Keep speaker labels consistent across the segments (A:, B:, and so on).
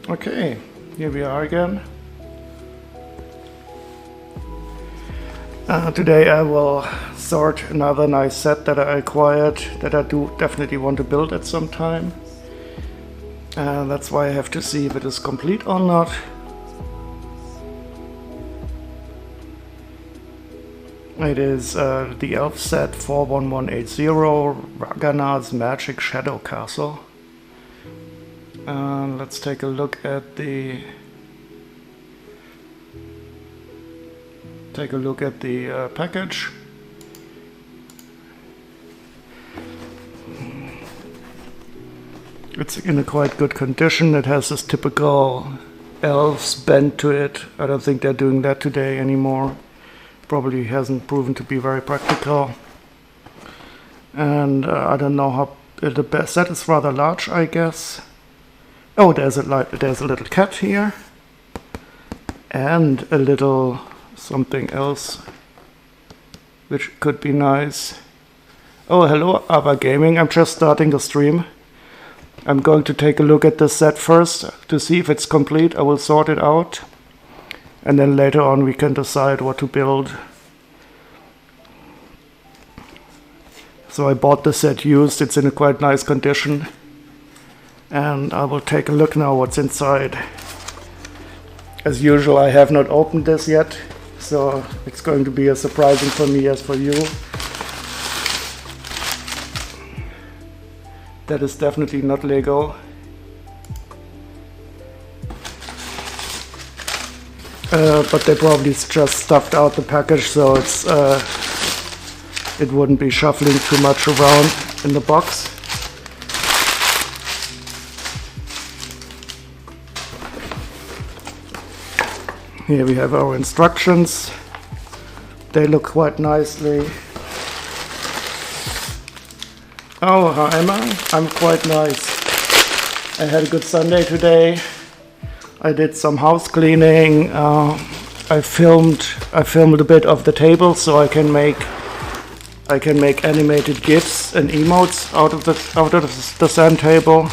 A: Okay, here we are again. Today I will sort another nice set that I acquired that I do definitely want to build at some time. That's why I have to see if it is complete or not. It is the Elves set 41180, Raganar's Magic Shadow Castle. Let's take a look at the package. It's in a quite good condition. It has this typical Elves bend to it. I don't think they're doing that today anymore. Probably hasn't proven to be very practical. And I don't know how the set is rather large, I guess. Oh, there's a little cat here, and a little something else, which could be nice. Oh, hello, Abba Gaming. I'm just starting the stream. I'm going to take a look at the set first to see if it's complete. I will sort it out, and then later on we can decide what to build. So I bought the set used. It's in a quite nice condition. And I will take a look now what's inside. As usual, I have not opened this yet, so it's going to be as surprising for me as for you. That is definitely not Lego. But they probably just stuffed out the package, so it wouldn't be shuffling too much around in the box. Here we have our instructions. They look quite nicely. Oh, how am I? I'm quite nice. I had a good Sunday today. I did some house cleaning. I filmed a bit of the table so I can make animated GIFs and emotes out of the sand table.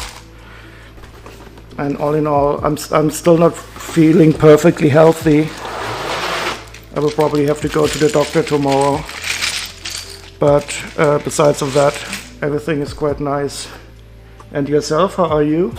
A: And all in all, I'm still not feeling perfectly healthy. I will probably have to go to the doctor tomorrow. But besides of that, everything is quite nice. And yourself, how are you?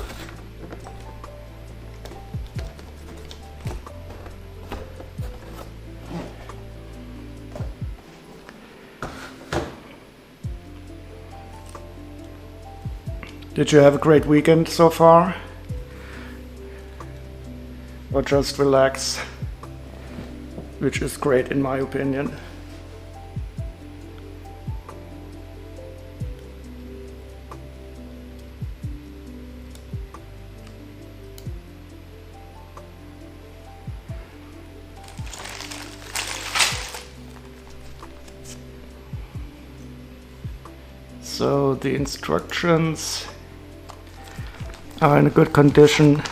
A: Did you have a great weekend so far? Or just relax, which is great in my opinion. So the instructions are in a good condition.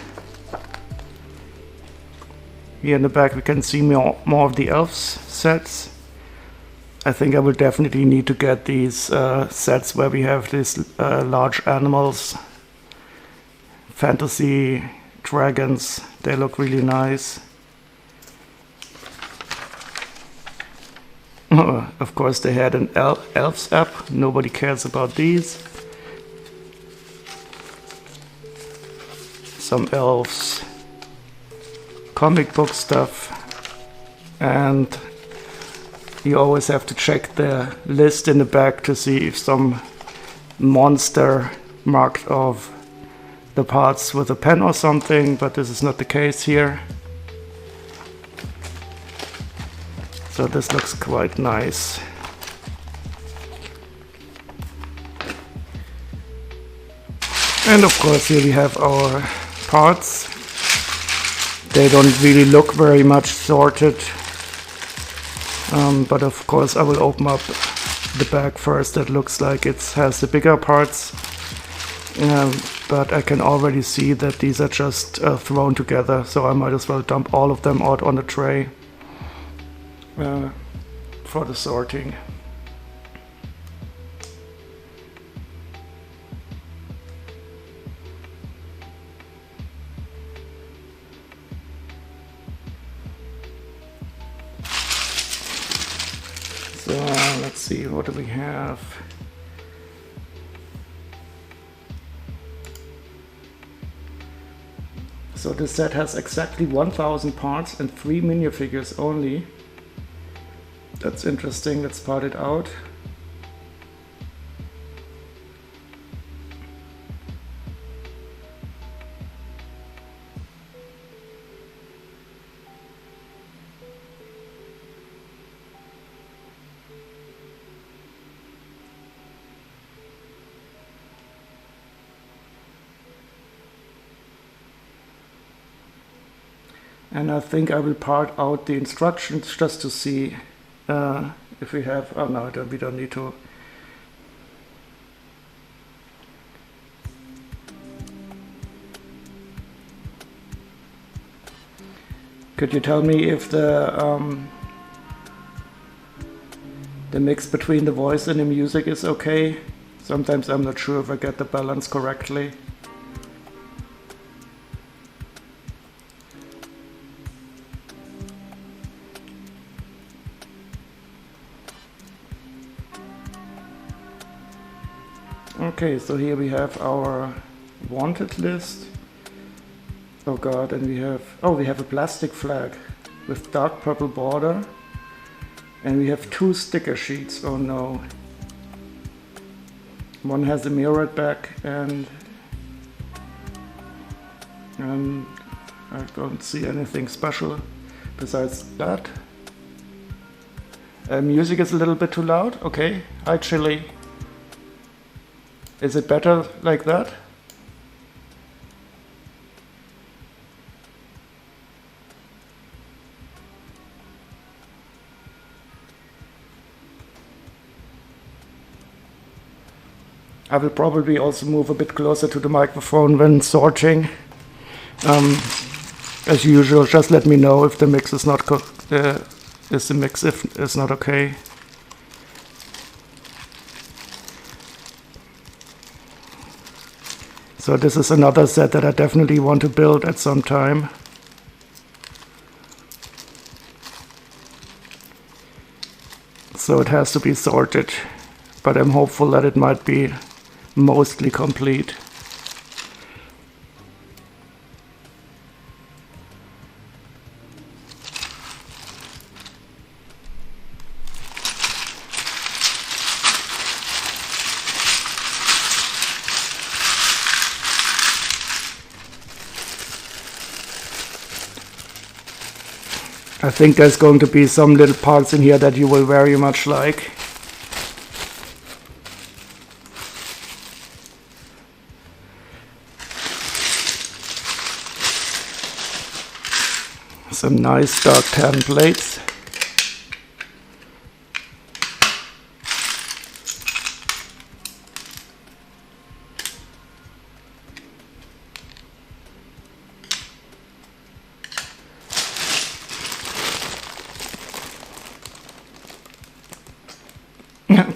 A: Here in the back we can see more of the Elves sets. I think I will definitely need to get these sets where we have these large animals, fantasy dragons. They look really nice. Of course they had an Elves app. Nobody cares about these. Some Elves comic book stuff, and you always have to check the list in the back to see if some monster marked off the parts with a pen or something, but this is not the case here. So this looks quite nice. And of course here we have our parts. They don't really look very much sorted, but of course I will open up the bag first. That looks like it has the bigger parts, but I can already see that these are just thrown together, so I might as well dump all of them out on the tray for the sorting. see, what do we have? So this set has exactly 1000 parts and 3 minifigures only. That's interesting, let's part it out. And I think I will part out the instructions just to see if we have, oh no, we don't need to. Could you tell me if the mix between the voice and the music is okay? Sometimes I'm not sure if I get the balance correctly. Okay, so here we have our wanted list. Oh god, and we have a plastic flag with dark purple border. And we have 2 sticker sheets, oh no. One has a mirrored back and I don't see anything special besides that. Music is a little bit too loud, okay. Hi Chili. Is it better like that? I will probably also move a bit closer to the microphone when sorting. As usual, just let me know if the mix is not is not okay. So this is another set that I definitely want to build at some time. So it has to be sorted, but I'm hopeful that it might be mostly complete. I think there's going to be some little parts in here that you will very much like. Some nice dark tan plates.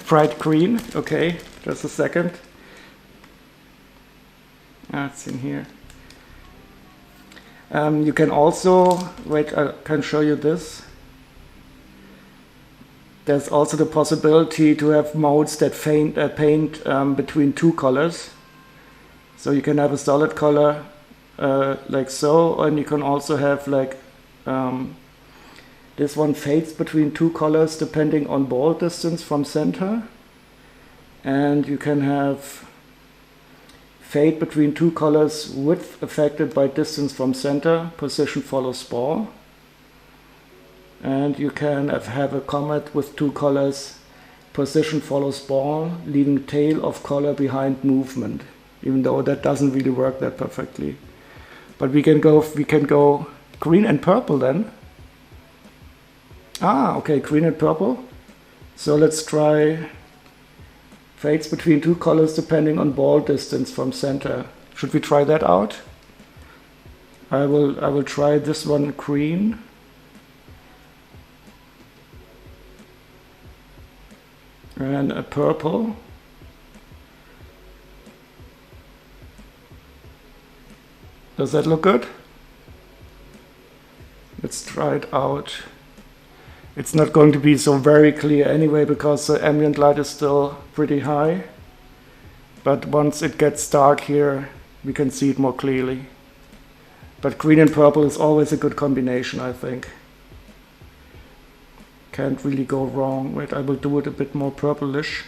A: Bright green, okay, just a second. It's in here. You can also, wait, I can show you this. There's also the possibility to have modes that paint between 2 colors. So you can have a solid color like so, and you can also have like this one fades between 2 colors depending on ball distance from center. And you can have fade between 2 colors, width affected by distance from center, position follows ball. And you can have a comet with 2 colors, position follows ball, leaving tail of color behind movement, even though that doesn't really work that perfectly. But we can go green and purple then. Ah, okay, green and purple. So let's try fades between 2 colors depending on ball distance from center. Should we try that out? I will try this one green. And a purple. Does that look good? Let's try it out. It's not going to be so very clear anyway because the ambient light is still pretty high. But once it gets dark here, we can see it more clearly. But green and purple is always a good combination, I think. Can't really go wrong. Wait, I will do it a bit more purplish.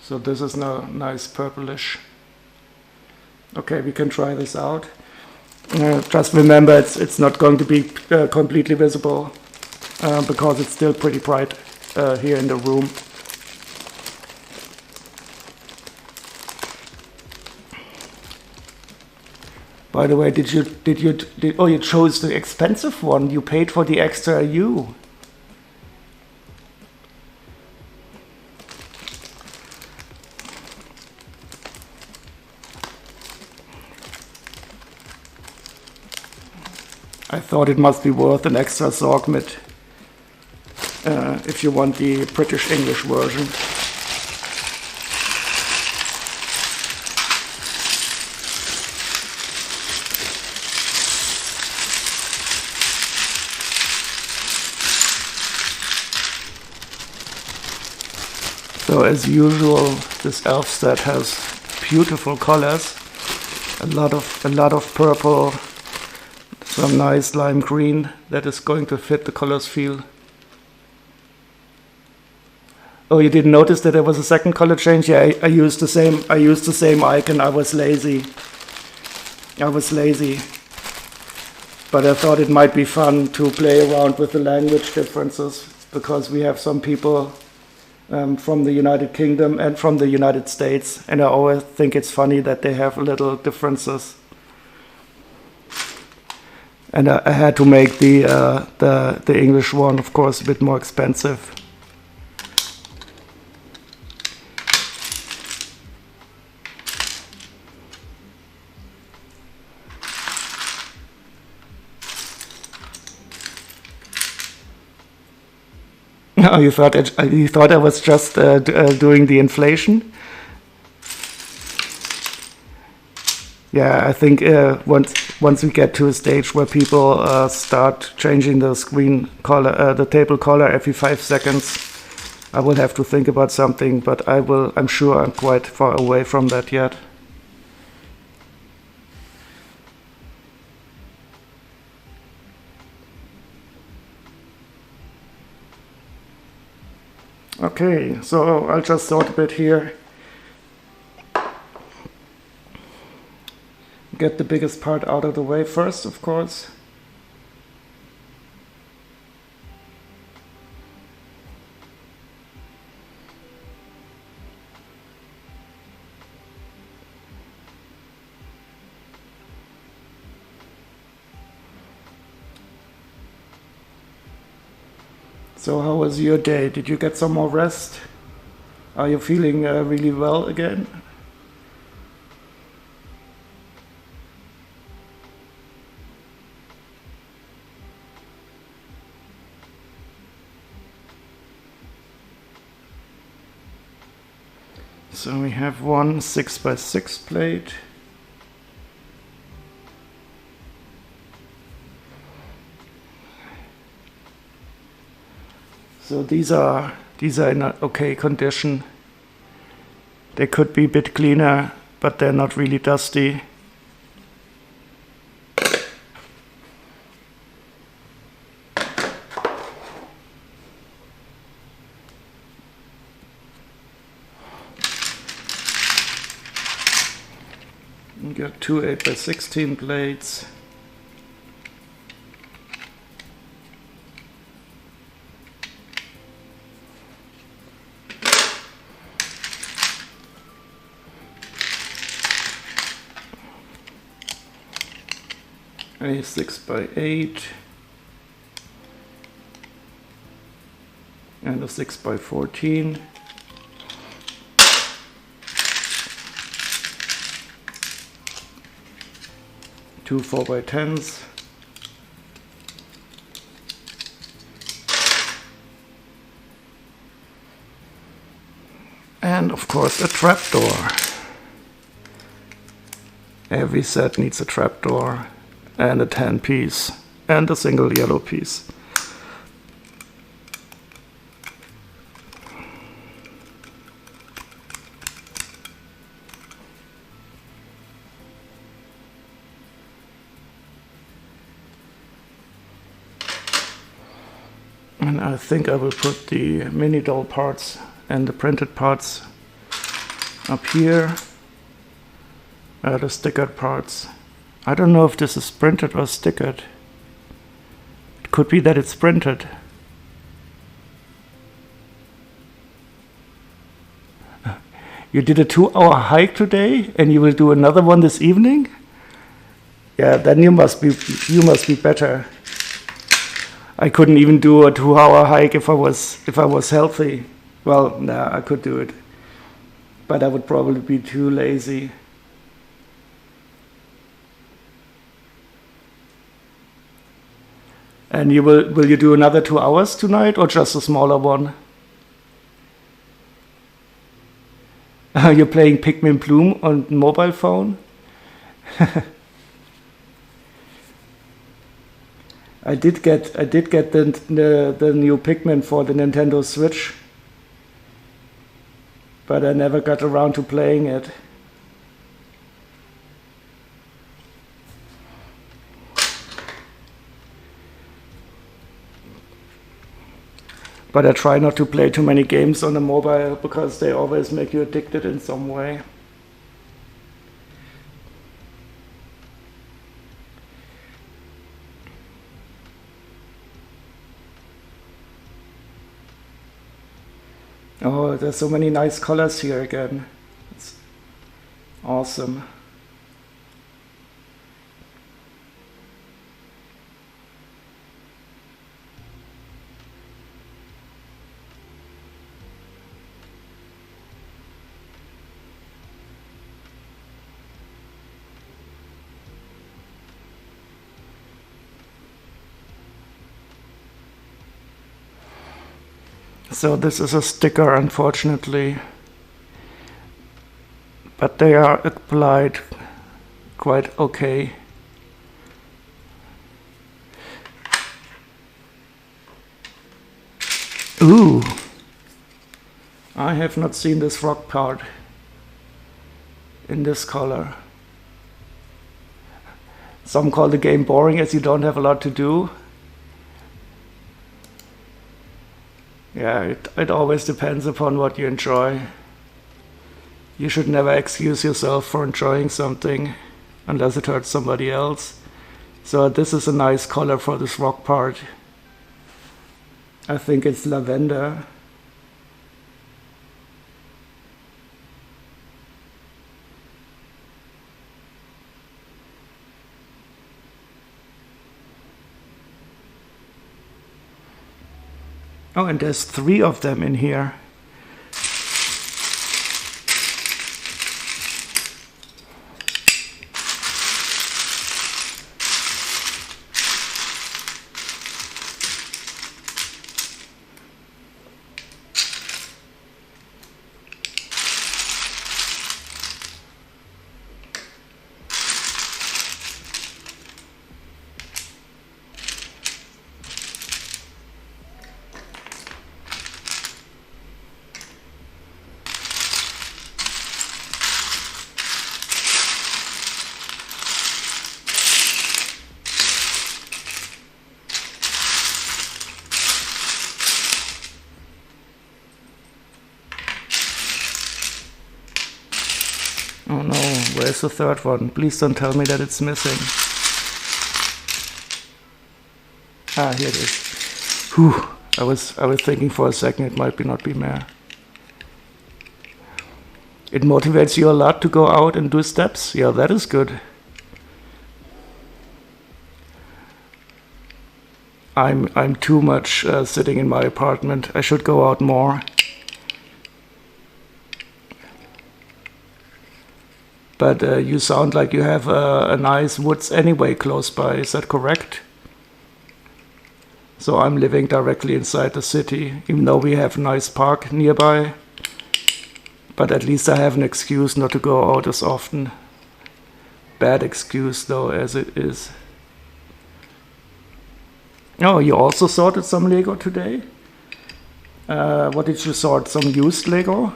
A: So this is now nice purplish. Okay, we can try this out. Just remember, it's not going to be completely visible because it's still pretty bright here in the room. By the way, oh, you chose the expensive one. You paid for the extra U. I thought it must be worth an extra Zorg mitt if you want the British English version. So as usual, this elf set has beautiful colors, a lot of purple, some nice lime green that is going to fit the colors feel. Oh, you didn't notice that there was a second color change? Yeah, I used the same icon. I was lazy. But I thought it might be fun to play around with the language differences because we have some people from the United Kingdom and from the United States, and I always think it's funny that they have little differences. And I had to make the English one, of course, a bit more expensive. Oh, you thought I was just doing the inflation? Yeah, I think once we get to a stage where people start changing the screen color, the table color every 5 seconds, I will have to think about something. But I'm sure I'm quite far away from that yet. Okay, so I'll just sort a bit here. Get the biggest part out of the way first, of course. So how was your day? Did you get some more rest? Are you feeling really well again? So we have one 6x6 plate. So these are in an okay condition. They could be a bit cleaner, but they're not really dusty. We got two 8x16 plates. A 6x8 and a 6x14. Two 4x10s. And of course a trapdoor. Every set needs a trapdoor and a 10 piece and a single yellow piece. And I think I will put the mini doll parts and the printed parts up here. The stickered parts. I don't know if this is printed or stickered. It could be that it's printed. You did a 2-hour hike today and you will do another one this evening? Yeah, then you must be better. I couldn't even do a 2-hour hike if I was healthy. Well, nah, I could do it, but I would probably be too lazy. And will you do another 2 hours tonight or just a smaller one? You're playing Pikmin Bloom on mobile phone? I did get the new Pikmin for the Nintendo Switch, but I never got around to playing it. But I try not to play too many games on the mobile because they always make you addicted in some way. Oh, there's so many nice colors here again. It's awesome. So this is a sticker, unfortunately, but they are applied quite okay. Ooh, I have not seen this rock part in this color. Some call the game boring as you don't have a lot to do. Yeah, it always depends upon what you enjoy. You should never excuse yourself for enjoying something unless it hurts somebody else. So this is a nice color for this rock part. I think it's lavender. Oh, and there's 3 of them in here. Oh no, where's the 3rd one? Please don't tell me that it's missing. Ah, here it is. Whew, I was thinking for a second it might not be there. It motivates you a lot to go out and do steps? Yeah, that is good. I'm too much sitting in my apartment. I should go out more. But you sound like you have a nice woods anyway close by, is that correct? So I'm living directly inside the city, even though we have a nice park nearby. But at least I have an excuse not to go out as often. Bad excuse though, as it is. Oh, you also sorted some Lego today? What did you sort? Some used Lego?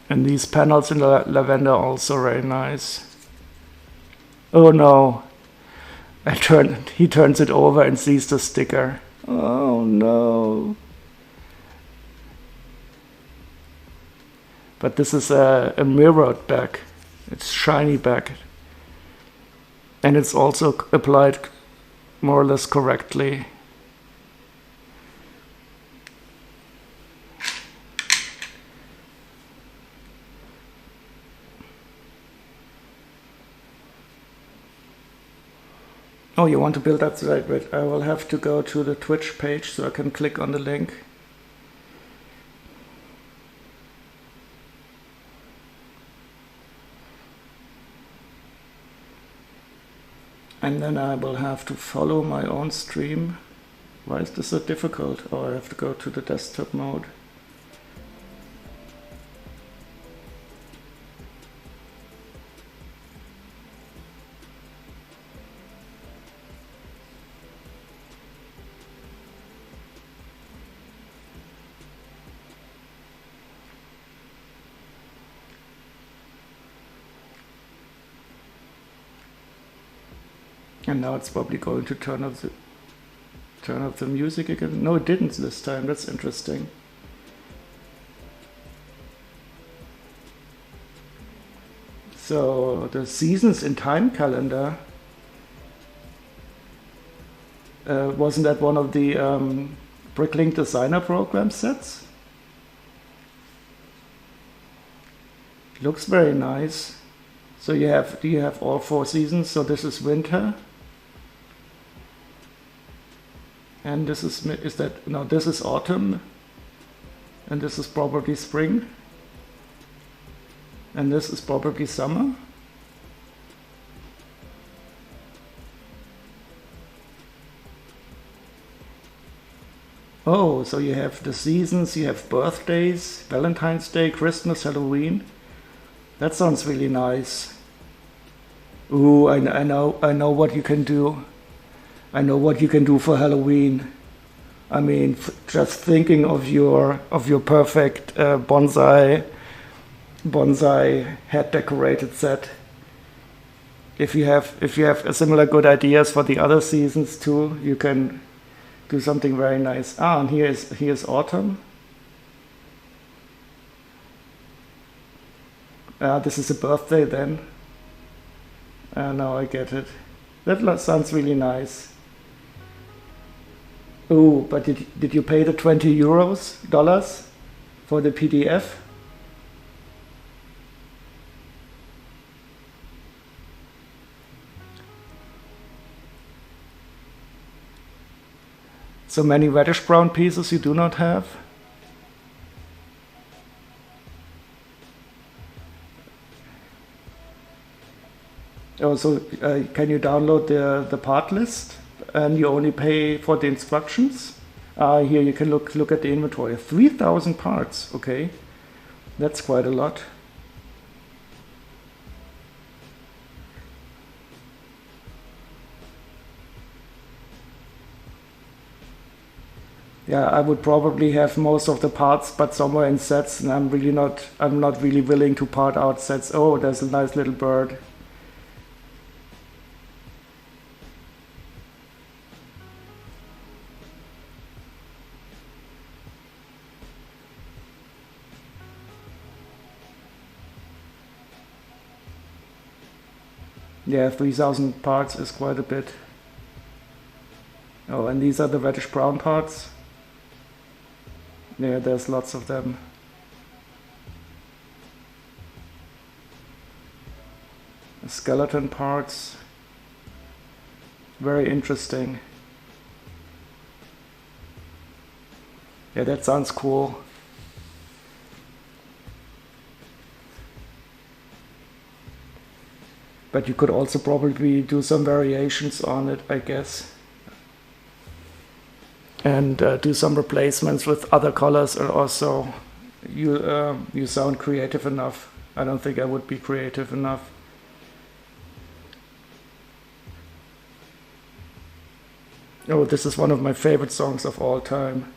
A: And these panels in the lavender are also very nice. Oh no. He turns it over and sees the sticker. Oh no. But this is a mirrored back. It's shiny back. And it's also applied more or less correctly. Oh, you want to build up the right bit? I will have to go to the Twitch page so I can click on the link. And then I will have to follow my own stream. Why is this so difficult? Oh, I have to go to the desktop mode. And now it's probably going to turn off the music again. No, it didn't this time. That's interesting. So the seasons in time calendar, wasn't that one of the Bricklink designer program sets? Looks very nice. So do you have all 4 seasons? So this is winter. And this is this is autumn. And this is probably spring. And this is probably summer. Oh, so you have the seasons, you have birthdays, Valentine's Day, Christmas, Halloween. That sounds really nice. Ooh, I know what you can do. I know what you can do for Halloween. I mean, just thinking of your perfect bonsai head decorated set. If you have a similar good ideas for the other seasons too, you can do something very nice. Ah, and here's autumn. This is a birthday then. Now I get it. That sounds really nice. Oh, but did you pay the $20 for the PDF? So many reddish brown pieces you do not have? Oh, so can you download the part list and you only pay for the instructions? Here you can look at the inventory. 3,000 parts, okay. That's quite a lot. Yeah, I would probably have most of the parts, but somewhere in sets, and I'm not really willing to part out sets. Oh, there's a nice little bird. Yeah, 3,000 parts is quite a bit. Oh, and these are the reddish brown parts. Yeah, there's lots of them. Skeleton parts. Very interesting. Yeah, that sounds cool. But you could also probably do some variations on it, I guess. and do some replacements with other colors, or also you sound creative enough. I don't think I would be creative enough. Oh, this is one of my favorite songs of all time.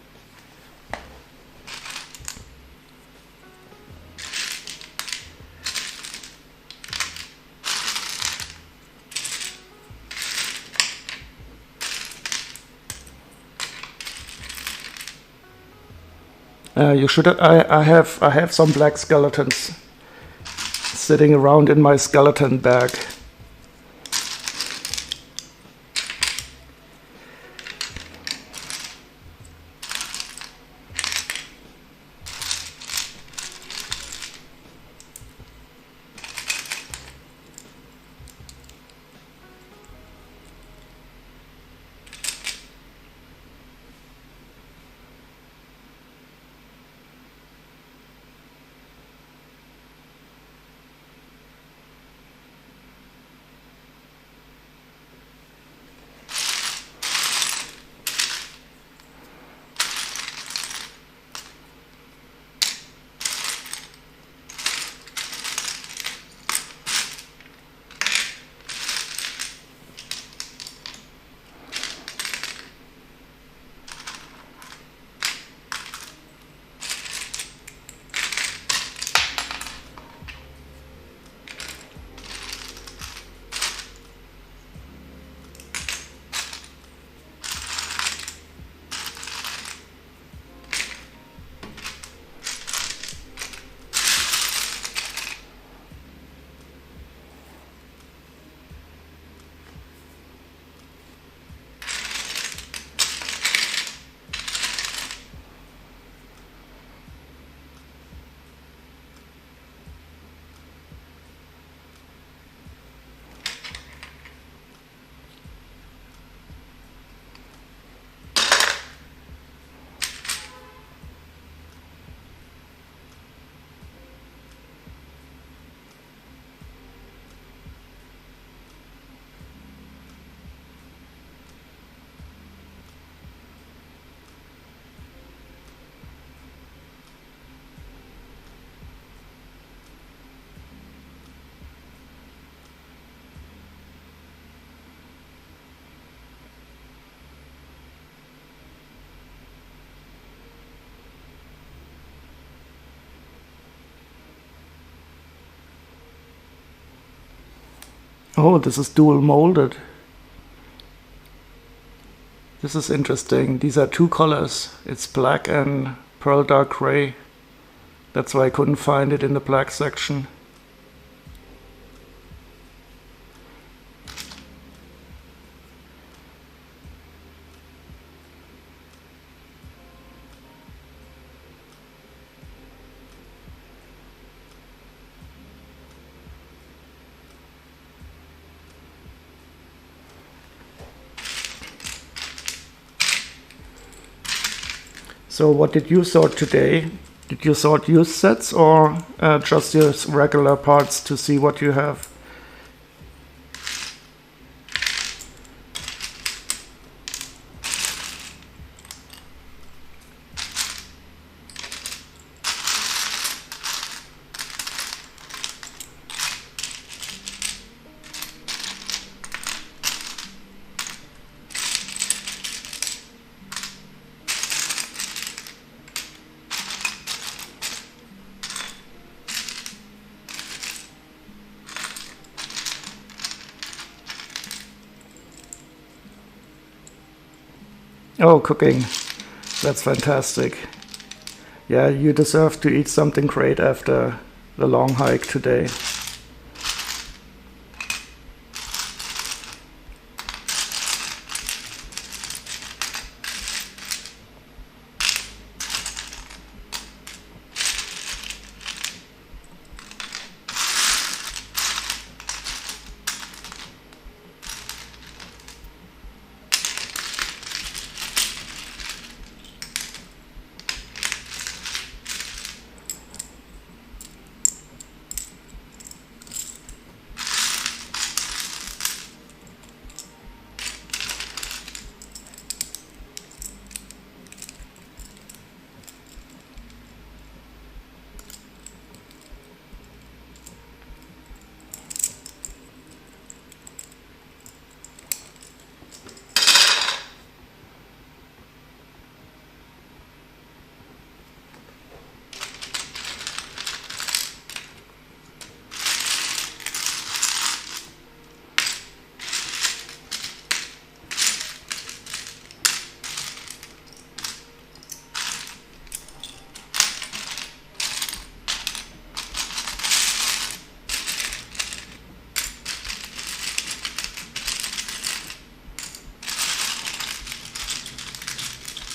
A: You should. I have some black skeletons sitting around in my skeleton bag. Oh, this is dual molded. This is interesting. These are two colors. It's black and pearl dark gray. That's why I couldn't find it in the black section. So what did you sort today? Did you sort used sets or just your regular parts to see what you have? Oh, cooking. That's fantastic. Yeah, you deserve to eat something great after the long hike today.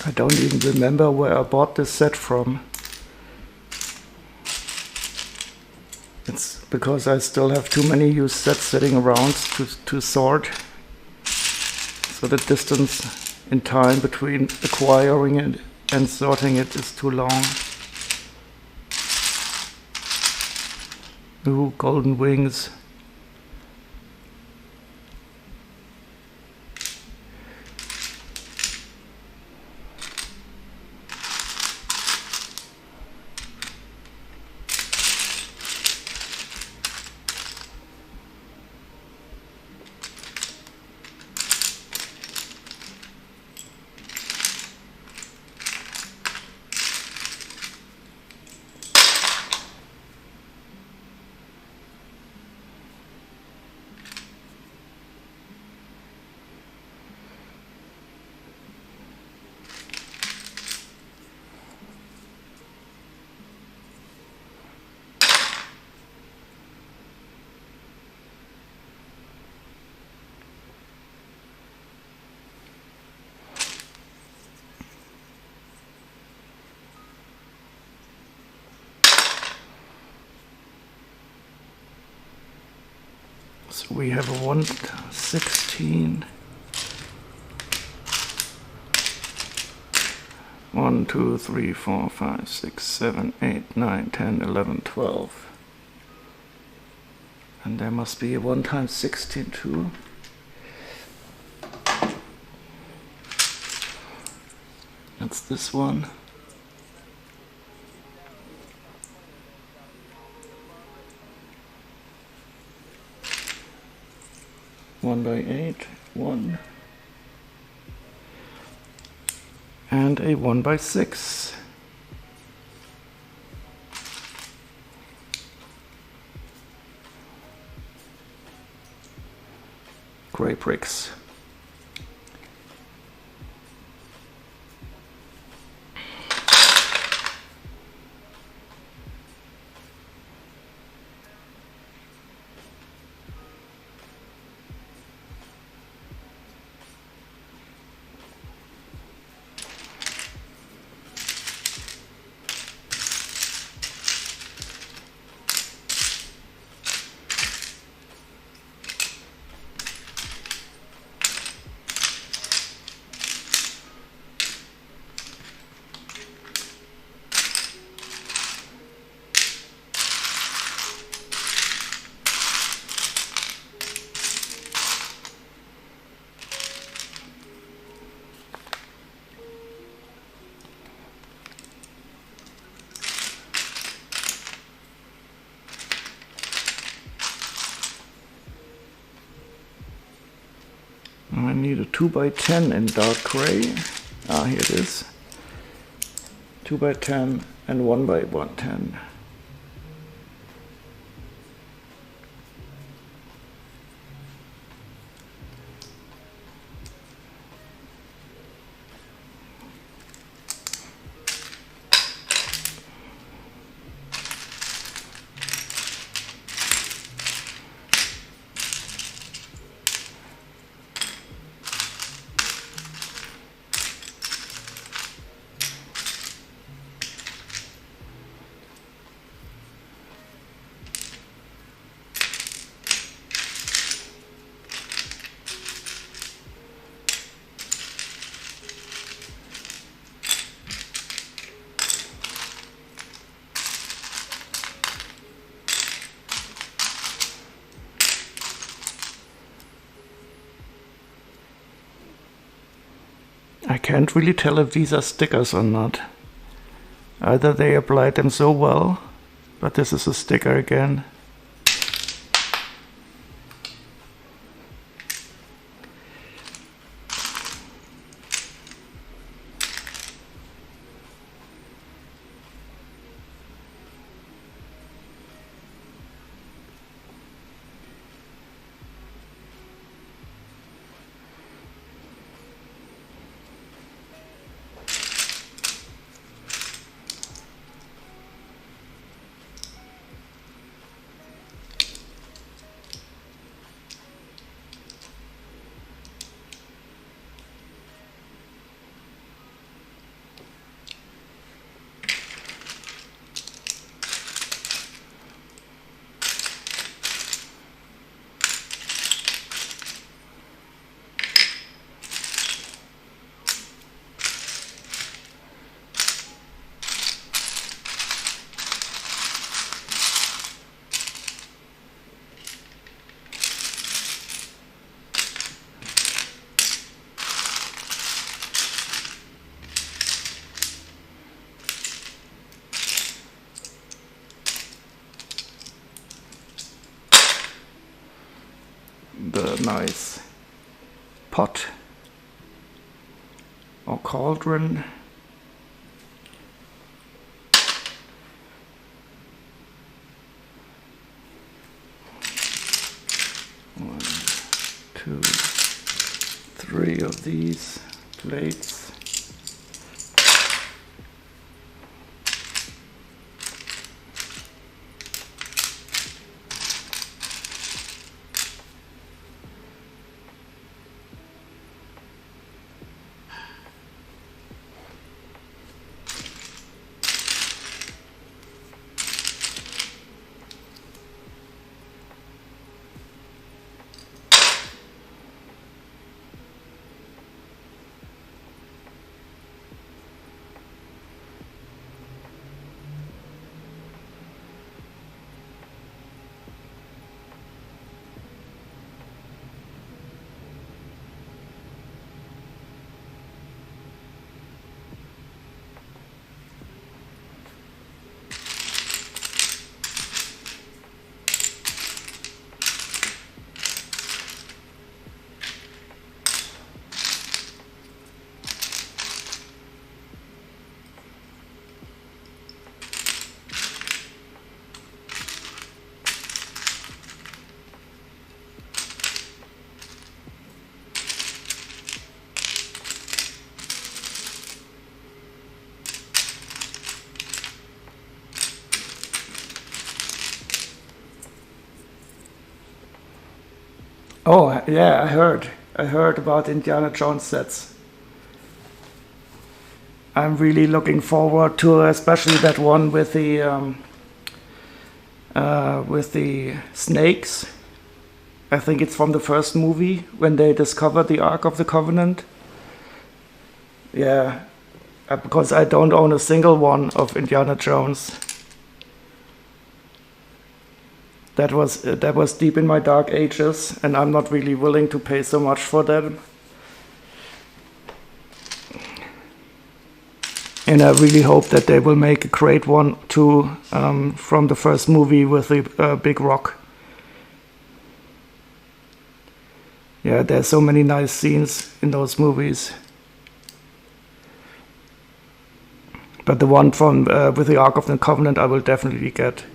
A: I don't even remember where I bought this set from. It's because I still have too many used sets sitting around to sort. So the distance in time between acquiring it and sorting it is too long. Ooh, golden wings. So we have a 116. 1, 2, 3, 4, 5, 6, 7, 8, 9, 10, 11, 12. And there must be a 1 times 16 too. That's this one. One by 8, 1. And a 1 by 6. Gray bricks. I need a 2 by 10 in dark gray. Ah, here it is. 2 by 10 and 1 by 110. I can't really tell if these are stickers or not. Either they applied them so well, but this is a sticker again. the nice pot or cauldron. One, two, three of these plates. Oh, yeah, I heard about Indiana Jones sets. I'm really looking forward to especially that one with the snakes. I think it's from the first movie when they discover the Ark of the Covenant. Yeah, because I don't own a single one of Indiana Jones. That was deep in my dark ages, and I'm not really willing to pay so much for them. And I really hope that they will make a great one too, from the first movie with the big rock. Yeah, there's so many nice scenes in those movies. But the one from with the Ark of the Covenant I will definitely get.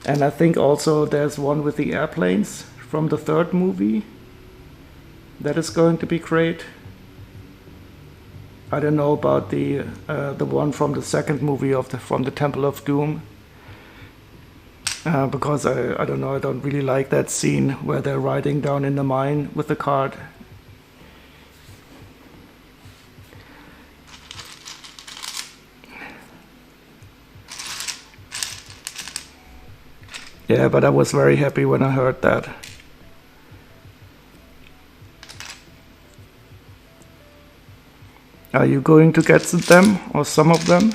A: And I think also there's one with the airplanes from the third movie. That is going to be great. I don't know about the one from the second movie from the Temple of Doom. Because I don't know, I don't really like that scene where they're riding down in the mine with the cart. Yeah, but I was very happy when I heard that. Are you going to get them or some of them?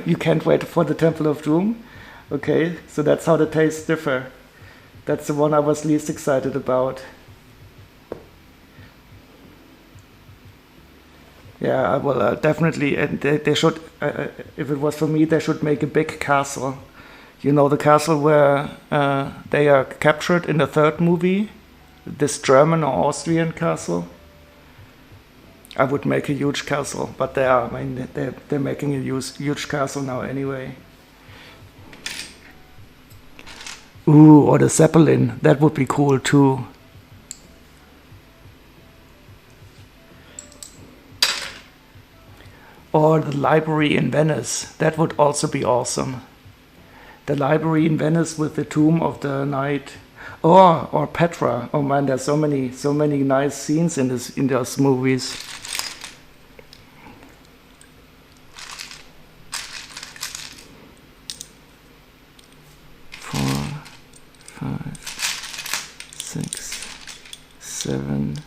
A: You can't wait for the Temple of Doom? Okay, so that's how the tastes differ. That's the one I was least excited about. Yeah, well, definitely, and they should, if it was for me, they should make a big castle. You know, the castle where they are captured in the third movie? This German or Austrian castle? I would make a huge castle, but they're making a huge castle now anyway. Ooh, or the Zeppelin, that would be cool too. Or the library in Venice, that would also be awesome. The library in Venice with the tomb of the knight. Or Petra. Oh man, there's so many nice scenes in those movies. Seven,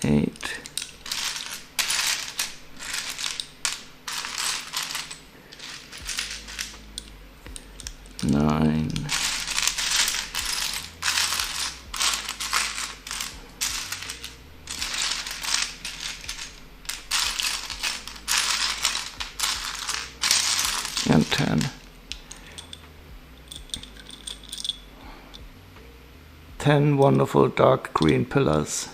A: 8. 9. And 10. 10 wonderful dark green pillars.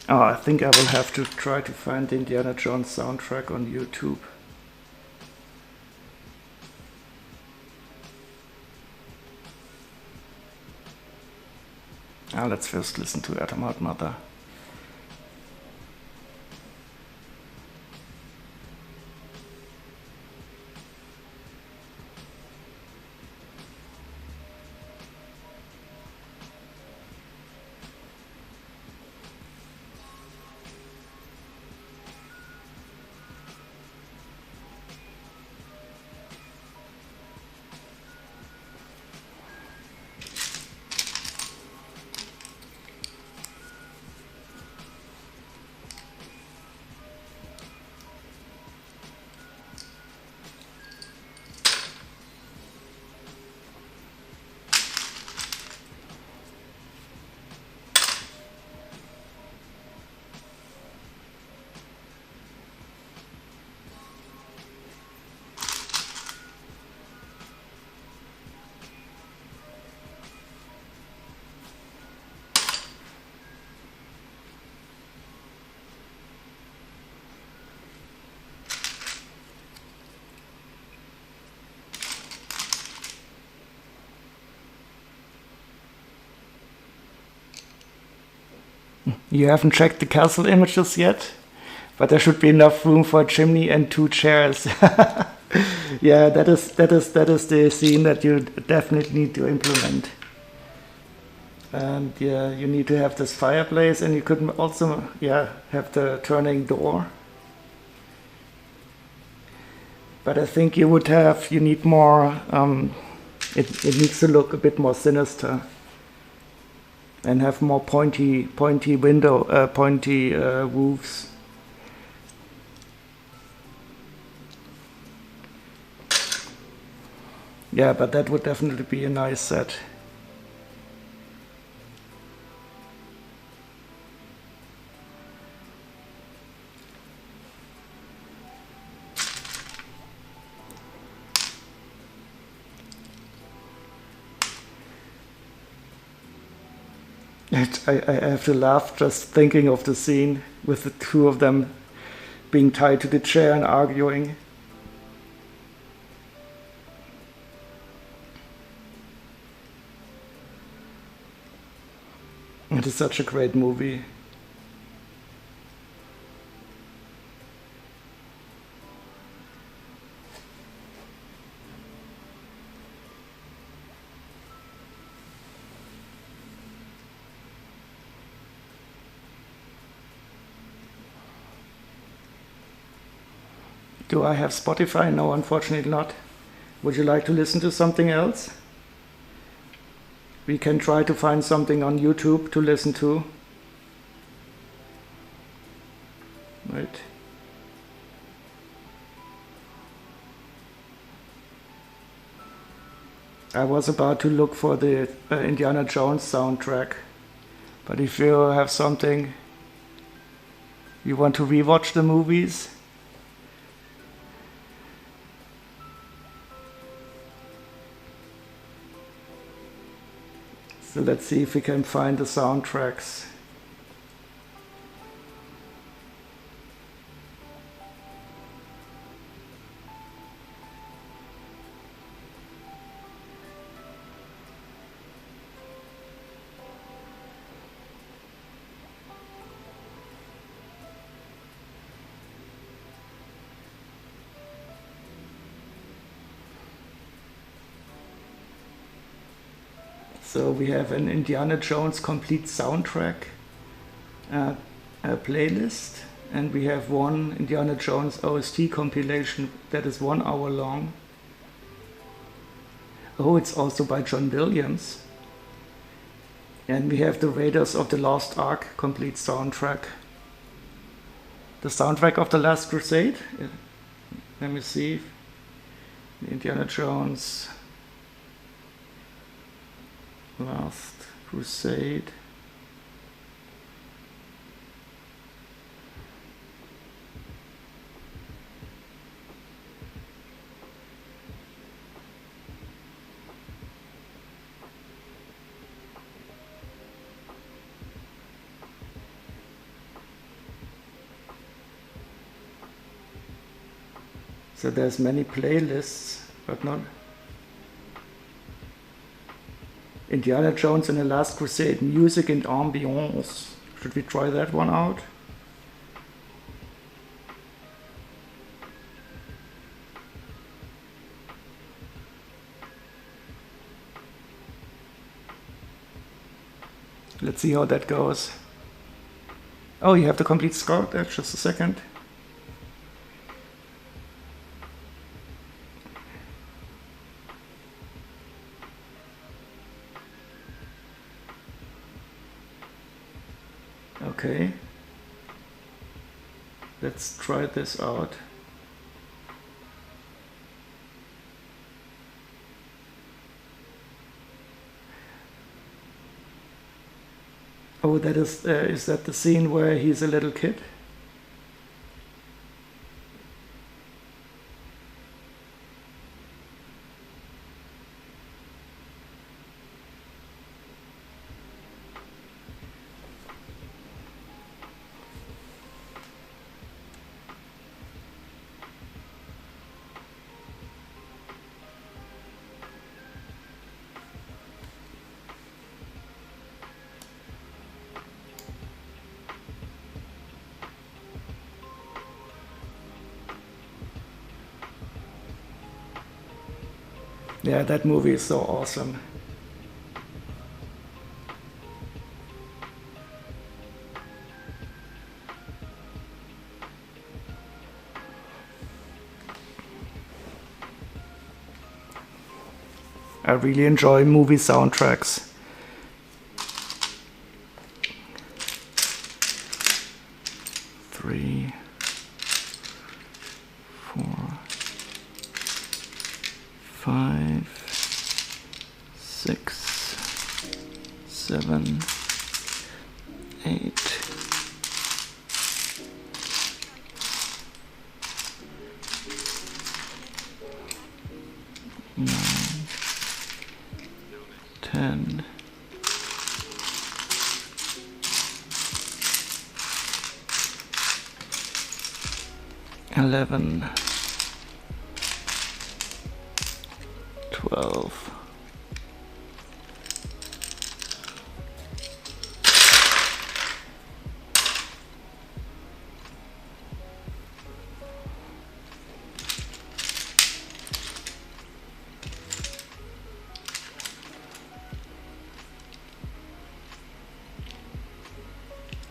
A: Oh, I think I will have to try to find the Indiana Jones soundtrack on YouTube. Let's first listen to Atom Mother. You haven't checked the castle images yet, but there should be enough room for a chimney and 2 chairs. Yeah, that is the scene that you definitely need to implement. And yeah, you need to have this fireplace, and you could also have the turning door. But I think you need more. It needs to look a bit more sinister, and have more pointy roofs. Yeah, but that would definitely be a nice set. I have to laugh just thinking of the scene with the 2 of them being tied to the chair and arguing. It is such a great movie. Do I have Spotify? No, unfortunately not. Would you like to listen to something else? We can try to find something on YouTube to listen to. Right. I was about to look for the Indiana Jones soundtrack, but if you have something, you want to rewatch the movies? So let's see if we can find the soundtracks. So we have an Indiana Jones complete soundtrack playlist, and we have one Indiana Jones OST compilation that is 1 hour long. Oh, it's also by John Williams. And we have the Raiders of the Lost Ark complete soundtrack. The soundtrack of The Last Crusade. Let me see. Indiana Jones Last Crusade. So there's many playlists, but not Indiana Jones and the Last Crusade, music and ambience. Should we try that one out? Let's see how that goes. Oh, you have the complete score there, just a second. Okay, let's try this out. Oh, that is that the scene where he's a little kid? Yeah, that movie is so awesome. I really enjoy movie soundtracks. Three, 4, 5, 6, 7, 8. 9, 10, 11, 12.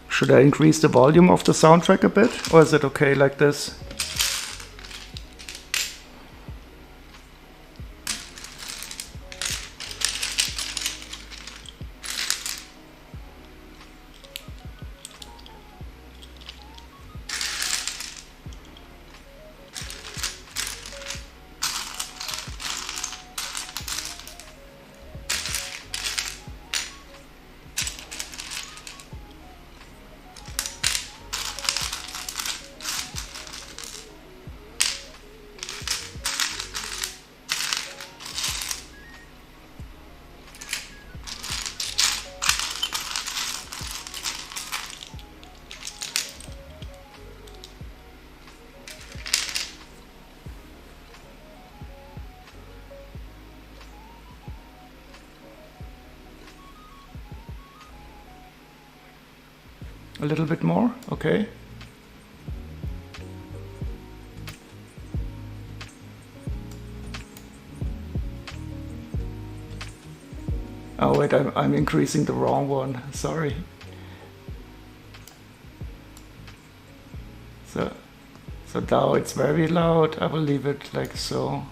A: Should I increase the volume of the soundtrack a bit, or is it okay like this? A little bit more, okay. Oh wait, I'm increasing the wrong one, sorry. So now it's very loud, I will leave it like so.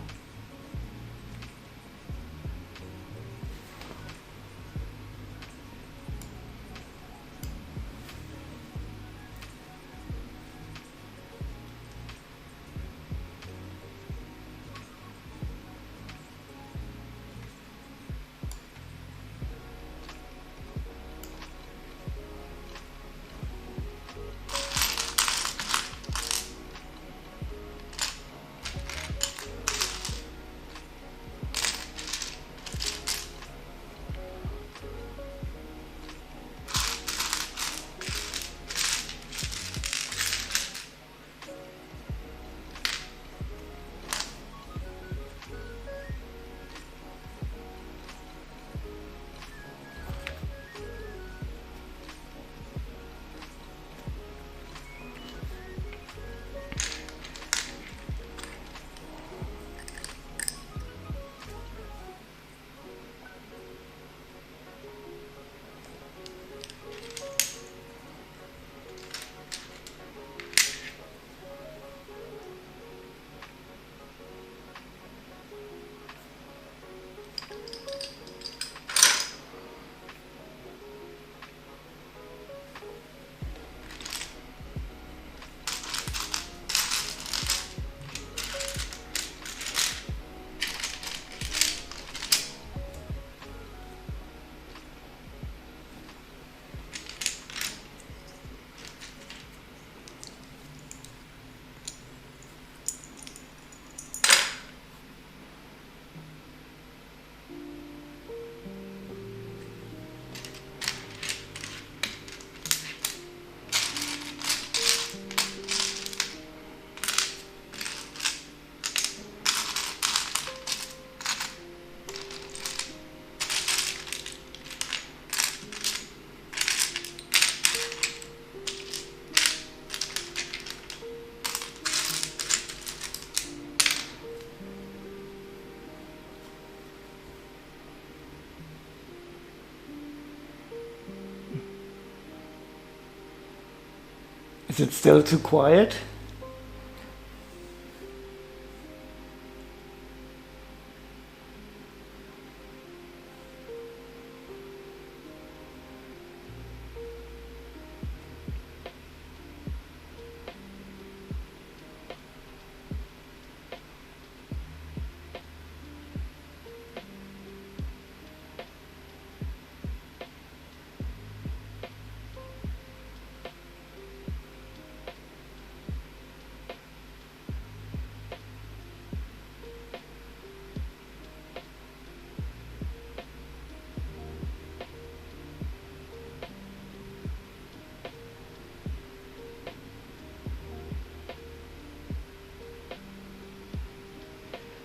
A: Is it still too quiet?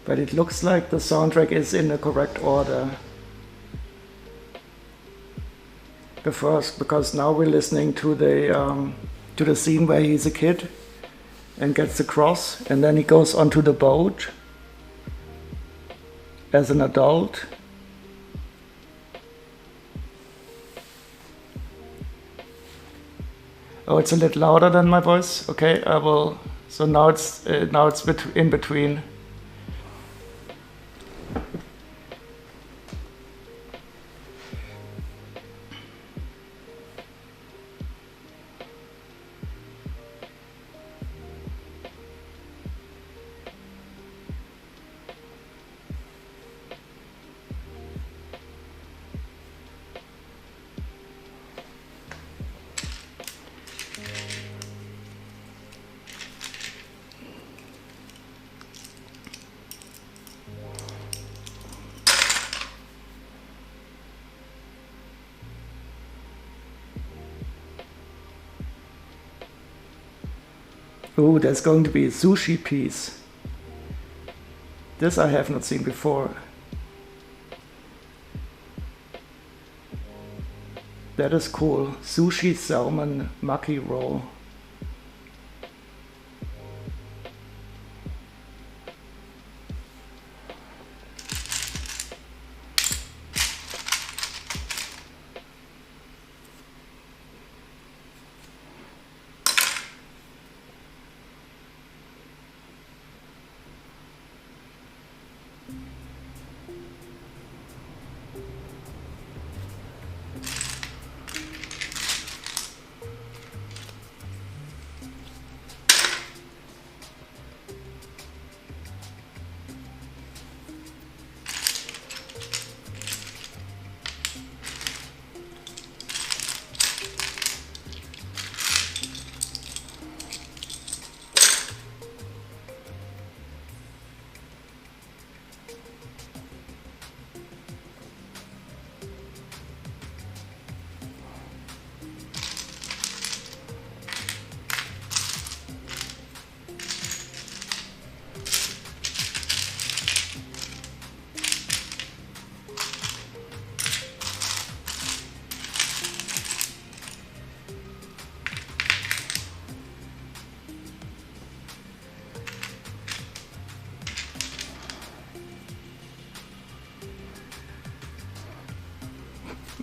A: But it looks like the soundtrack is in the correct order. Because now we're listening to the scene where he's a kid and gets the cross, and then he goes onto the boat as an adult. Oh, it's a little louder than my voice. Okay, I will. So now it's in between. Oh, there's going to be a sushi piece. This I have not seen before. That is cool. Sushi salmon maki roll.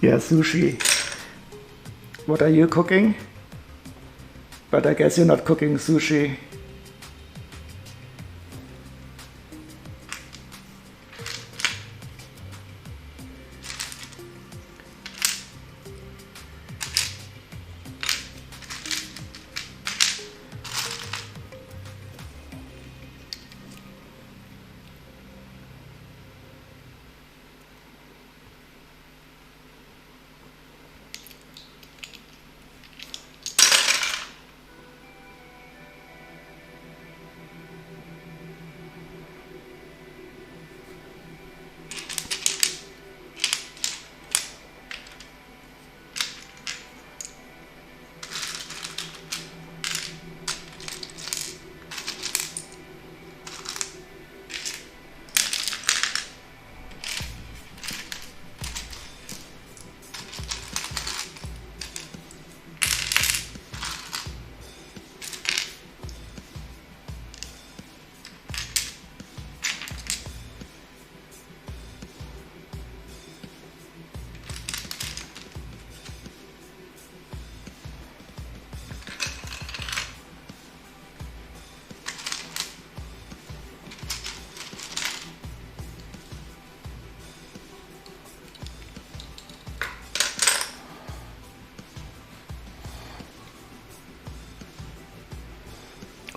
A: Yeah, sushi. What are you cooking? But I guess you're not cooking sushi.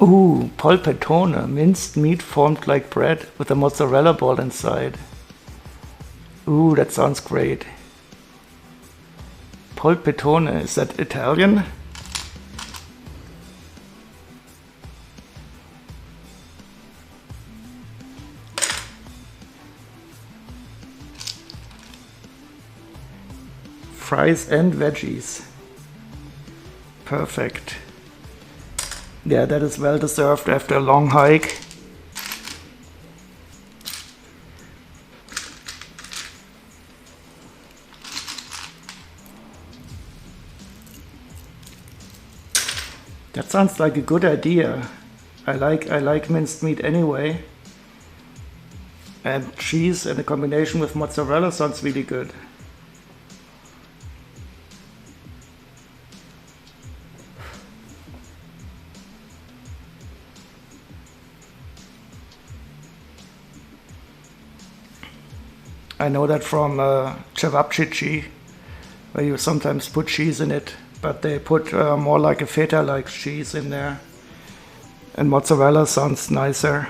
A: Ooh, polpettone, minced meat formed like bread with a mozzarella ball inside. Ooh, that sounds great. Polpettone, is that Italian? Fries and veggies. Perfect. Yeah, that is well deserved after a long hike. That sounds like a good idea. I like minced meat anyway. And cheese in a combination with mozzarella sounds really good. I know that from cevapcici, where you sometimes put cheese in it, but they put more like a feta-like cheese in there. And mozzarella sounds nicer.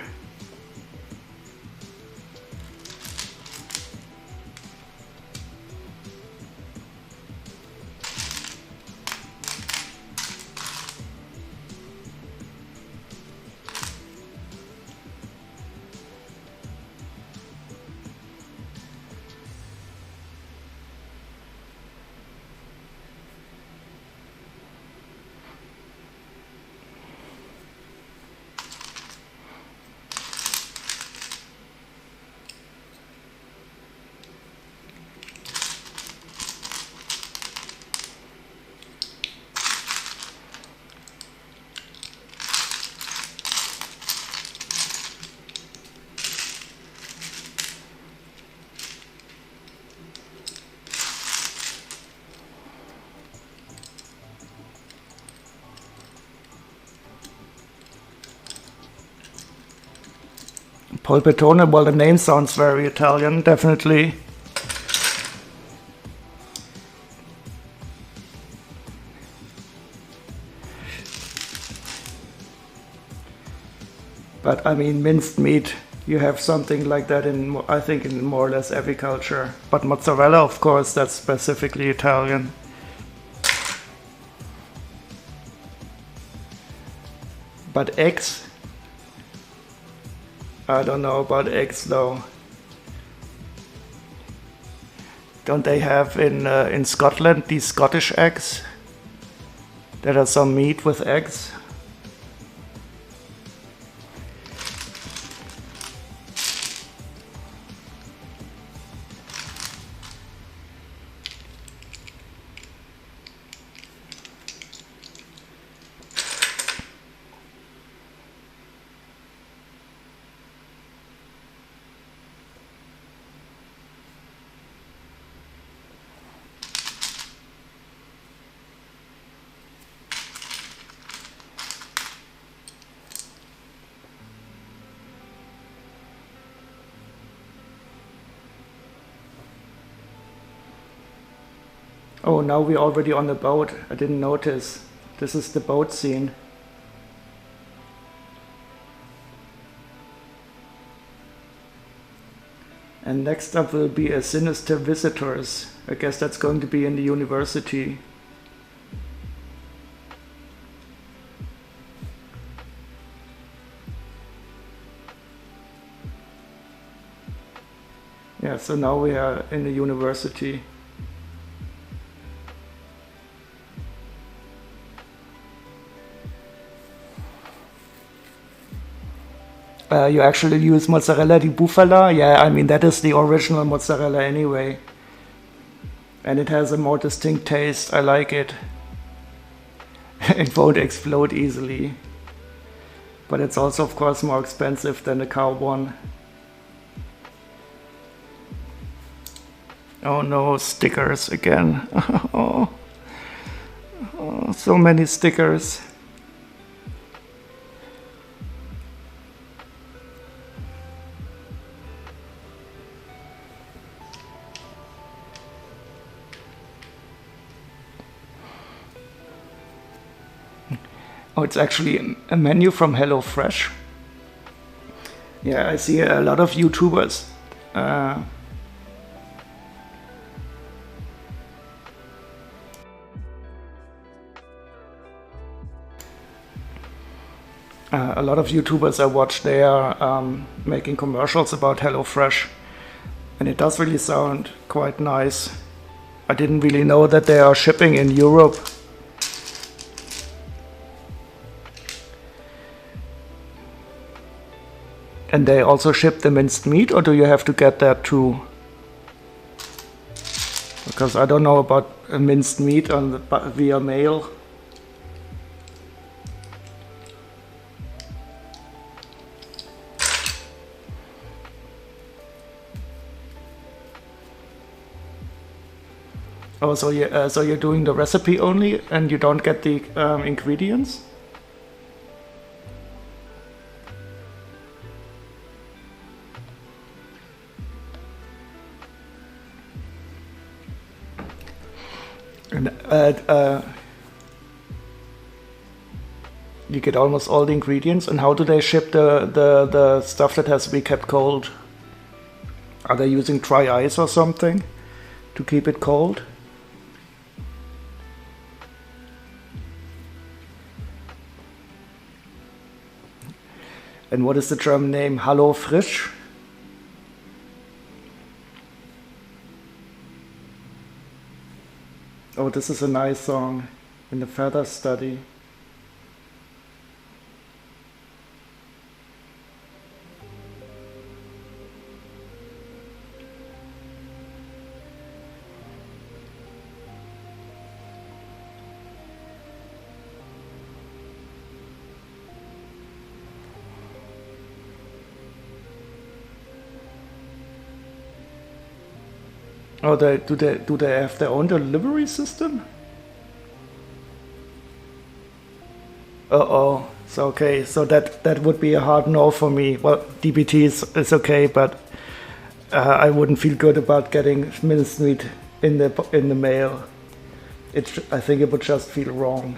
A: Polpettone, well, the name sounds very Italian, definitely. But I mean, minced meat, you have something like that in, I think, in more or less every culture. But mozzarella, of course, that's specifically Italian. But eggs? I don't know about eggs though. Don't they have in Scotland these Scottish eggs? That are some meat with eggs? Oh, now we're already on the boat. I didn't notice. This is the boat scene. And next up will be a Sinister Visitors. I guess that's going to be in the university. Yeah, so now we are in the university. You actually use mozzarella di bufala? Yeah, I mean, that is the original mozzarella anyway. And it has a more distinct taste. I like it. It won't explode easily. But it's also, of course, more expensive than the cow one. Oh no, stickers again. Oh, so many stickers. Oh, it's actually a menu from HelloFresh. Yeah, I see a lot of YouTubers. A lot of YouTubers I watch, they are making commercials about HelloFresh, and it does really sound quite nice. I didn't really know that they are shipping in Europe. And they also ship the minced meat, or do you have to get that too? Because I don't know about minced meat via mail. Oh, so you're doing the recipe only, and you don't get the ingredients? And you get almost all the ingredients. And how do they ship the stuff that has to be kept cold? Are they using dry ice or something to keep it cold? And what is the German name? Hallo Frisch? Oh, this is a nice song in the Feather Study. Oh, do they have their own delivery system? Uh-oh. So okay, so that would be a hard no for me. Well, DBT is okay, but I wouldn't feel good about getting minced meat in the mail. I think it would just feel wrong.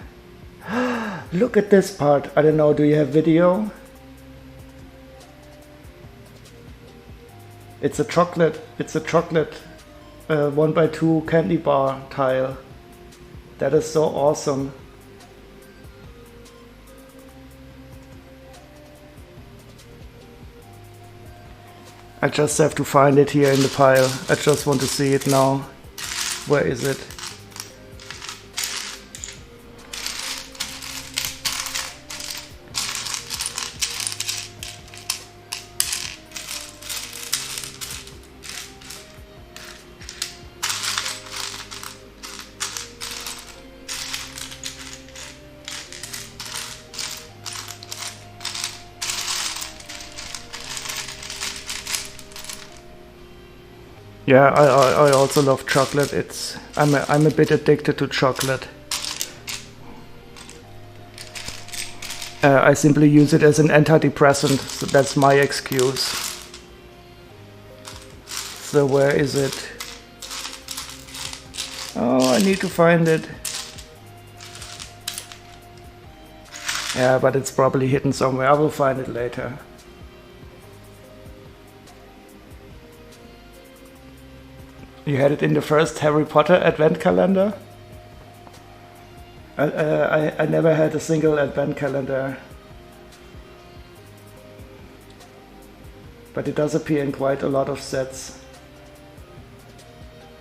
A: Look at this part. I don't know. Do you have video? It's a chocolate. 1x2 candy bar tile. That is so awesome. I just have to find it here in the pile. I just want to see it now. Where is it? Yeah, I also love chocolate. I'm a bit addicted to chocolate. I simply use it as an antidepressant, so that's my excuse. So where is it? Oh, I need to find it. Yeah, but it's probably hidden somewhere. I will find it later. You had it in the first Harry Potter advent calendar? I never had a single advent calendar. But it does appear in quite a lot of sets.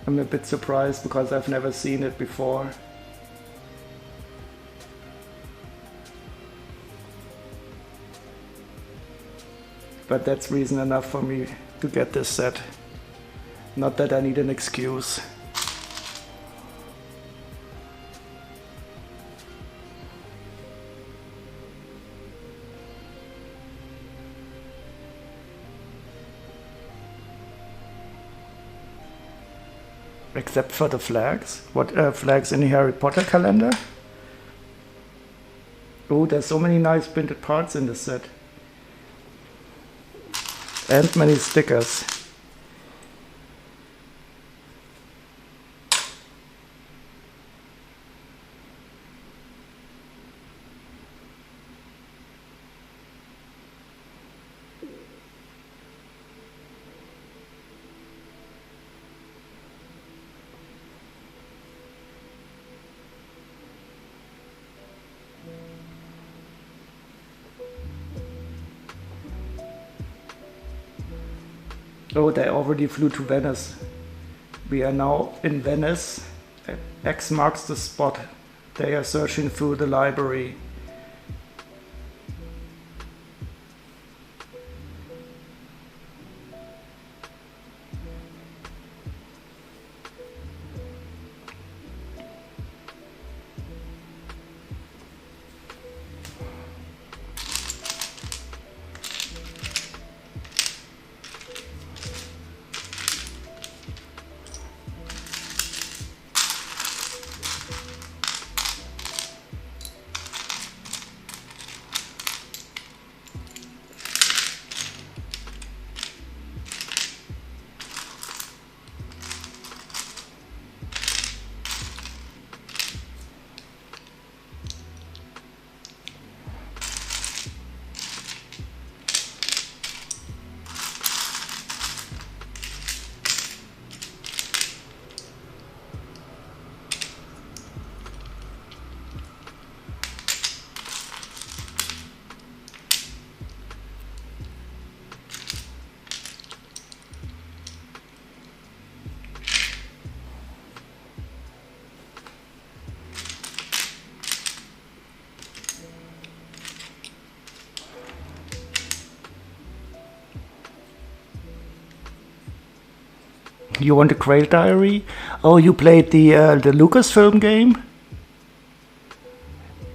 A: I'm a bit surprised because I've never seen it before. But that's reason enough for me to get this set. Not that I need an excuse. Except for the flags. What flags in the Harry Potter calendar? Oh, there's so many nice printed parts in this set. And many stickers. Oh, they already flew to Venice. We are now in Venice. X marks the spot. They are searching through the library. You want the Grail Diary? Oh, you played the Lucasfilm game?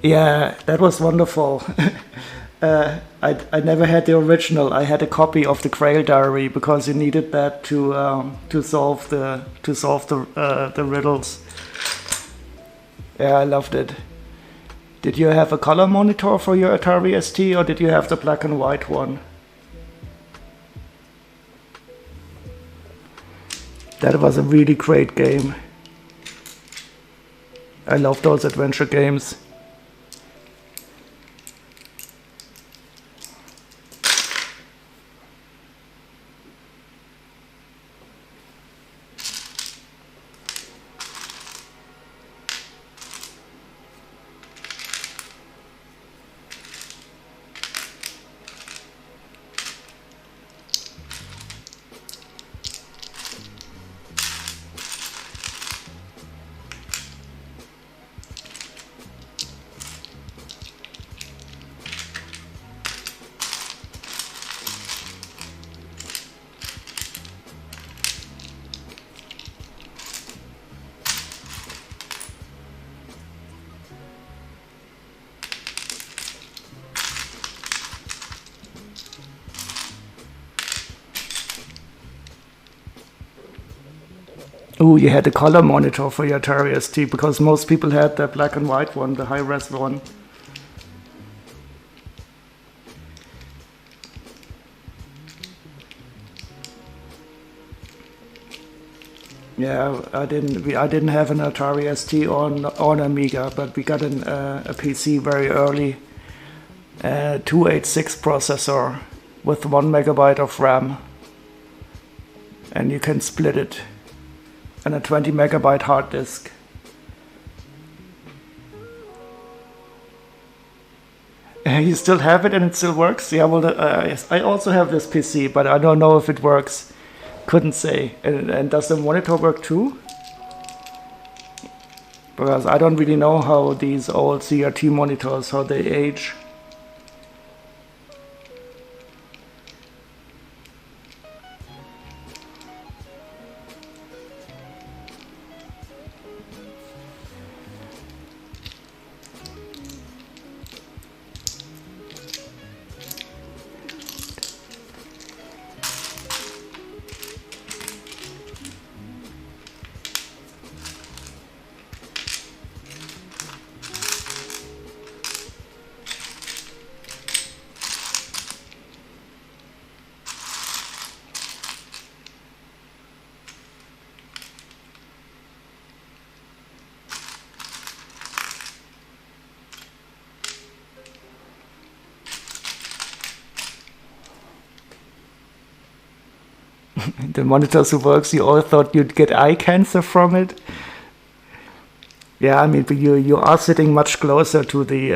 A: Yeah, that was wonderful. I never had the original. I had a copy of the Grail Diary because you needed that to solve the riddles. Yeah, I loved it. Did you have a color monitor for your Atari ST, or did you have the black and white one? That was a really great game. I love those adventure games. Oh, you had a color monitor for your Atari ST because most people had the black and white one, the high-res one. Yeah, I didn't have an Atari ST on Amiga, but we got a PC very early, 286 processor with 1 megabyte of RAM, and you can split it, and a 20 megabyte hard disk. You still have it and it still works? Yeah, well, I also have this PC, but I don't know if it works. Couldn't say. And does the monitor work too? Because I don't really know how these old CRT monitors, how they age. The monitors who works, you all thought you'd get eye cancer from it. Yeah, I mean, but you are sitting much closer to the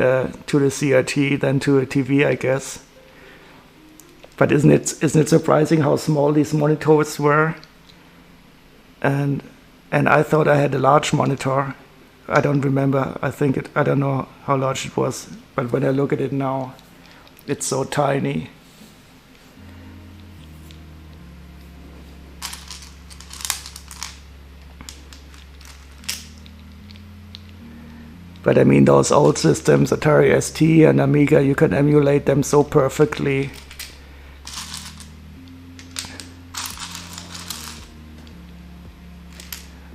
A: CRT than to a TV, I guess. But isn't it surprising how small these monitors were? And I thought I had a large monitor. I don't remember. I don't know how large it was. But when I look at it now, it's so tiny. But I mean, those old systems, Atari ST and Amiga, you can emulate them so perfectly.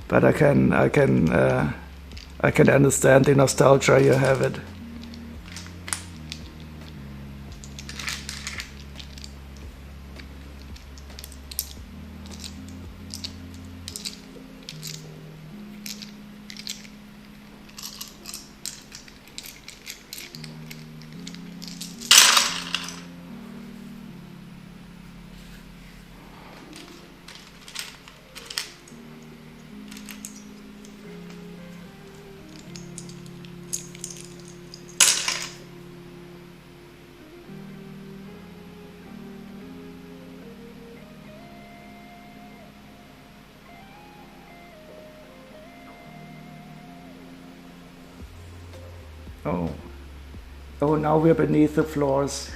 A: But I can understand the nostalgia you have it. Oh, now we're beneath the floors.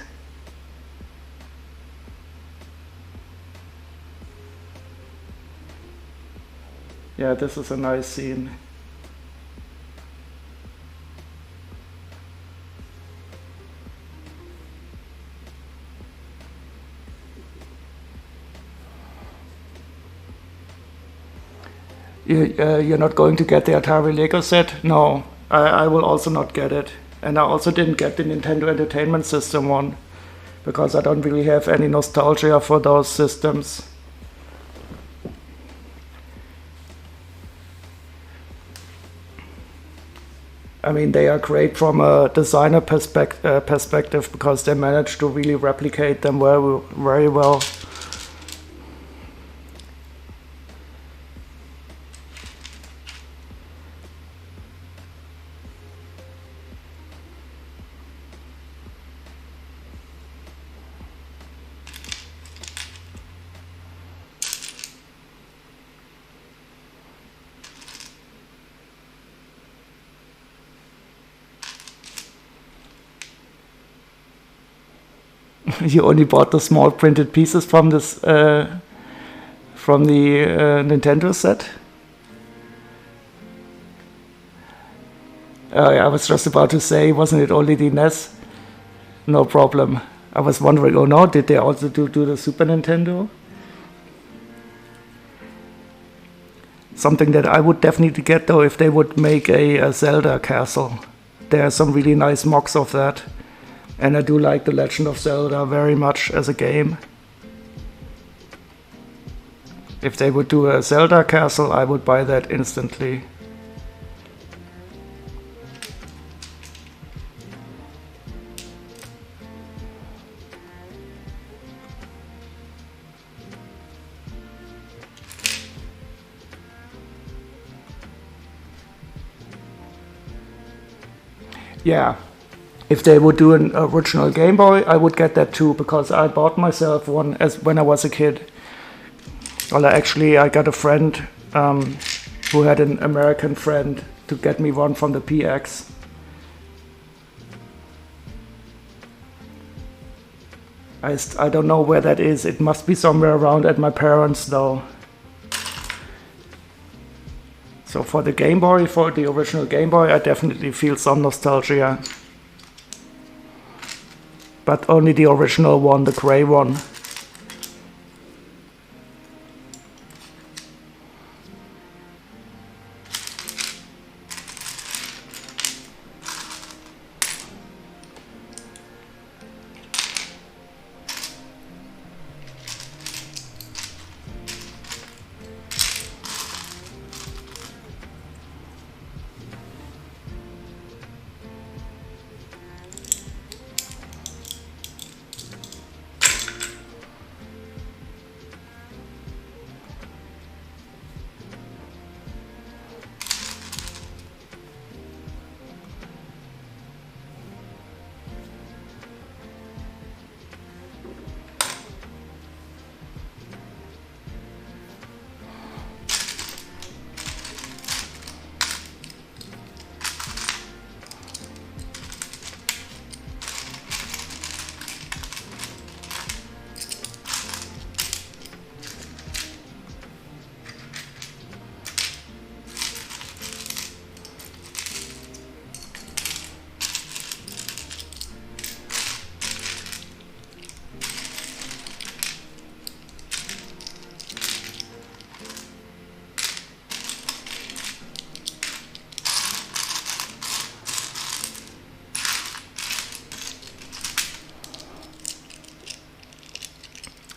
A: Yeah, this is a nice scene. You're not going to get the Atari Lego set? No, I will also not get it. And I also didn't get the Nintendo Entertainment System one, because I don't really have any nostalgia for those systems. I mean, they are great from a designer perspective, because they managed to really replicate them very well. You only bought the small printed pieces from this from the Nintendo set? I was just about to say, wasn't it only the NES? No problem. I was wondering, oh no, did they also do the Super Nintendo? Something that I would definitely get, though, if they would make a Zelda castle. There are some really nice mocks of that. And I do like The Legend of Zelda very much as a game. If they would do a Zelda castle, I would buy that instantly. Yeah. If they would do an original Game Boy, I would get that too, because I bought myself one when I was a kid. Well, actually, I got a friend who had an American friend to get me one from the PX. I don't know where that is. It must be somewhere around at my parents', though. So for the Game Boy, for the original Game Boy, I definitely feel some nostalgia. But only the original one, the gray one.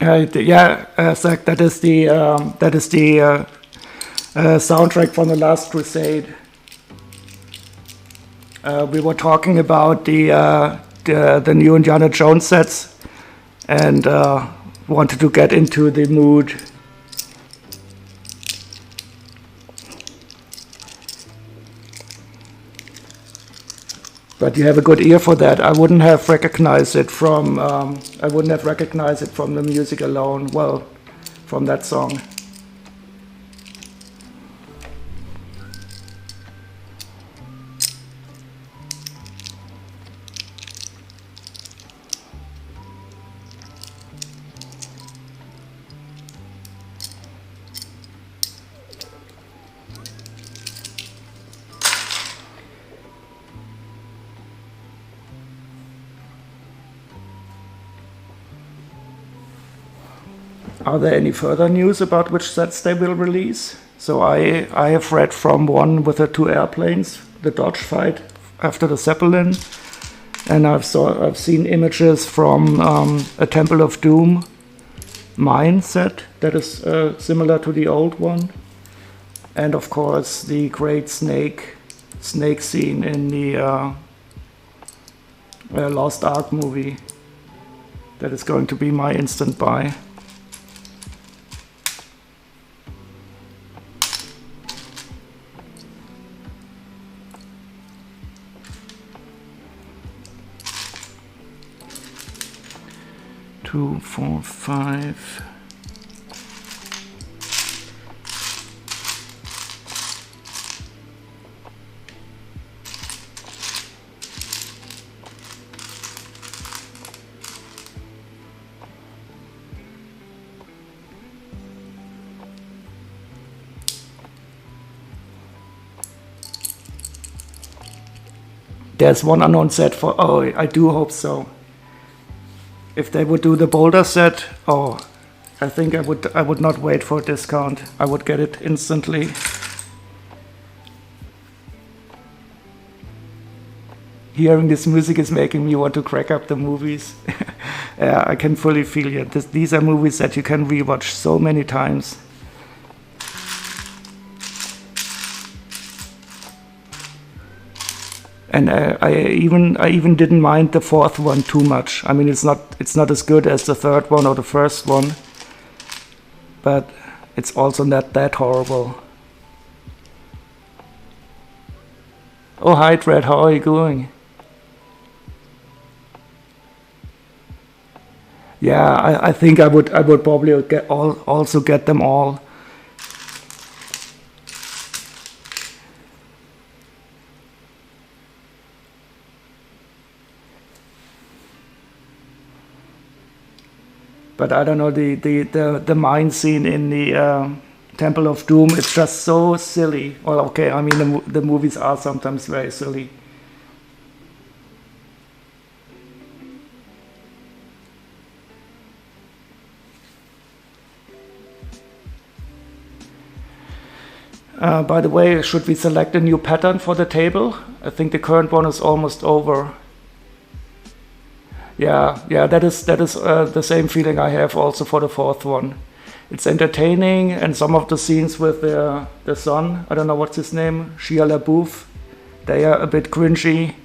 A: Zach, that is the soundtrack from The Last Crusade. We were talking about the new Indiana Jones sets, and wanted to get into the mood. But you have a good ear for that. I wouldn't have recognized it from the music alone. Well, from that song. Are there any further news about which sets they will release? So I have read from one with the 2 airplanes, the Dodge fight after the Zeppelin, and I've seen images from a Temple of Doom mine set that is similar to the old one, and of course the great snake scene in the Lost Ark movie. That is going to be my instant buy. Two, 4, 5. There's one unknown set for. Oh, I do hope so. If they would do the Boulder set, oh, I think I would not wait for a discount. I would get it instantly. Hearing this music is making me want to crack up the movies. Yeah, I can fully feel it. These are movies that you can rewatch so many times. And I even didn't mind the 4th one too much. I mean, it's not as good as the 3rd one or the 1st one, but it's also not that horrible. Oh, hi, Dred, how are you going? Yeah, I think I would probably also get them all. But I don't know, the mine scene in the Temple of Doom, it's just so silly. Well, okay, I mean, the movies are sometimes very silly. By the way, should we select a new pattern for the table? I think the current one is almost over. Yeah, that is the same feeling I have also for the 4th one. It's entertaining, and some of the scenes with the son, I don't know what's his name, Shia LaBeouf, they are a bit cringy.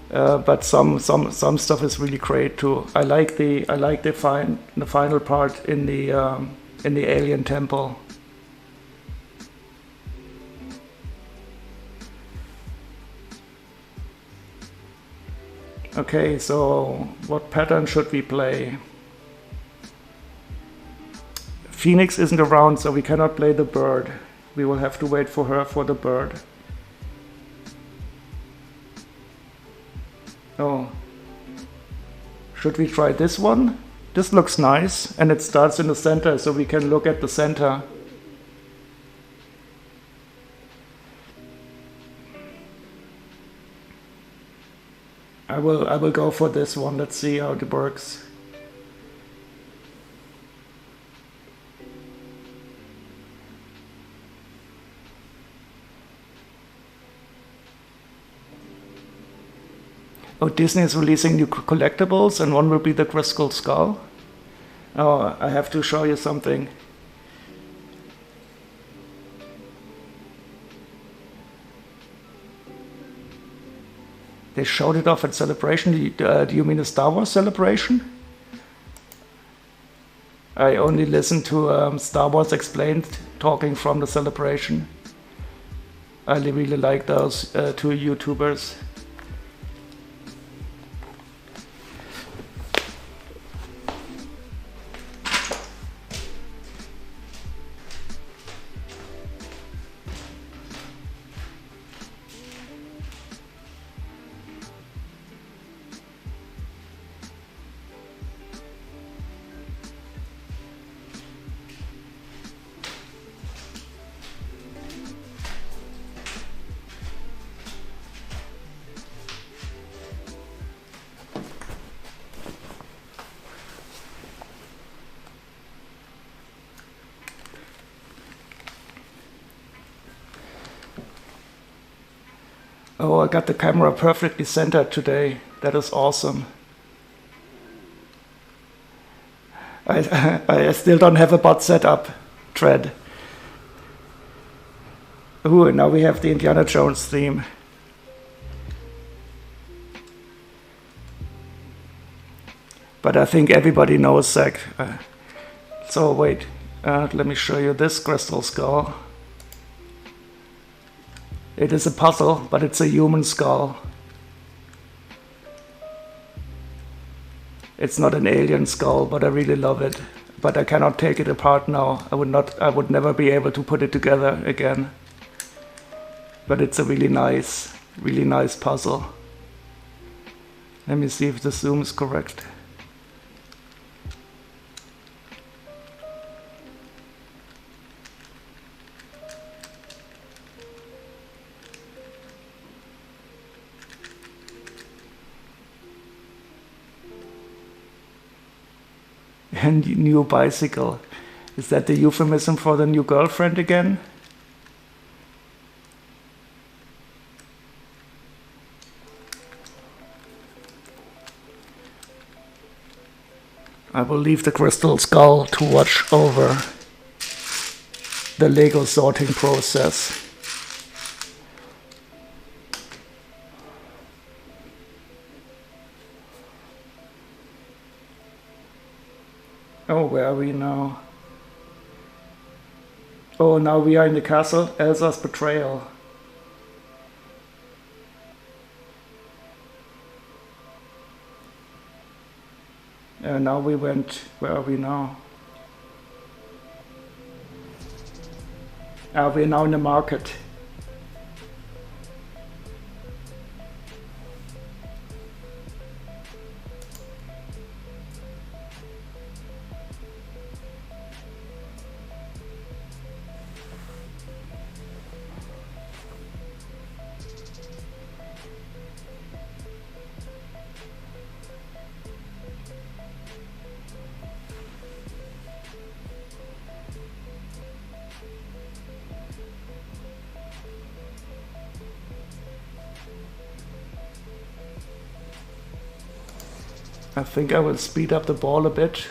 A: But some stuff is really great too. I like the final part in the alien temple. Okay, so what pattern should we play? Phoenix isn't around, so we cannot play the bird. We will have to wait for her for the bird. Oh. Should we try this one? This looks nice, and it starts in the center, so we can look at the center. I will go for this one. Let's see how it works. Oh, Disney is releasing new collectibles, and one will be the Crystal Skull. Oh, I have to show you something. They showed it off at Celebration. Do you mean a Star Wars Celebration? I only listened to Star Wars Explained talking from the Celebration. I really like those two YouTubers. Oh, I got the camera perfectly centered today. That is awesome. I still don't have a bot set up, Tread. Ooh, and now we have the Indiana Jones theme. But I think everybody knows Zach. So wait, let me show you this crystal skull. It is a puzzle, but it's a human skull. It's not an alien skull, but I really love it. But I cannot take it apart now. I would never be able to put it together again. But it's a really nice puzzle. Let me see if the zoom is correct. And new bicycle. Is that the euphemism for the new girlfriend again? I will leave the crystal skull to watch over the Lego sorting process. Oh, where are we now? Oh, now we are in the castle. Elsa's betrayal. Now we went... Where are we now? We're now in the market. I think I will speed up the ball a bit.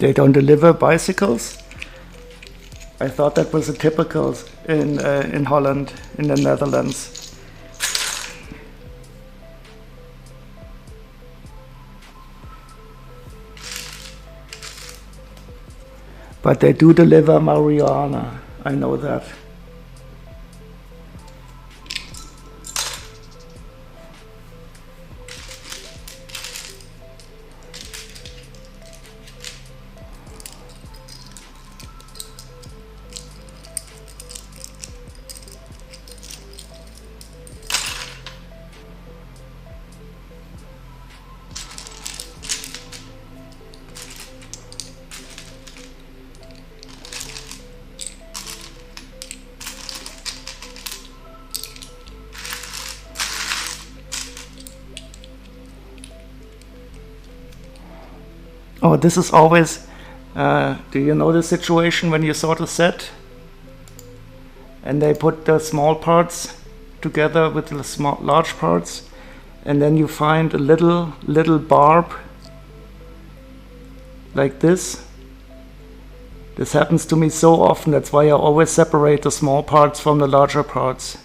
A: They don't deliver bicycles? I thought that was a typical in Holland, in the Netherlands. But they do deliver marijuana, I know that. Oh, this is always, do you know the situation when you sort a set and they put the small parts together with the large parts, and then you find a little barb like this? This happens to me so often, that's why I always separate the small parts from the larger parts.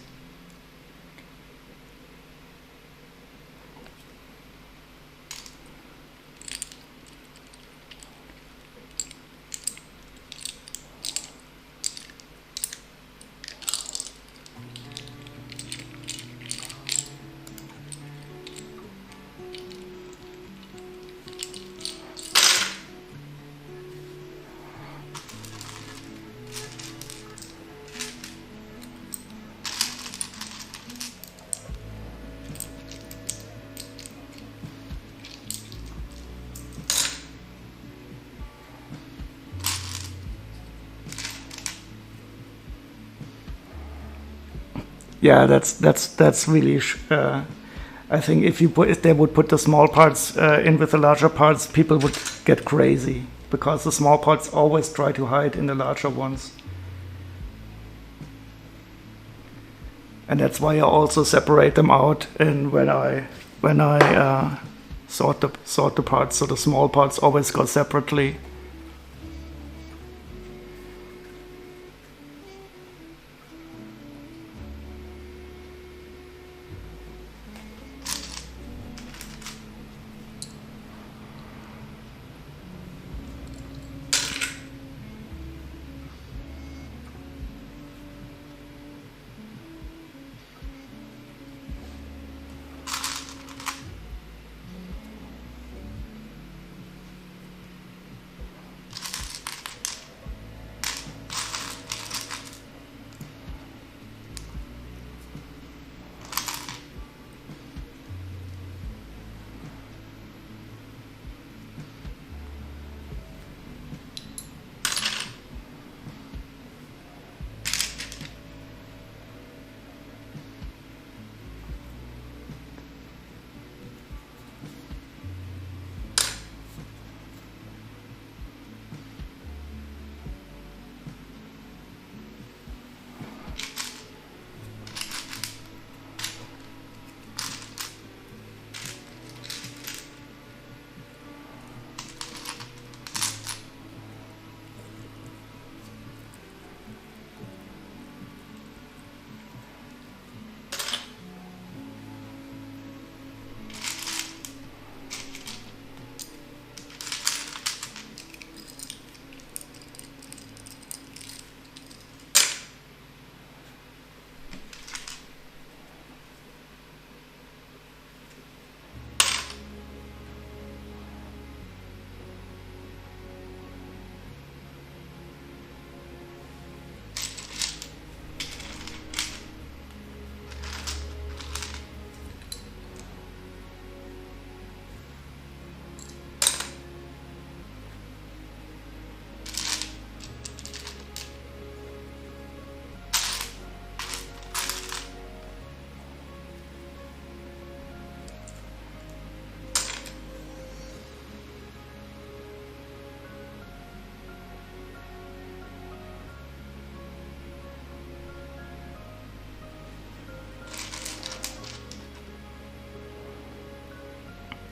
A: Yeah, that's really. I think if they would put the small parts in with the larger parts, people would get crazy, because the small parts always try to hide in the larger ones. And that's why I also separate them out. And when I sort the parts, so the small parts always go separately.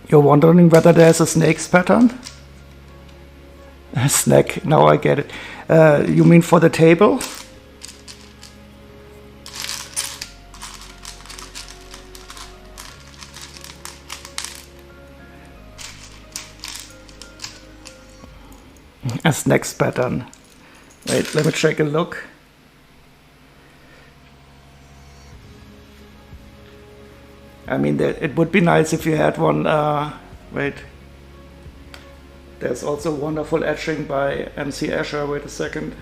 A: You're wondering whether there's a snake's pattern? Snack. Now I get it. You mean for the table? A snacks pattern. Wait, let me take a look. I mean, it would be nice if you had one. Wait. There's also wonderful etching by MC Escher. Wait a second.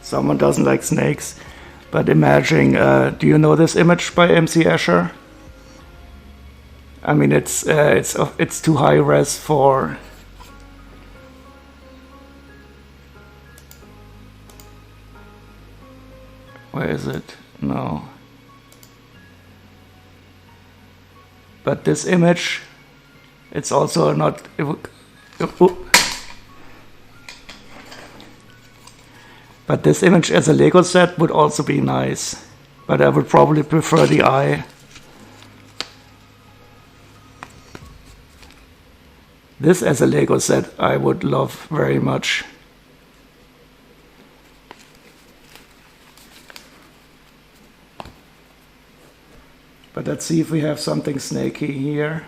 A: Someone doesn't like snakes, but imagine, do you know this image by MC Escher? I mean, it's too high res for. Where is it? No. But this image, it's also not. But this image as a Lego set would also be nice. But I would probably prefer the eye. This as a Lego set I would love very much. But let's see if we have something snaky here.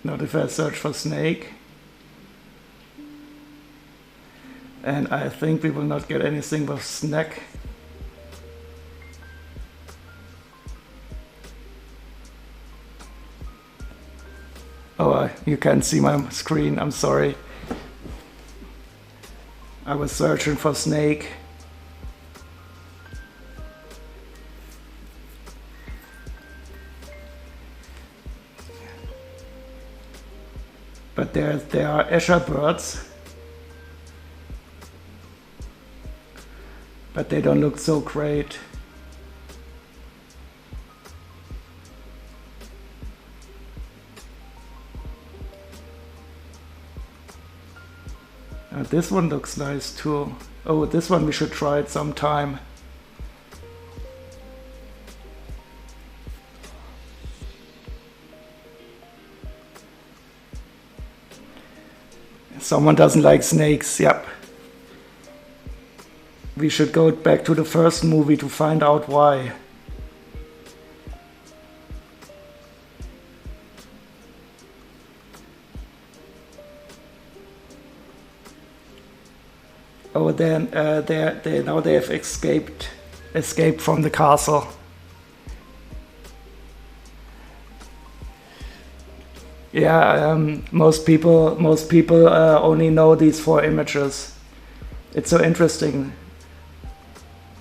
A: Not if I search for snake. And I think we will not get anything with snack. Oh, you can't see my screen, I'm sorry. I was searching for snake. But there are Escher birds. But they don't look so great. This one looks nice too. Oh, this one we should try it sometime. Someone doesn't like snakes, yep. We should go back to the first movie to find out why. Oh, then now they have escaped from the castle. Yeah, most people only know these 4 images. It's so interesting.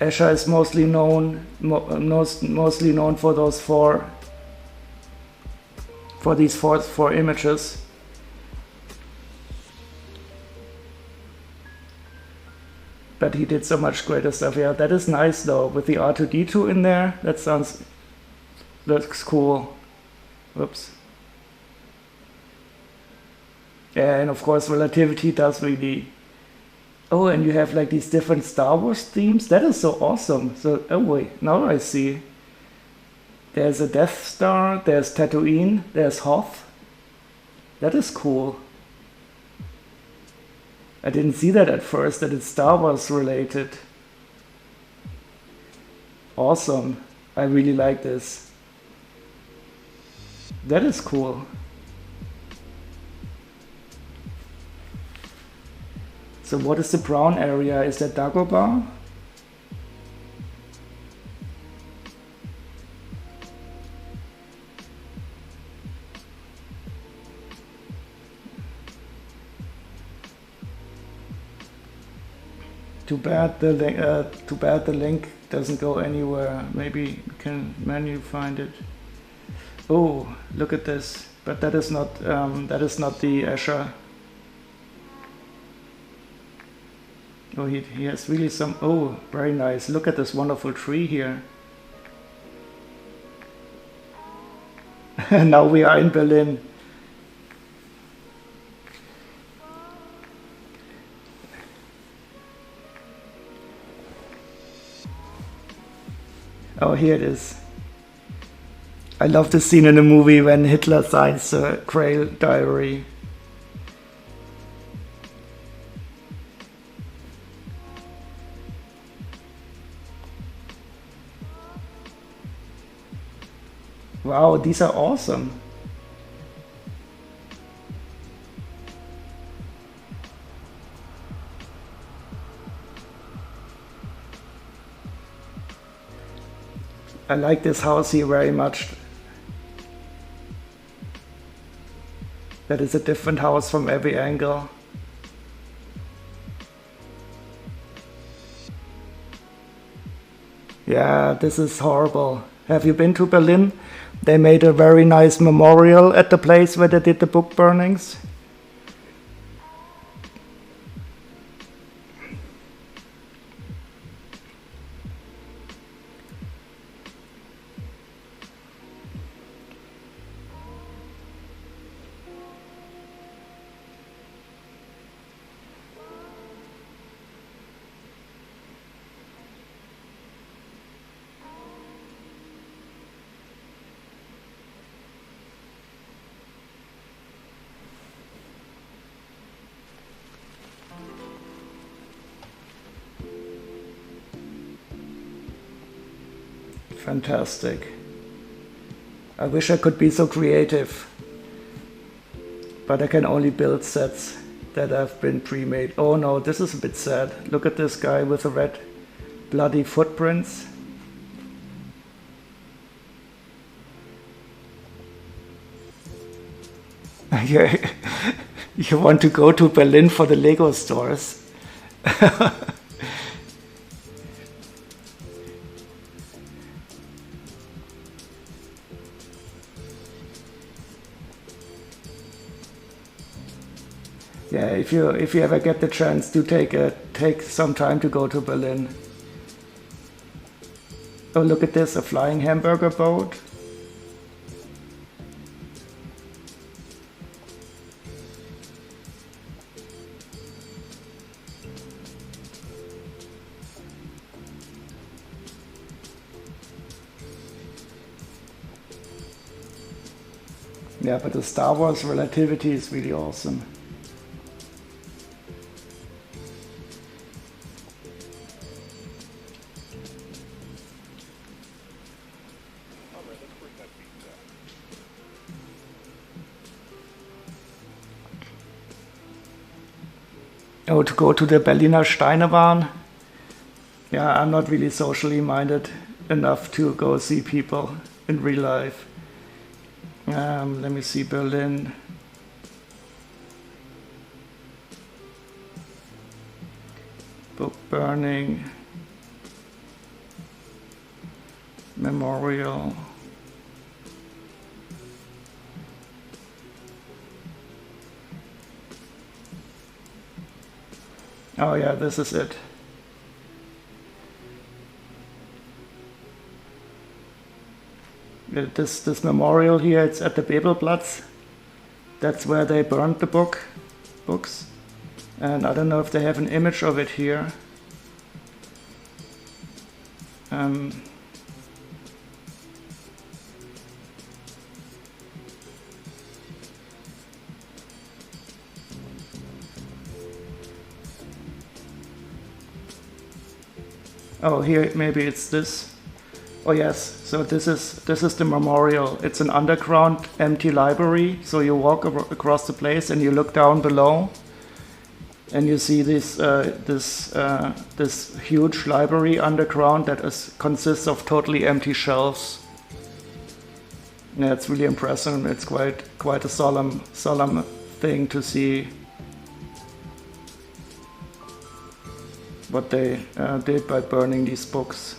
A: Escher is mostly known for those for these four images. But he did so much greater stuff. Yeah, that is nice though, with the R2-D2 in there. Looks cool. Whoops. Yeah, and of course relativity does really. Oh, and you have like these different Star Wars themes. That is so awesome. So, oh wait, now I see. There's a Death Star, there's Tatooine, there's Hoth. That is cool. I didn't see that at first, that it's Star Wars related. Awesome. I really like this. That is cool. So what is the brown area? Is that Dagobah? Too bad the link doesn't go anywhere. Maybe we can manually find it. Oh, look at this! But that is not the Escher. Oh, he has really some... Oh, very nice. Look at this wonderful tree here. Now we are in Berlin. Oh, here it is. I love the scene in the movie when Hitler signs the Grail diary. Wow, these are awesome. I like this house here very much. That is a different house from every angle. Yeah, this is horrible. Have you been to Berlin? They made a very nice memorial at the place where they did the book burnings. Fantastic. I wish I could be so creative, but I can only build sets that have been pre-made. Oh no, this is a bit sad. Look at this guy with the red bloody footprints. You want to go to Berlin for the Lego stores? Yeah, if you ever get the chance, do take some time to go to Berlin. Oh, look at this, a flying hamburger boat. Yeah, but the Star Wars relativity is really awesome. Oh, to go to the Berliner Steinebahn? Yeah, I'm not really socially minded enough to go see people in real life. Let me see, Berlin. Book burning. Memorial. Oh yeah, this is it. This memorial here, it's at the Bebelplatz. That's where they burned the books. And I don't know if they have an image of it here. Oh, here maybe it's this. Oh yes, so this is the memorial. It's an underground empty library. So you walk across the place and you look down below, and you see this huge library underground that consists of totally empty shelves. Yeah, it's really impressive. It's quite a solemn thing to see what they did by burning these books.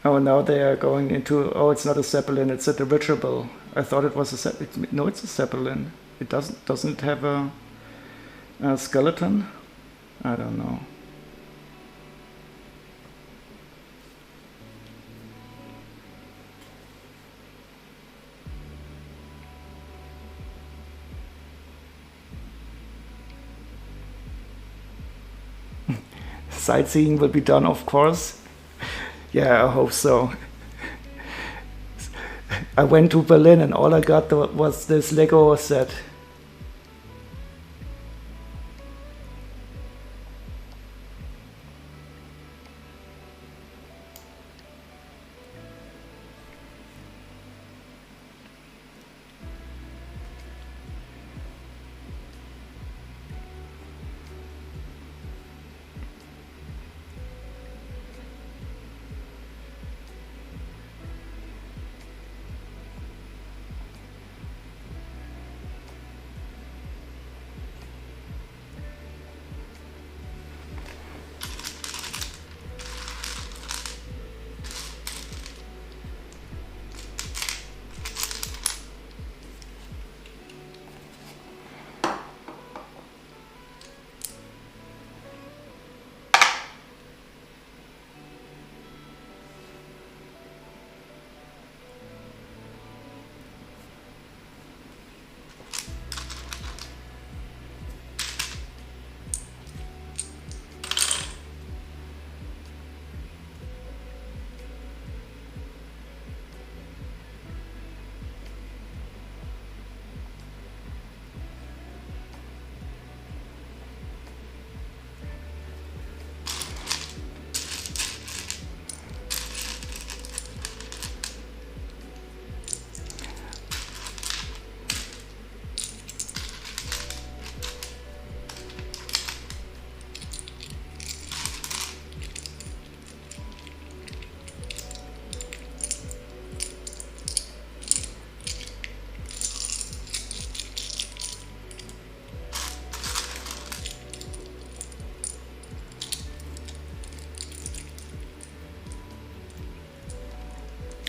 A: Oh, now they are going into, oh, it's not a Zeppelin, it's a dirigible. I thought it was a Zeppelin. No, it's a Zeppelin. It doesn't have a skeleton? I don't know. Sightseeing will be done, of course. Yeah, I hope so. I went to Berlin and all I got was this Lego set.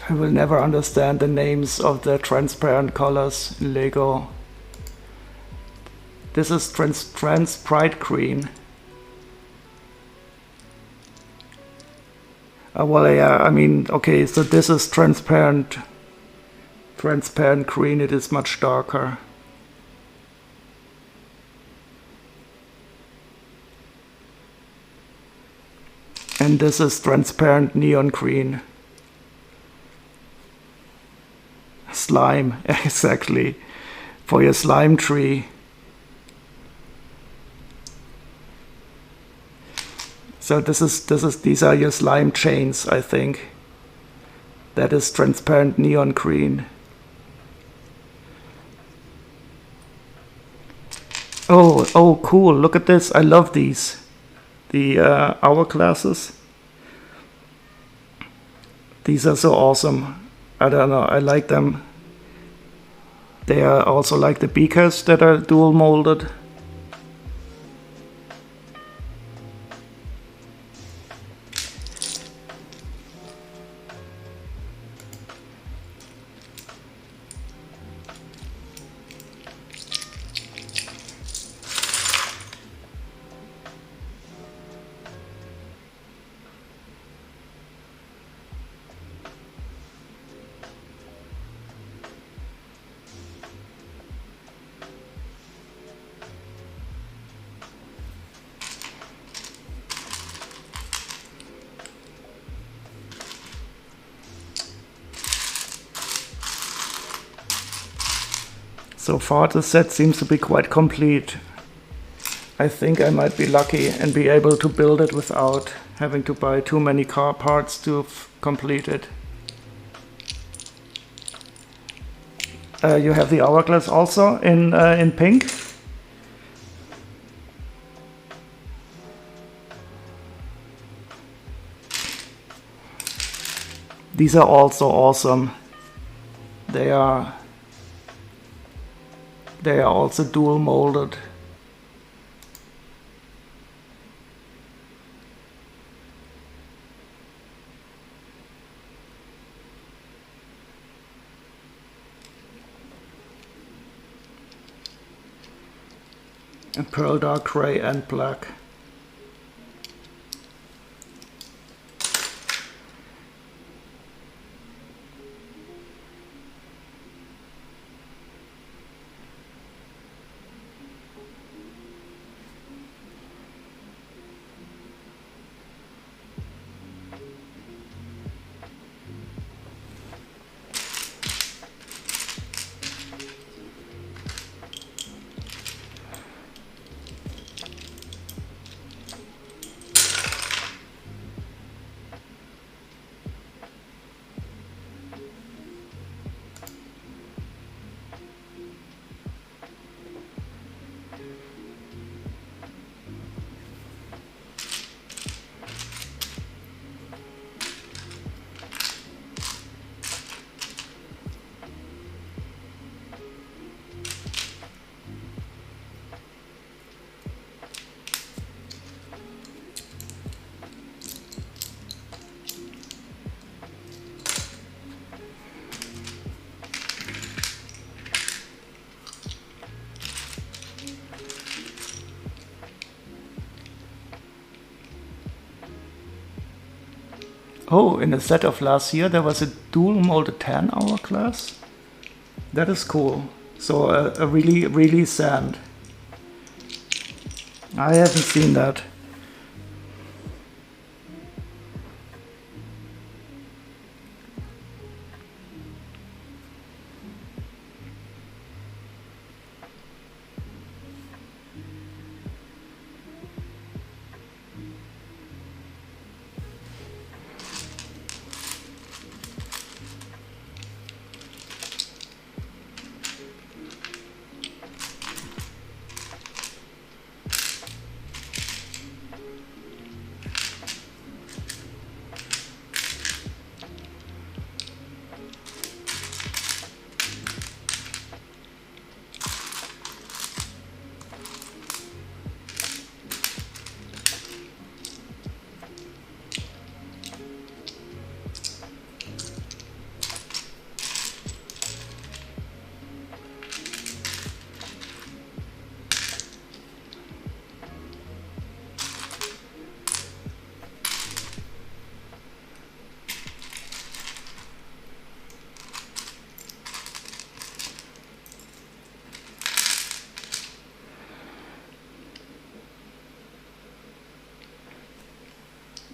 A: I will never understand the names of the transparent colors in Lego. This is trans bright green. Well, yeah, I mean, okay, so this is transparent green. It is much darker. And this is transparent neon green. Slime, exactly, for your slime tree. So these are your slime chains, I think. That is transparent neon green. Oh, cool! Look at this. I love these. The hourglasses. These are so awesome. I don't know, I like them. They are also like the beakers that are dual molded. So far the set seems to be quite complete. I think I might be lucky and be able to build it without having to buy too many car parts to complete it. You have the hourglass also in pink. These are also awesome. They are also dual molded. And pearl dark gray and black. Oh, in the set of last year there was a dual molded 10 hourglass. That is cool. So a really sand. I haven't seen that.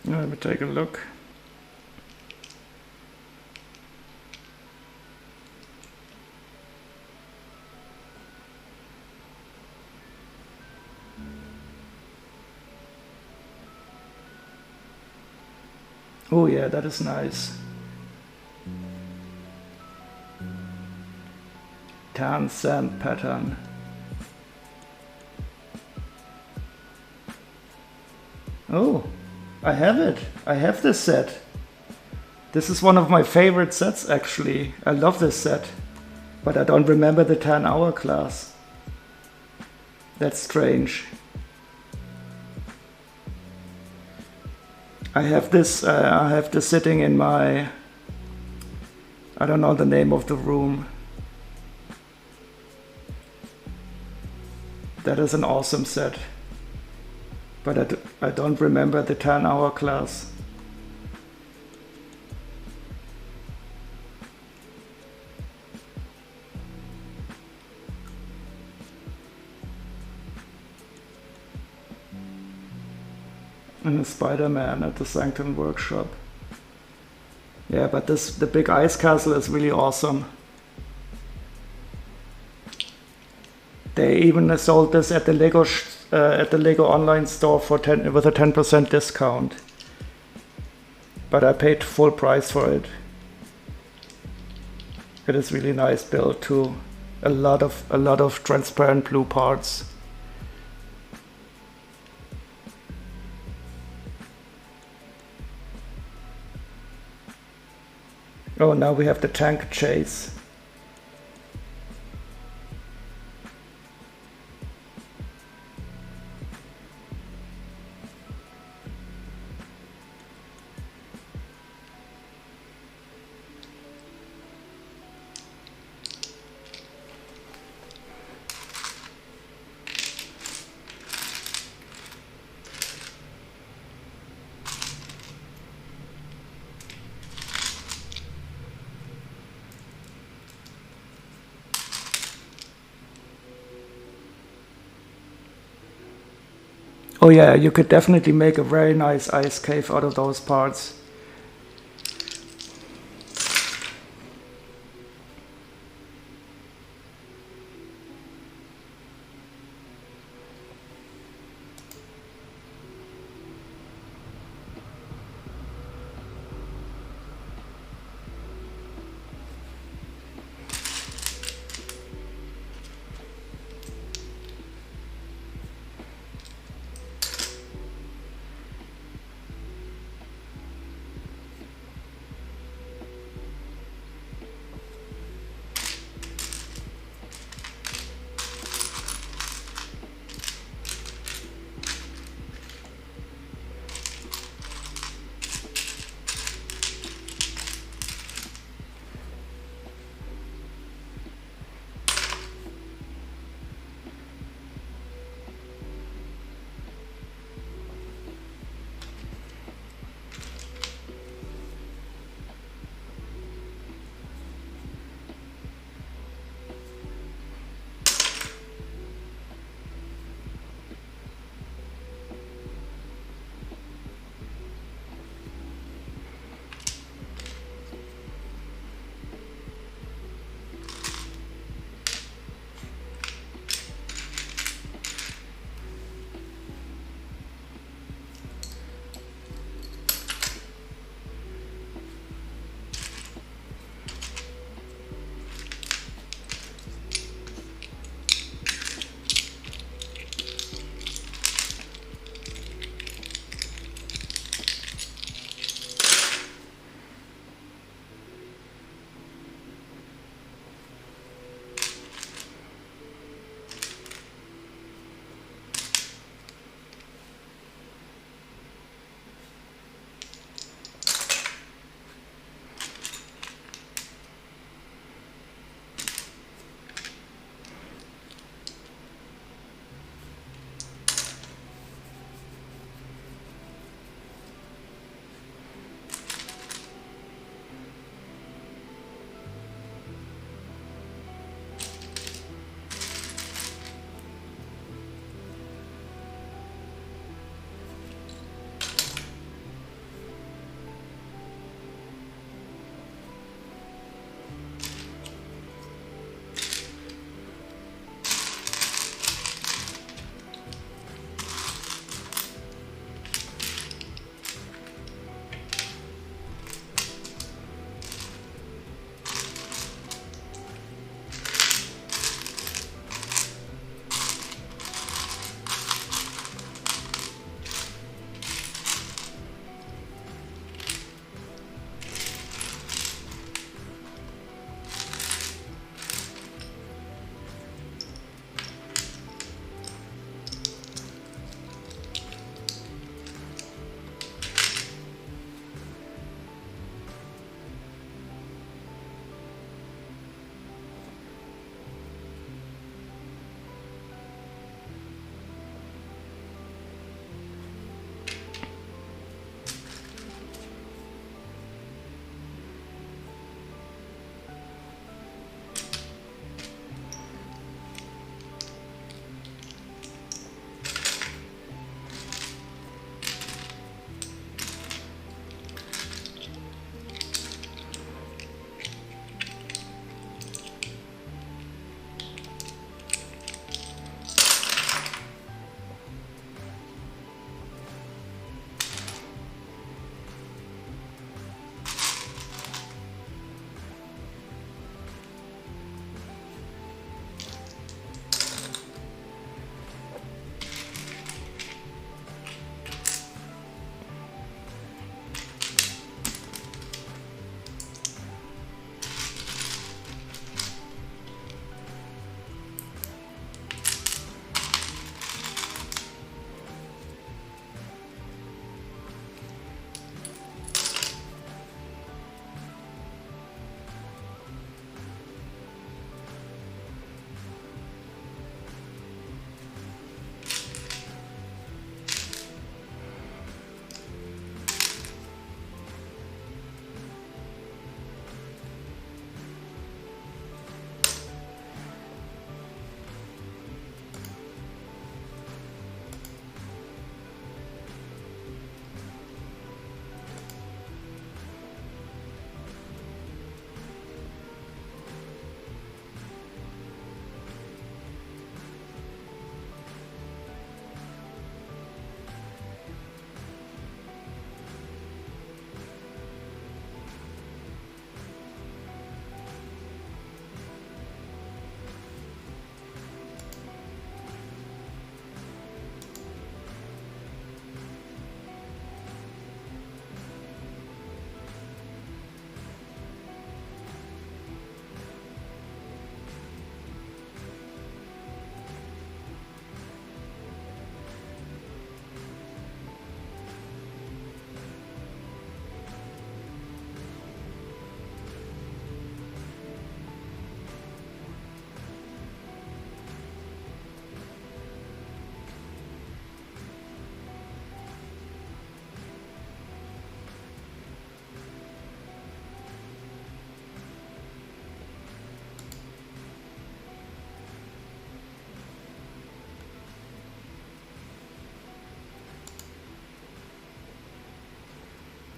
A: Let me take a look. Oh yeah, that is nice. Tan sand pattern. Oh, I have it. I have this set. This is one of my favorite sets actually. I love this set. But I don't remember the 10 hourglass. That's strange. I have this sitting in my, I don't know the name of the room. That is an awesome set. But I don't remember the 10 hourglass. And a Spider-Man at the Sanctum Workshop. Yeah, but the big ice castle is really awesome. They even sold this at the Lego online store for with a 10% discount. But I paid full price for it. It is really nice build too. A lot of transparent blue parts. Oh, now we have the tank chase. Oh yeah, you could definitely make a very nice ice cave out of those parts.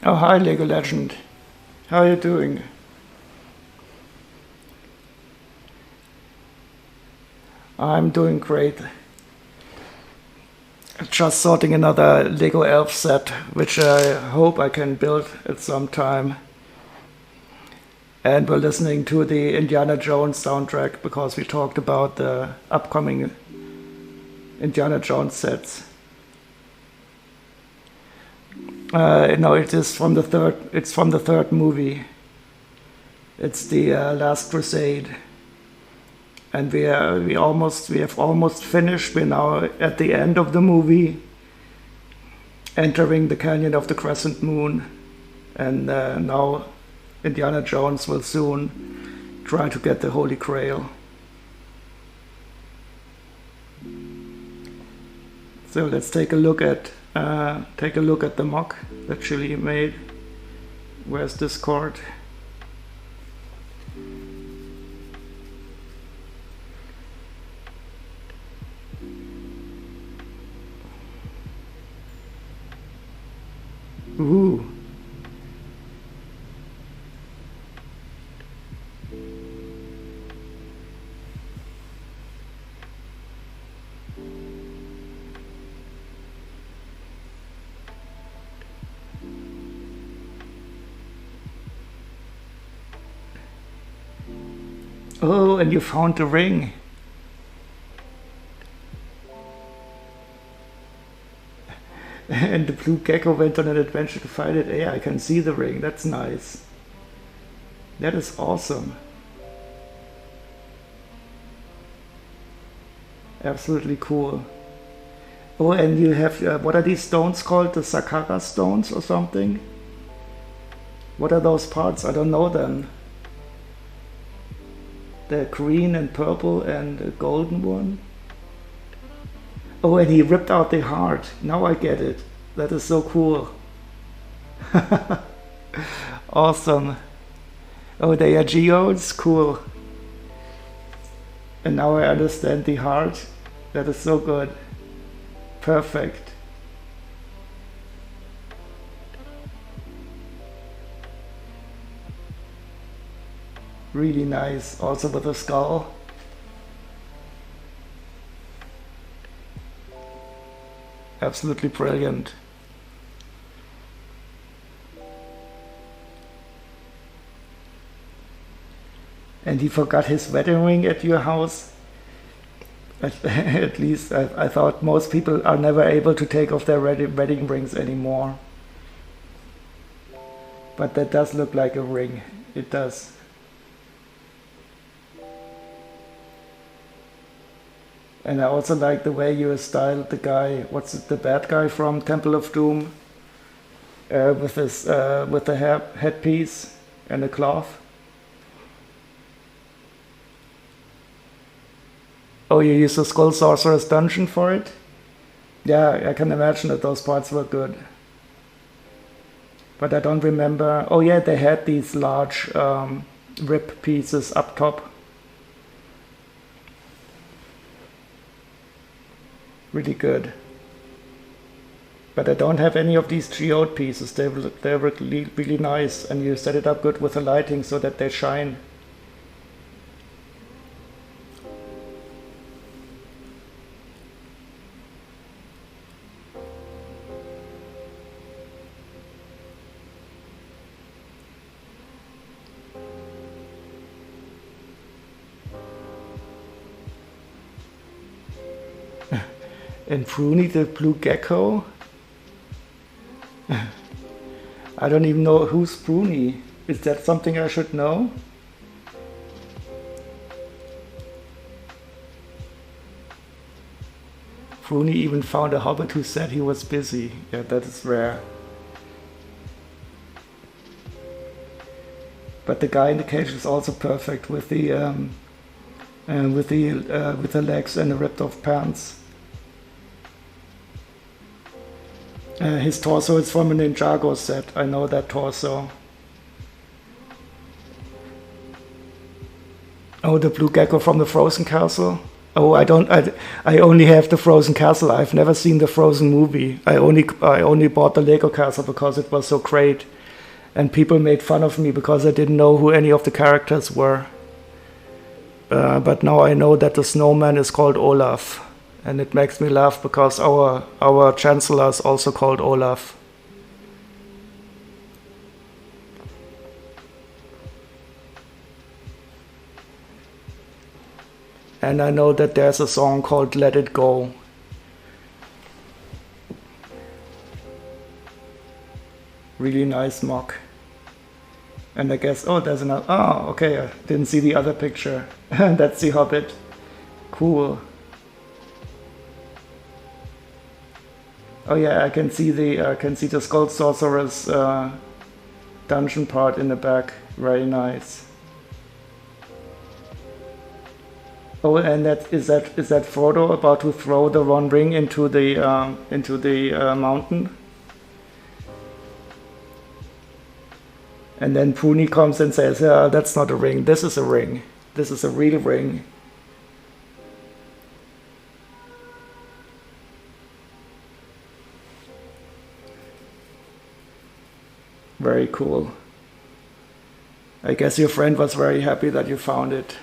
A: Oh, hi, Lego Legend. How are you doing? I'm doing great. Just sorting another Lego Elf set, which I hope I can build at some time. And we're listening to the Indiana Jones soundtrack because we talked about the upcoming Indiana Jones sets. No, it is from the third. It's from the third movie. It's the Last Crusade, and we have almost finished. We're now at the end of the movie, entering the Canyon of the Crescent Moon, and now Indiana Jones will soon try to get the Holy Grail. So let's take a look at the mock that Chili made. Where's this card? Ooh. Oh, and you found the ring. And the blue gecko went on an adventure to find it. Yeah, I can see the ring. That's nice. That is awesome. Absolutely cool. Oh, and you have, what are these stones called? The Saqqara stones or something? What are those parts? I don't know them. The green and purple and the golden one. Oh, and he ripped out the heart. Now I get it. That is so cool. Awesome. Oh, they are geodes? Cool. And now I understand the heart. That is so good. Perfect. Really nice. Also with a skull. Absolutely brilliant. And he forgot his wedding ring at your house. At least I thought most people are never able to take off their wedding rings anymore. But that does look like a ring. It does. And I also like the way you styled the guy. What's it, the bad guy from Temple of Doom, with the headpiece and a cloth. Oh, you used the Skull Sorcerer's Dungeon for it? Yeah, I can imagine that those parts were good. But I don't remember. Oh yeah, they had these large rib pieces up top. Really good. But I don't have any of these geode pieces. They're really, really nice, and you set it up good with the lighting so that they shine. And Bruni the blue gecko? I don't even know who's Bruni. Is that something I should know? Bruni even found a hobbit who said he was busy. Yeah, that is rare. But the guy in the cage is also perfect with the legs and the ripped off pants. His torso is from a Ninjago set. I know that torso. Oh, the blue gecko from the Frozen Castle. Oh, I don't. I only have the Frozen Castle. I've never seen the Frozen movie. I only bought the Lego Castle because it was so great, and people made fun of me because I didn't know who any of the characters were. But now I know that the snowman is called Olaf, and it makes me laugh because our chancellor is also called Olaf. And I know that there's a song called Let It Go. Really nice mock. And I guess, oh, there's another, oh, okay, I didn't see the other picture. That's the Hobbit. Cool. Oh yeah, I can see the Skull Sorcerer's dungeon part in the back. Very nice. Oh, and is that Frodo about to throw the One Ring into the mountain? And then Puni comes and says, "That's not a ring. This is a ring. This is a real ring." Very cool. I guess your friend was very happy that you found it.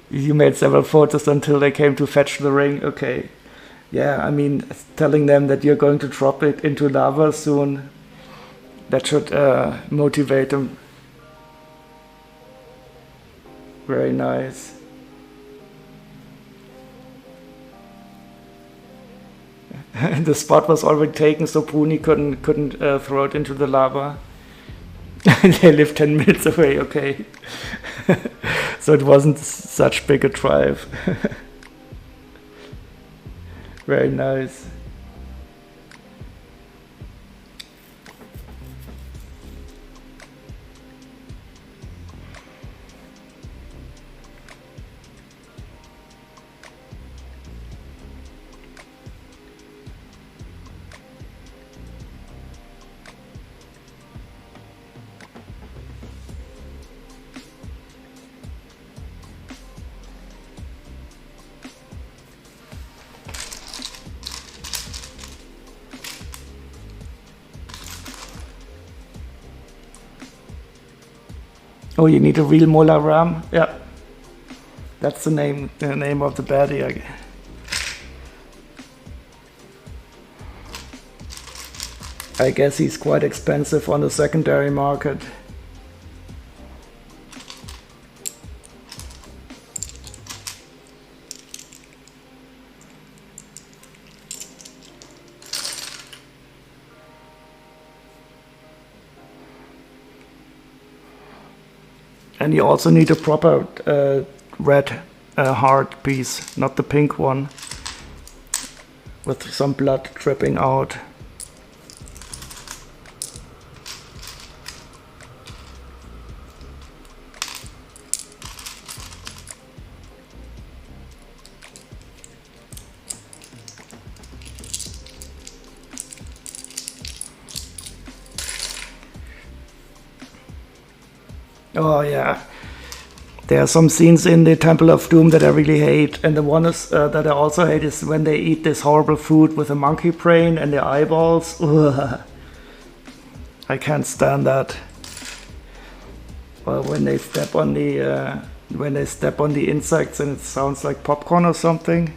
A: You made several photos until they came to fetch the ring. Okay. Yeah, I mean, telling them that you're going to drop it into lava soon, that should motivate them. Very nice. The spot was already taken, so Puni couldn't throw it into the lava. They live 10 minutes away, okay. So it wasn't such big a drive. Very nice. Oh, you need a real Mola Ram? Yeah. That's the name of the baddie. I guess he's quite expensive on the secondary market. And you also need a proper red heart piece, not the pink one, with some blood dripping out. Oh yeah, there are some scenes in the Temple of Doom that I really hate, and the one is that I also hate is when they eat this horrible food with a monkey brain and their eyeballs. Ugh. I can't stand that. Or when they step on the insects and it sounds like popcorn or something.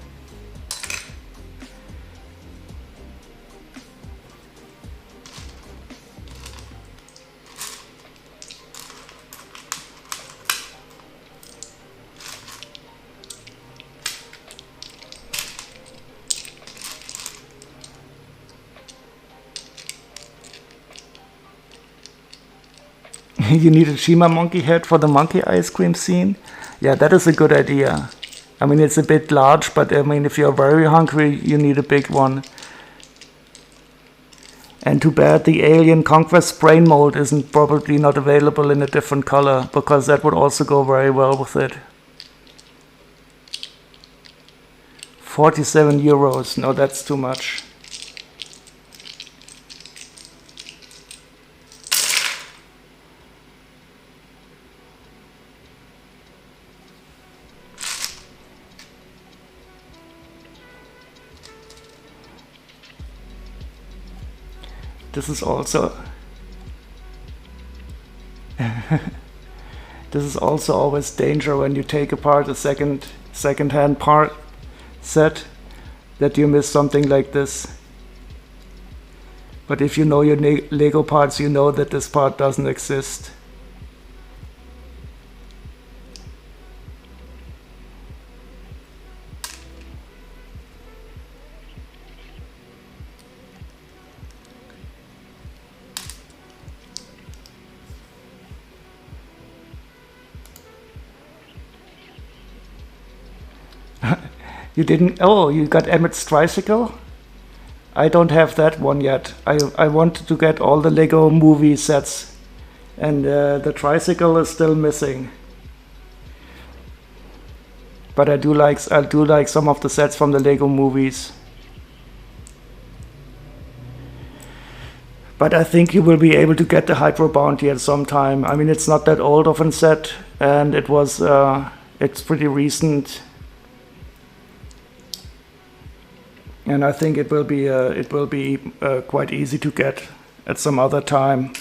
A: You need a Shima monkey head for the monkey ice cream scene? Yeah, that is a good idea. I mean, it's a bit large, but I mean, if you're very hungry, you need a big one. And too bad the Alien Conquest brain mold isn't probably not available in a different color, because that would also go very well with it. 47 euros. No, that's too much. This is also this is also always danger when you take apart a second-hand part set, that you miss something like this. But if you know your Lego parts, you know that this part doesn't exist. You didn't... Oh, you got Emmett's tricycle? I don't have that one yet. I wanted to get all the Lego movie sets, and the tricycle is still missing. But I do like some of the sets from the Lego movies. But I think you will be able to get the Hydro Bounty at some time. I mean, it's not that old of a set, and it's pretty recent. And I think it will be quite easy to get at some other time.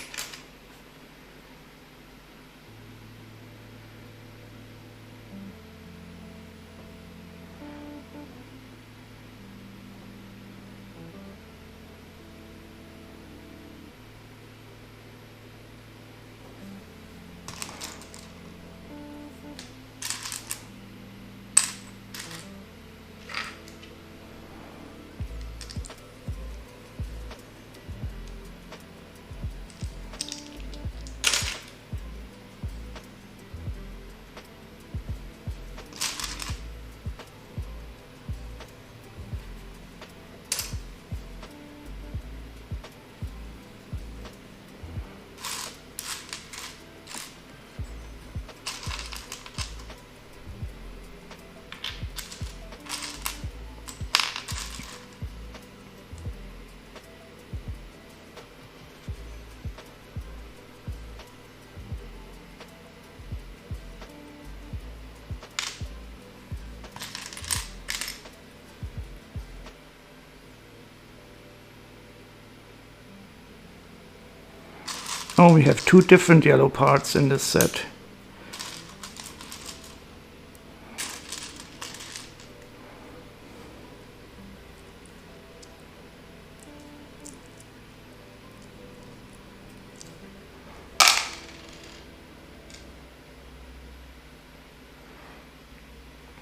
A: Oh, we have two different yellow parts in this set.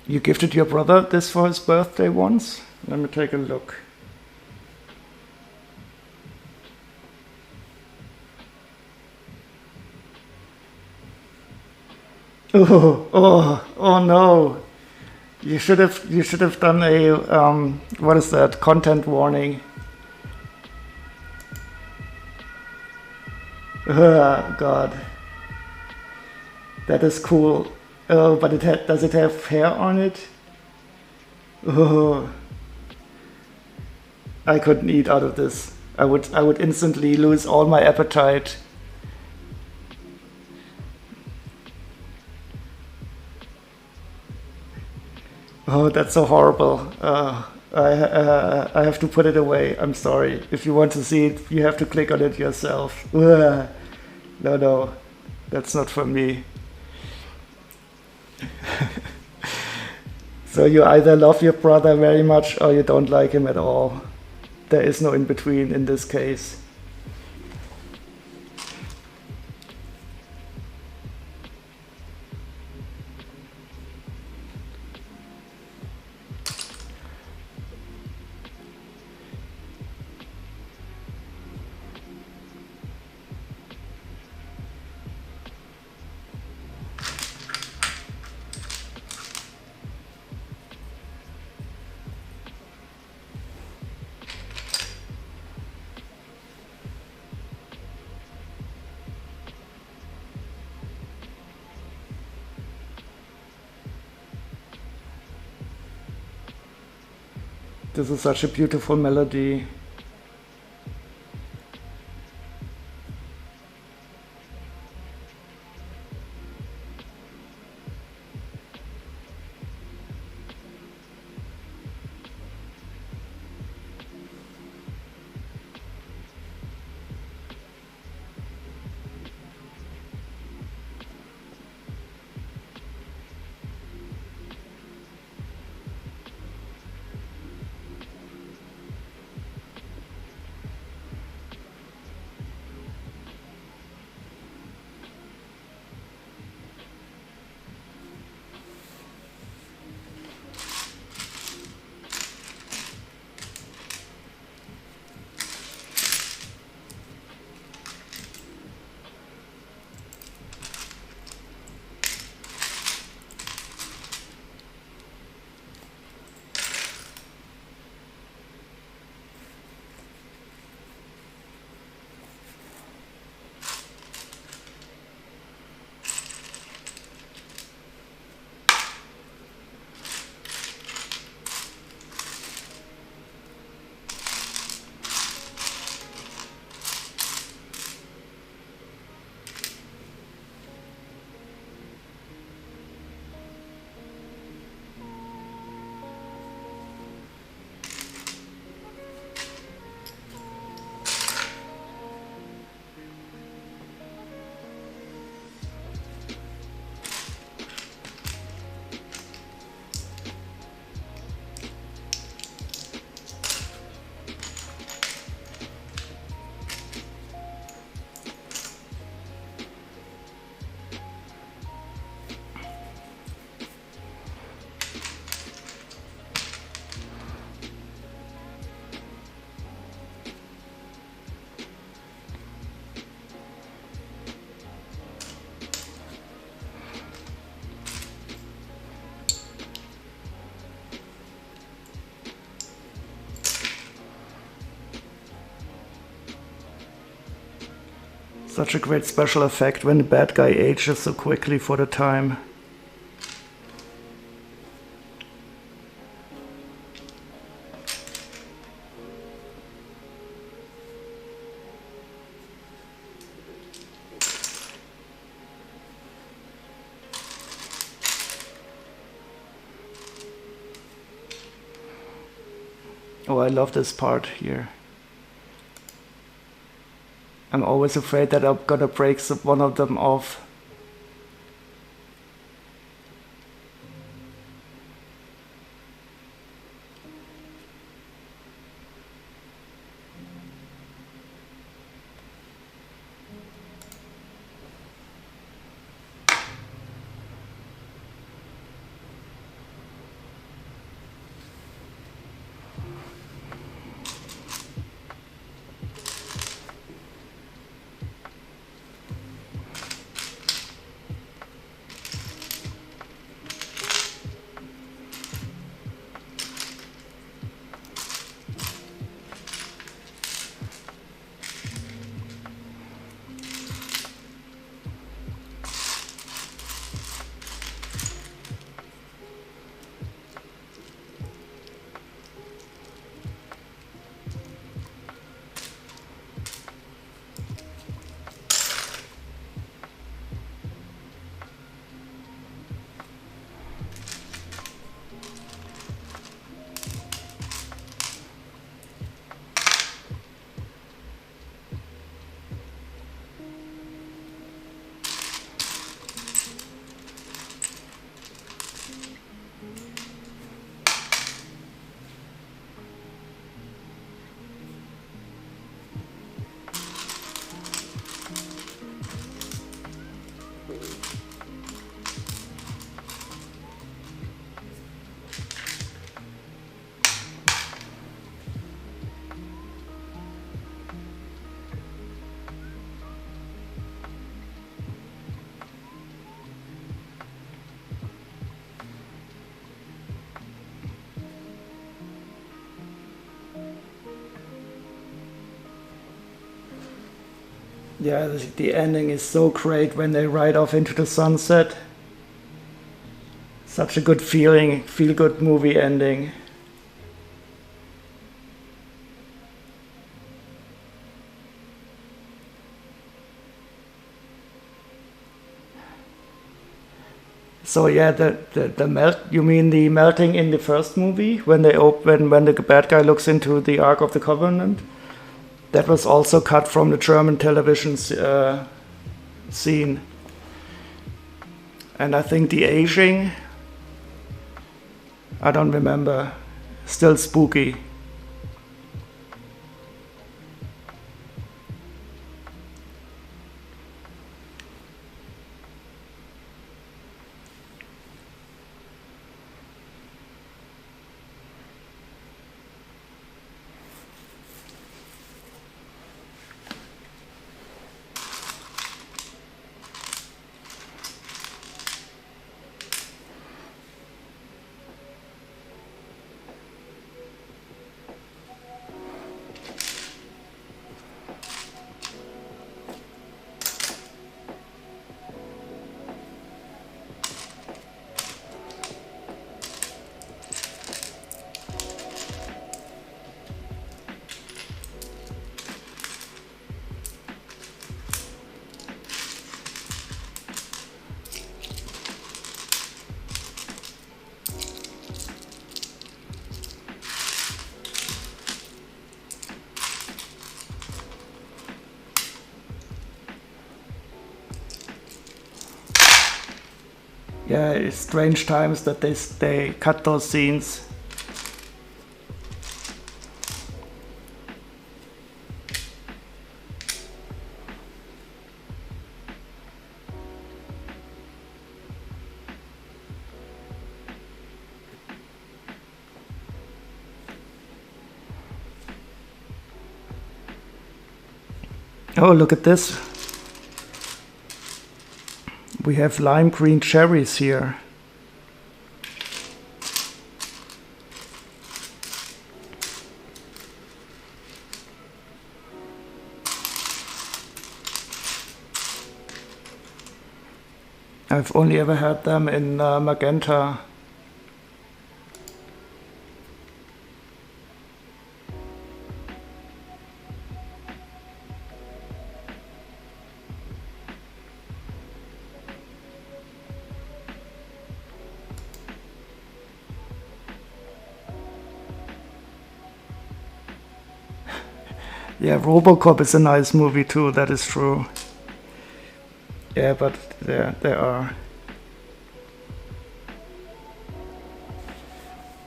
A: You gifted your brother this for his birthday once? Let me take a look. Oh no! You should have done a what is that? Content warning. God, that is cool. Oh, but does it have hair on it? Oh, I couldn't eat out of this. I would instantly lose all my appetite. Oh, that's so horrible. I have to put it away. I'm sorry. If you want to see it, you have to click on it yourself. No, that's not for me. So you either love your brother very much or you don't like him at all. There is no in between in this case. This is such a beautiful melody. Such a great special effect when the bad guy ages so quickly for the time. Oh, I love this part here. I'm always afraid that I'm gonna break one of them off. Yeah, the ending is so great when they ride off into the sunset. Such a good feeling, feel-good movie ending. So yeah, the melt. You mean the melting in the first movie when they when the bad guy looks into the Ark of the Covenant? That was also cut from the German television scene. And I think the aging, I don't remember. Still spooky. Yeah, it's strange times that they cut those scenes. Oh, look at this. We have lime green cherries here. I've only ever had them in magenta. Yeah, RoboCop is a nice movie too, that is true. Yeah, but there are.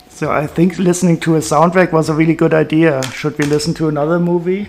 A: So I think listening to a soundtrack was a really good idea. Should we listen to another movie?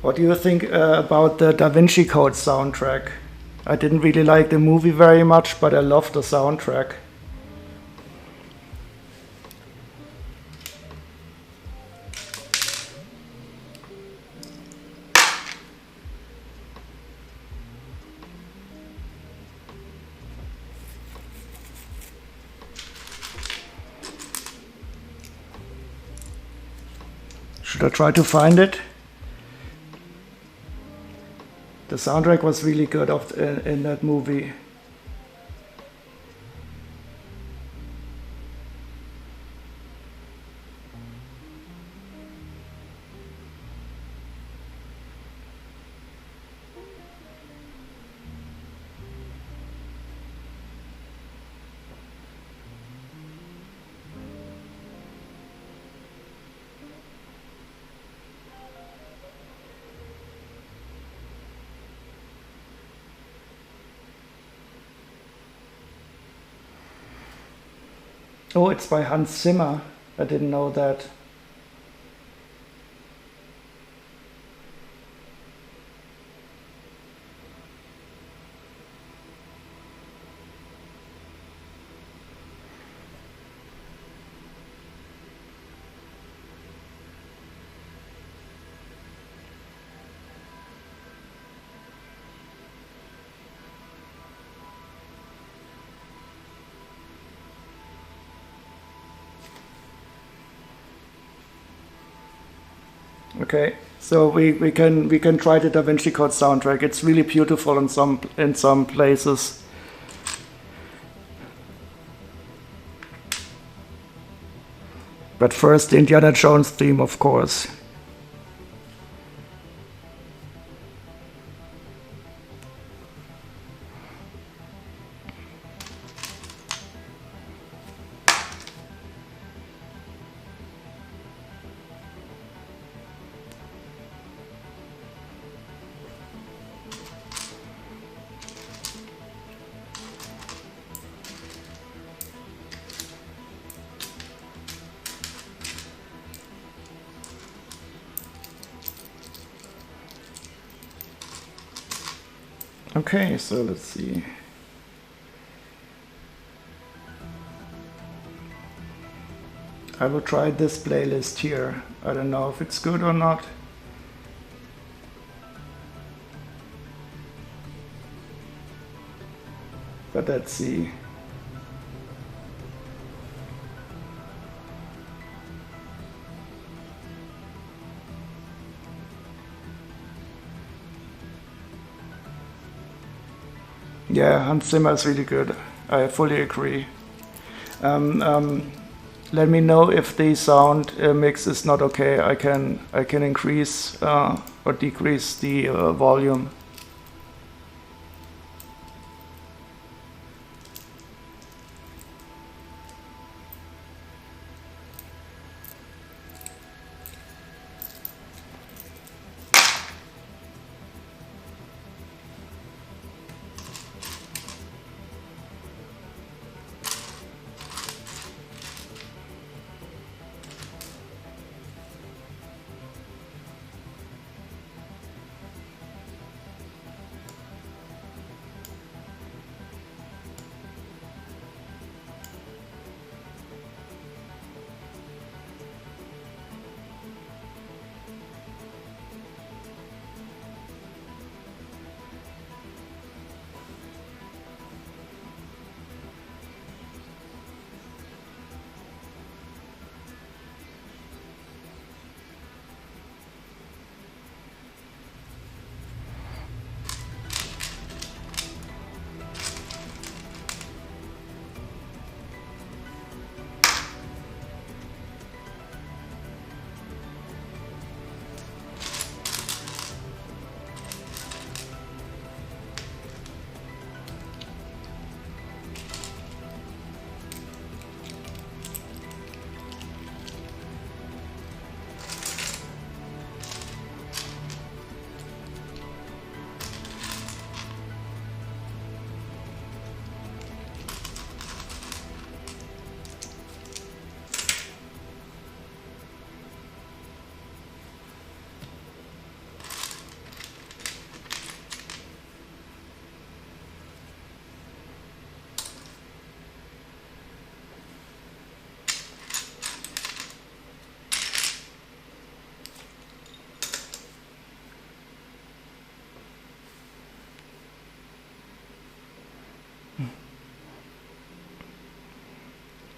A: What do you think about the Da Vinci Code soundtrack? I didn't really like the movie very much, but I loved the soundtrack. Should I try to find it? The soundtrack was really good in that movie. Oh, it's by Hans Zimmer. I didn't know that. Okay, so we can try the Da Vinci Code soundtrack. It's really beautiful in some places. But first, the Indiana Jones theme, of course. Okay, so let's see. I will try this playlist here. I don't know if it's good or not. But let's see. Yeah, Hans Zimmer is really good. I fully agree. Let me know if the sound mix is not okay. I can increase or decrease the volume.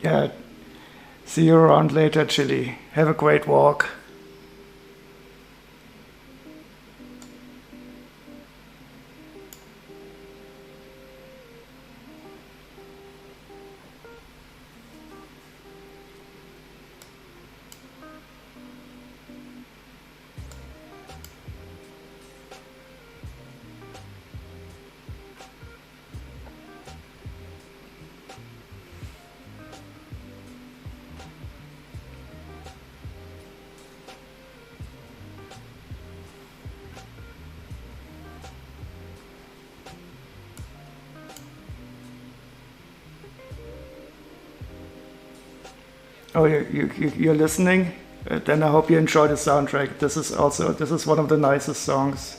A: Yeah, see you around later, Chili. Have a great walk. Oh, you're listening? Then I hope you enjoy the soundtrack. This is one of the nicest songs.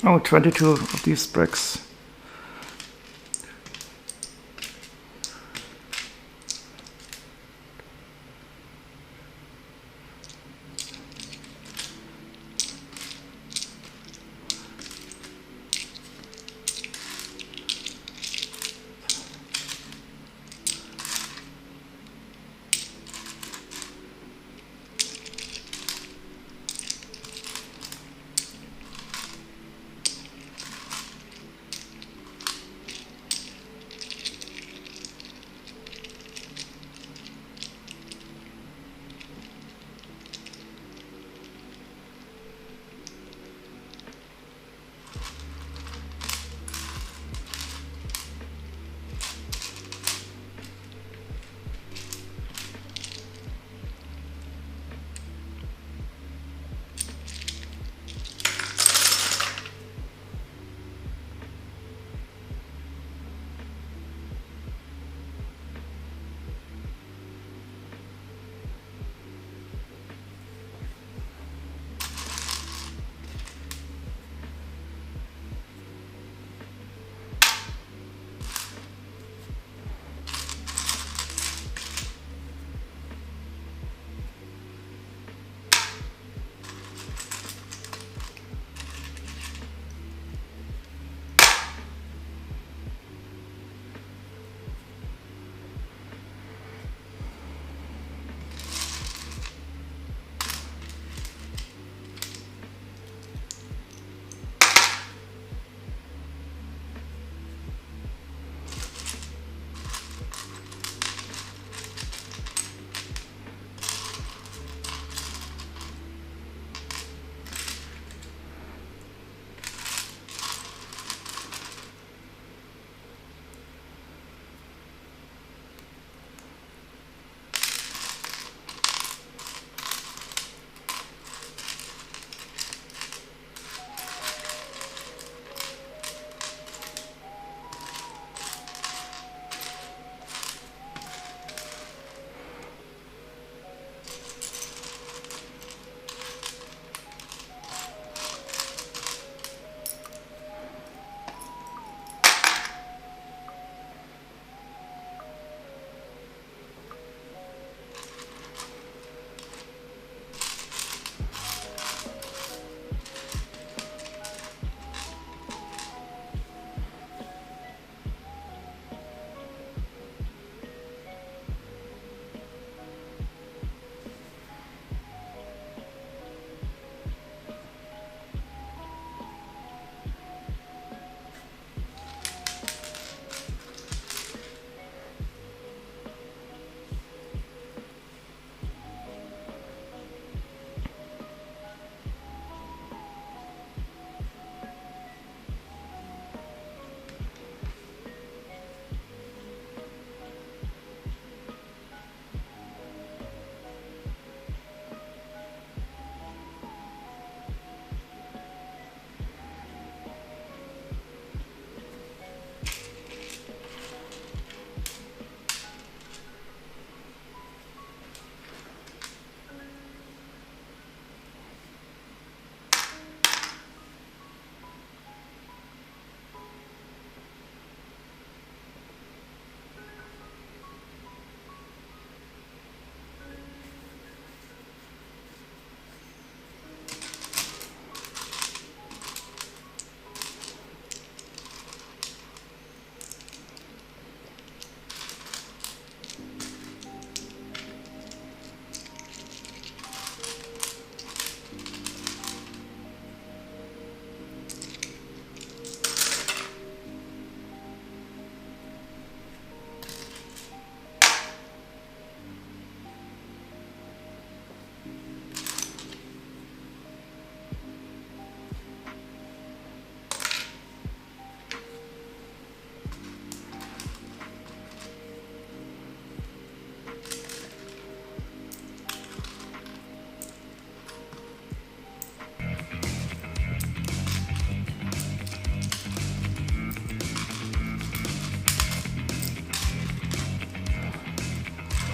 A: Oh, 22 of these bricks.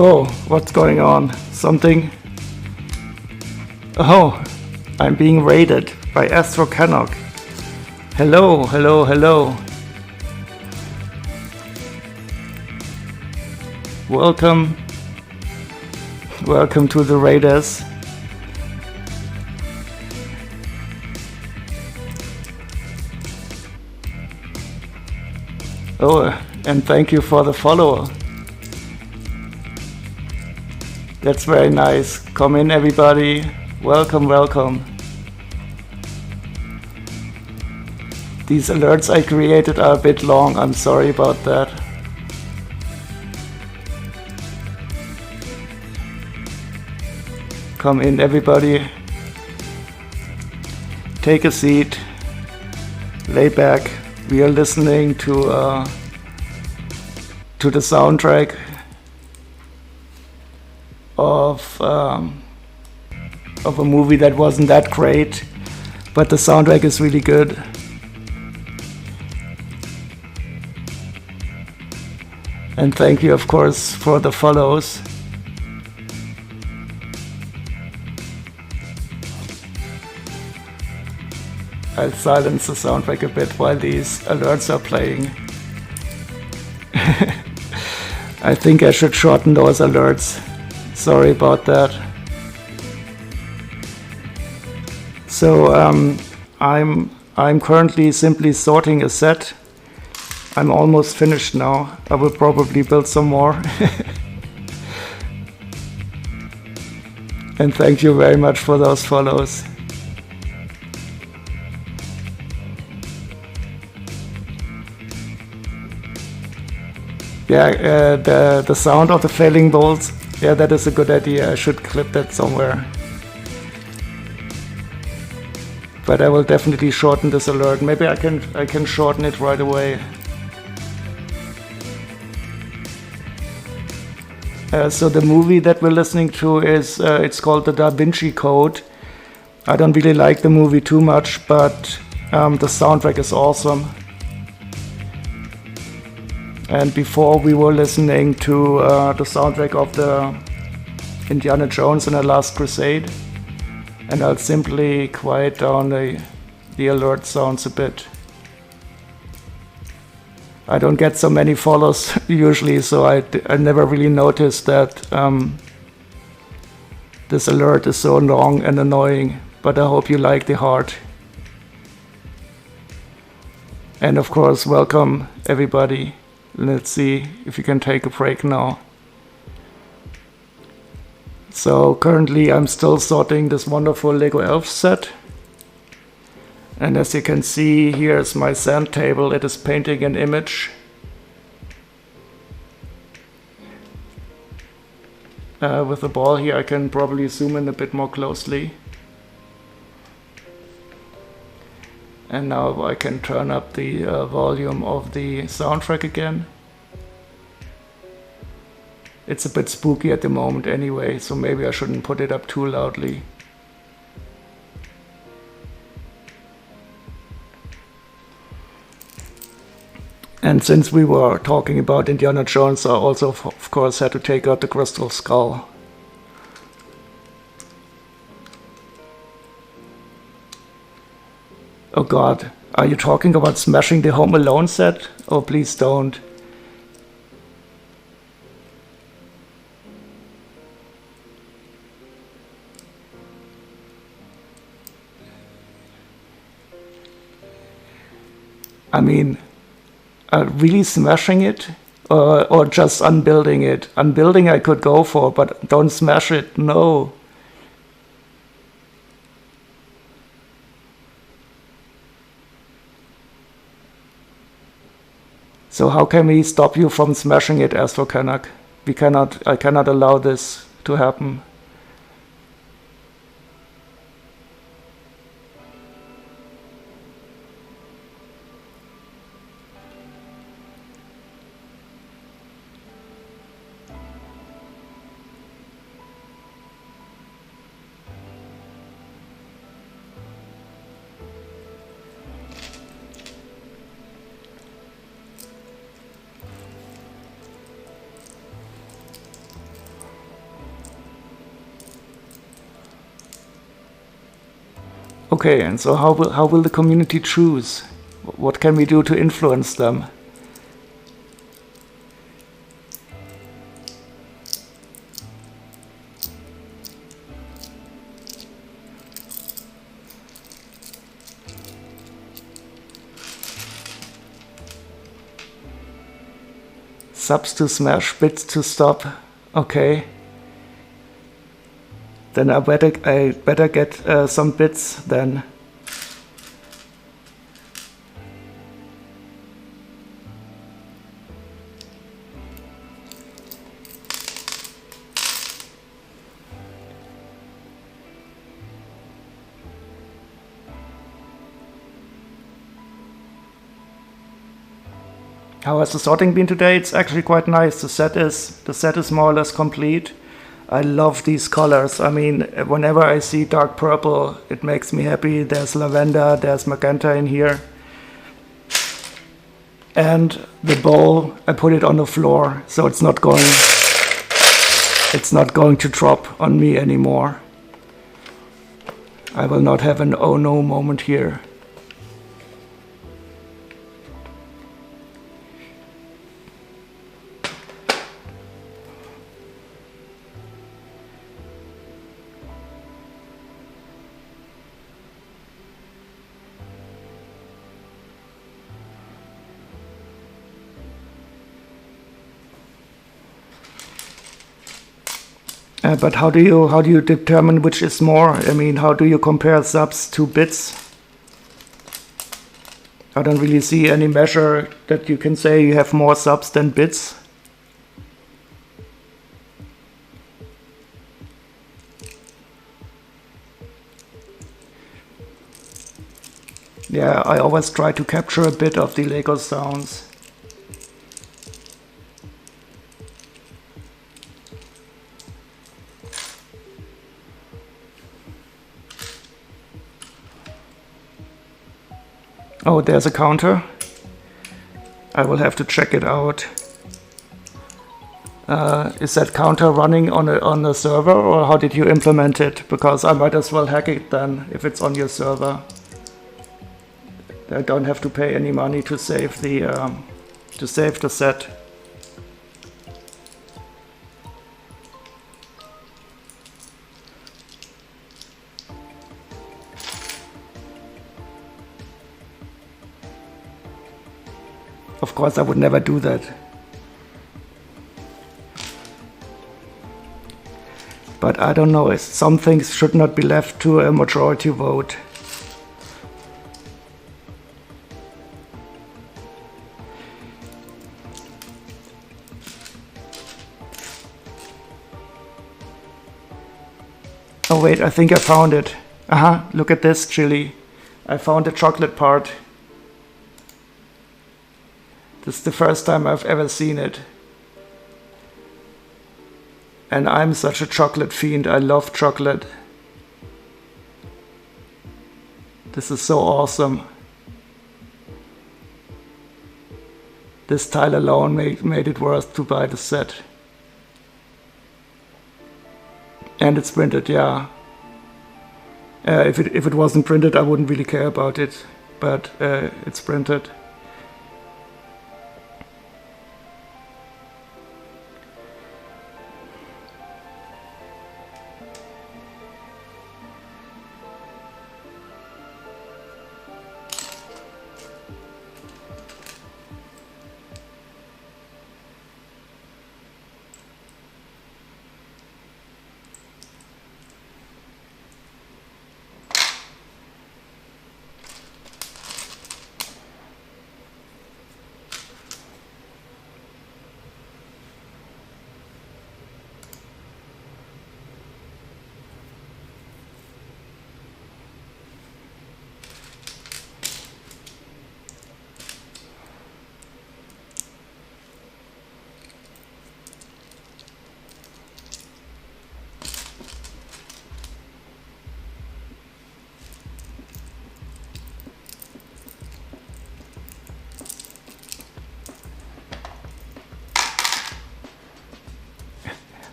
A: Oh, what's going on? Something... Oh, I'm being raided by Astro Cannock. Hello, hello, hello. Welcome. Welcome to the Raiders. Oh, and thank you for the follow. That's very nice. Come in, everybody. Welcome, welcome. These alerts I created are a bit long. I'm sorry about that. Come in, everybody. Take a seat. Lay back. We are listening to the soundtrack of a movie that wasn't that great, but the soundtrack is really good. And thank you, of course, for the follows. I'll silence the soundtrack a bit while these alerts are playing. I think I should shorten those alerts. Sorry about that. So I'm currently simply sorting a set. I'm almost finished now. I will probably build some more. And thank you very much for those follows. Yeah, the sound of the failing bolts. Yeah, that is a good idea. I should clip that somewhere. But I will definitely shorten this alert. Maybe I can shorten it right away. So the movie that we're listening to is it's called the Vinci Code. I don't really like the movie too much, but the soundtrack is awesome. And before we were listening to the soundtrack of the Indiana Jones and the Last Crusade. And I'll simply quiet down the alert sounds a bit. I don't get so many follows usually, so I never really noticed that this alert is so long and annoying. But I hope you like the heart. And of course, welcome everybody. Let's see if you can take a break now. So currently I'm still sorting this wonderful Lego Elves set. And as you can see, here's my sand table. It is painting an image. With the ball here, I can probably zoom in a bit more closely. And now I can turn up the volume of the soundtrack again. It's a bit spooky at the moment anyway, so maybe I shouldn't put it up too loudly. And since we were talking about Indiana Jones, I also of course had to take out the crystal skull. Oh god, are you talking about smashing the Home Alone set? Oh, please don't. I mean, really smashing it? Or just unbuilding it? Unbuilding I could go for, but don't smash it, no. So how can we stop you from smashing it, Astrocanuck? I cannot allow this to happen. Okay, and so how will the community choose? what can we do to influence them? Subs to smash, bits to stop. Okay. Then I better get some bits then. How has the sorting been today? It's actually quite nice. The set is more or less complete. I love these colors. I mean, whenever I see dark purple, it makes me happy. There's lavender, there's magenta in here. And the bowl, I put it on the floor, so it's not going to drop on me anymore. I will not have an oh no moment here. But how do you determine which is more? I mean, how do you compare subs to bits? I don't really see any measure that you can say you have more subs than bits. Yeah, I always try to capture a bit of the Lego sounds. Oh, there's a counter. I will have to check it out. Is that counter running on a server, or how did you implement it? Because I might as well hack it then if it's on your server. I don't have to pay any money to save the set. Of course, I would never do that. But I don't know, some things should not be left to a majority vote. Oh wait, I think I found it. Look at this chili. I found the chocolate part. This is the first time I've ever seen it. And I'm such a chocolate fiend. I love chocolate. This is so awesome. This tile alone made it worth to buy the set. And it's printed, yeah. If it wasn't printed, I wouldn't really care about it. But it's printed.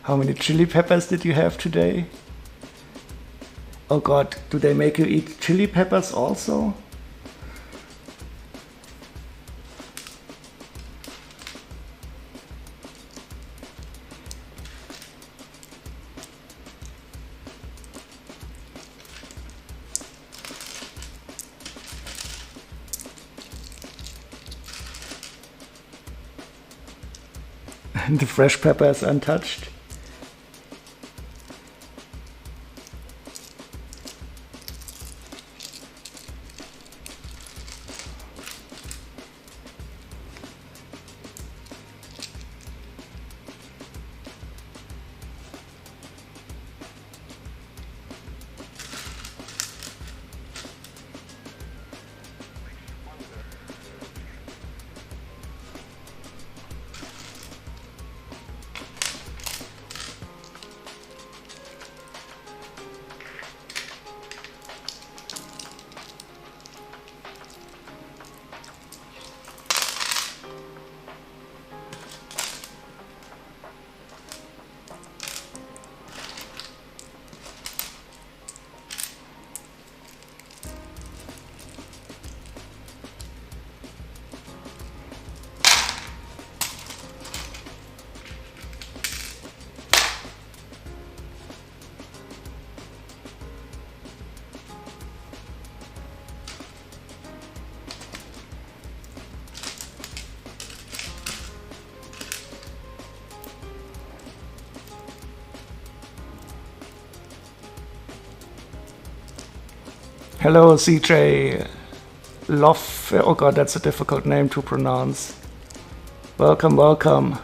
A: How many chili peppers did you have today? Oh god, do they make you eat chili peppers also? The fresh pepper is untouched. Hello, CJ. Love. Oh god, that's a difficult name to pronounce. Welcome, welcome.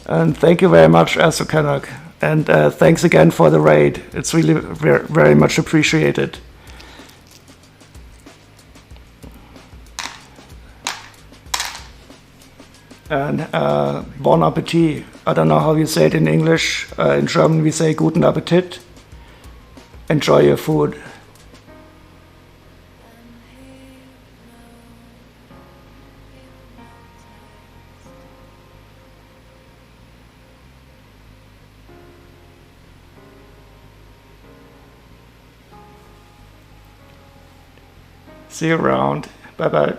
A: And thank you very much, Asukanak. And thanks again for the raid. It's really very much appreciated. And bon appetit. I don't know how you say it in English. In German we say guten Appetit. Enjoy your food. See you around. Bye bye.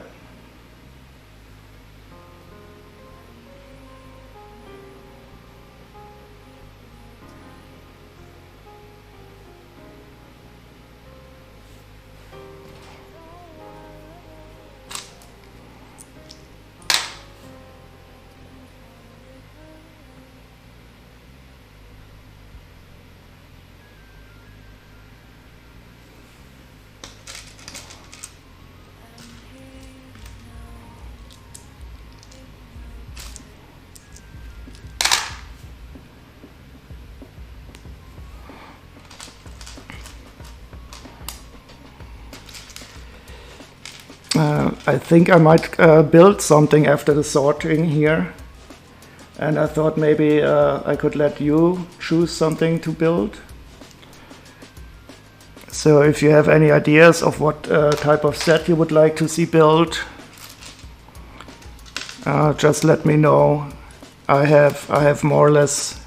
A: I think I might build something after the sorting here, and I thought maybe I could let you choose something to build. So if you have any ideas of what type of set you would like to see built, just let me know. I have more or less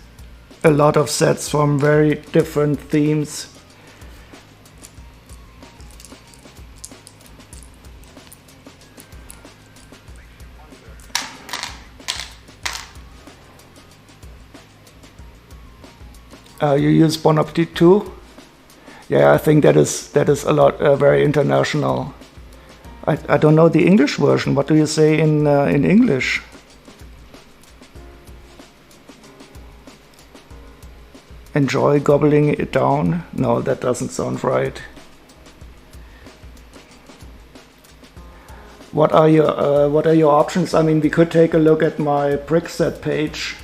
A: a lot of sets from very different themes. You use Bon Appetit too? Yeah, I think that is a lot very international. I don't know the English version. What do you say in English? Enjoy gobbling it down? No, that doesn't sound right. What are your options? I mean, we could take a look at my brick set page.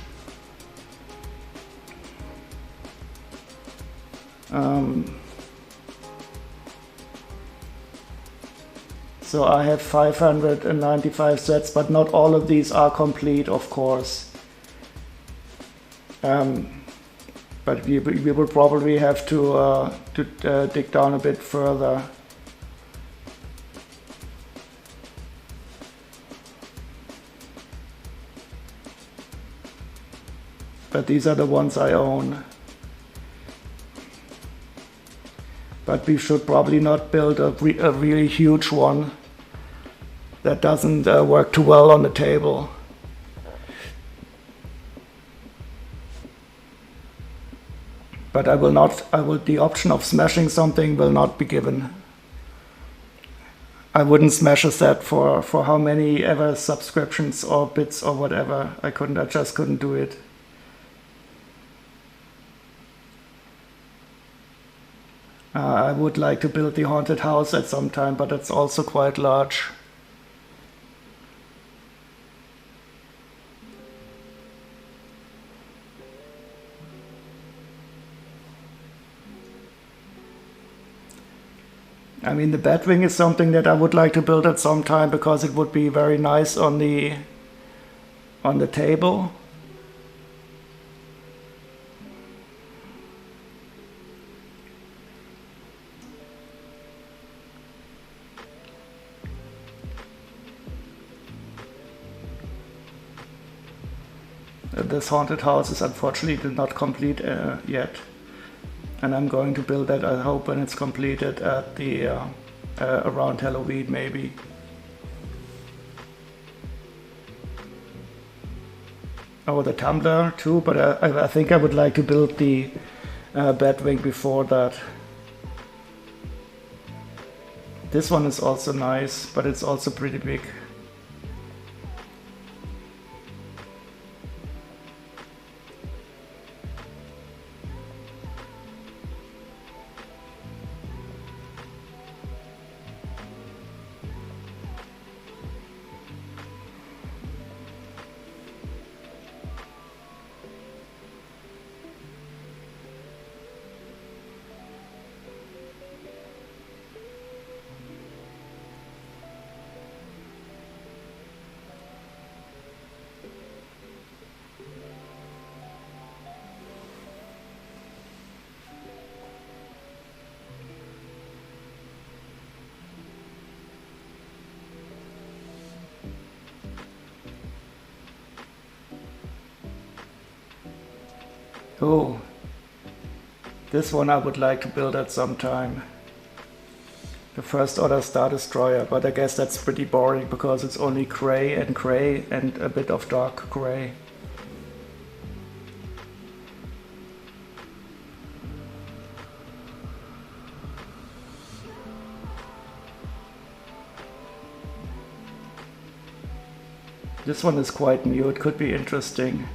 A: So I have 595 sets, but not all of these are complete, of course. But we will probably have to dig down a bit further. But these are the ones I own. But we should probably not build a really huge one that doesn't work too well on the table. But the option of smashing something will not be given. I wouldn't smash a set for how many ever subscriptions or bits or whatever. I just couldn't do it. I would like to build the haunted house at some time, but it's also quite large. I mean, the Batwing is something that I would like to build at some time because it would be very nice on the table. This haunted house is unfortunately not complete yet. And I'm going to build that, I hope, when it's completed at the around Halloween maybe. Oh, the tumbler too, but I think I would like to build the Batwing before that. This one is also nice, but it's also pretty big. Oh, this one I would like to build at some time. The First Order Star Destroyer, but I guess that's pretty boring because it's only gray and a bit of dark gray. This one is quite new, it could be interesting.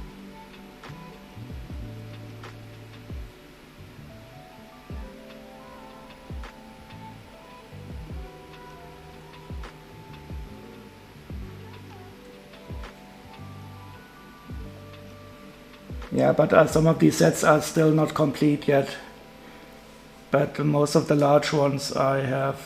A: Yeah, but some of these sets are still not complete yet. But most of the large ones I have.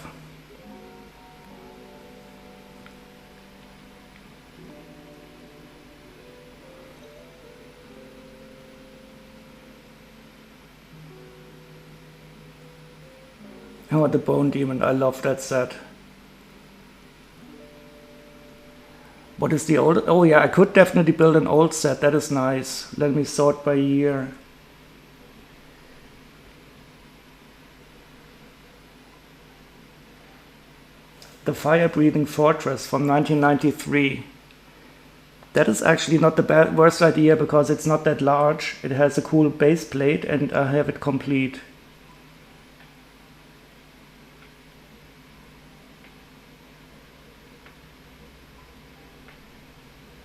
A: Oh, the Bone Demon, I love that set. What is the old? Oh yeah, I could definitely build an old set. That is nice. Let me sort by year. The Fire Breathing Fortress from 1993. That is actually not the worst idea because it's not that large. It has a cool base plate and I have it complete.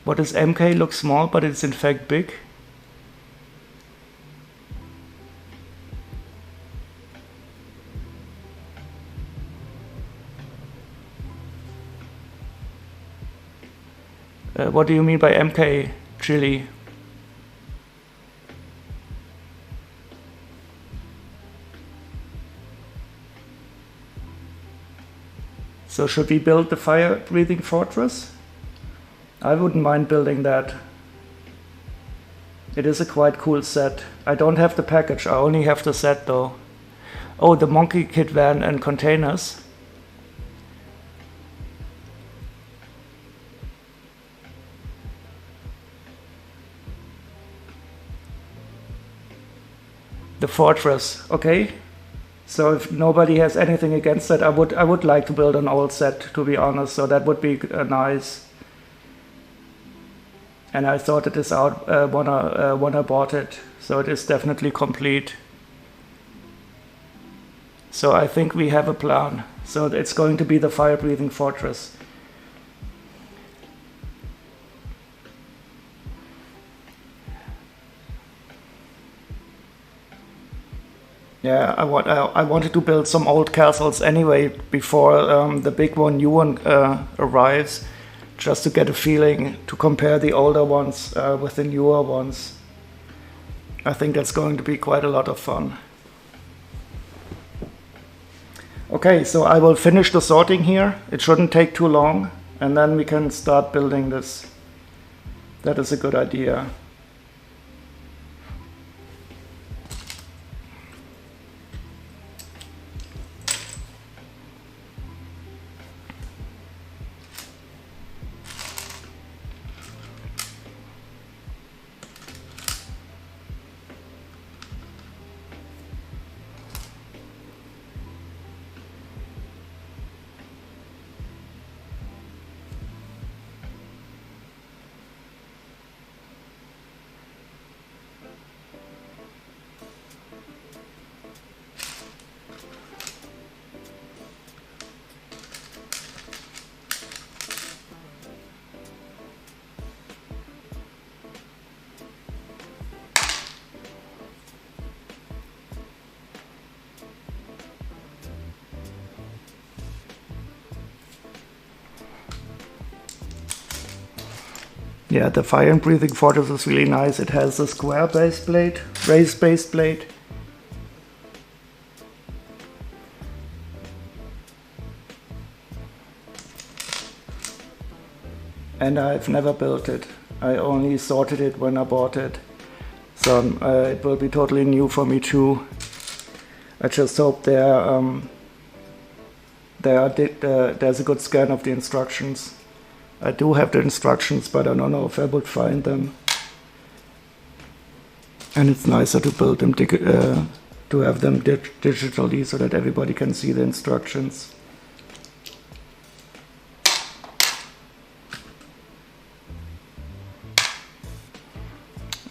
A: What does MK look small, but it's in fact big? What do you mean by MK, Chili? So should we build the fire-breathing fortress? I wouldn't mind building that. It is a quite cool set. I don't have the package, I only have the set though. Oh, the Monkey Kid van and containers. The fortress, okay. So if nobody has anything against that, I would like to build an old set, to be honest. So that would be nice. And I sorted this out when I bought it, so it is definitely complete. So I think we have a plan. So it's going to be the fire-breathing fortress. Yeah, I wanted to build some old castles anyway before the big one, new one arrives, just to get a feeling, to compare the older ones with the newer ones. I think that's going to be quite a lot of fun. Okay, so I will finish the sorting here. It shouldn't take too long, and then we can start building this. That is a good idea. Yeah, the fire and breathing fortress is really nice. It has a square base plate, raised base plate. And I've never built it. I only sorted it when I bought it. So it will be totally new for me too. I just hope there's a good scan of the instructions. I do have the instructions, but I don't know if I would find them. And it's nicer to build them, to have them digitally so that everybody can see the instructions.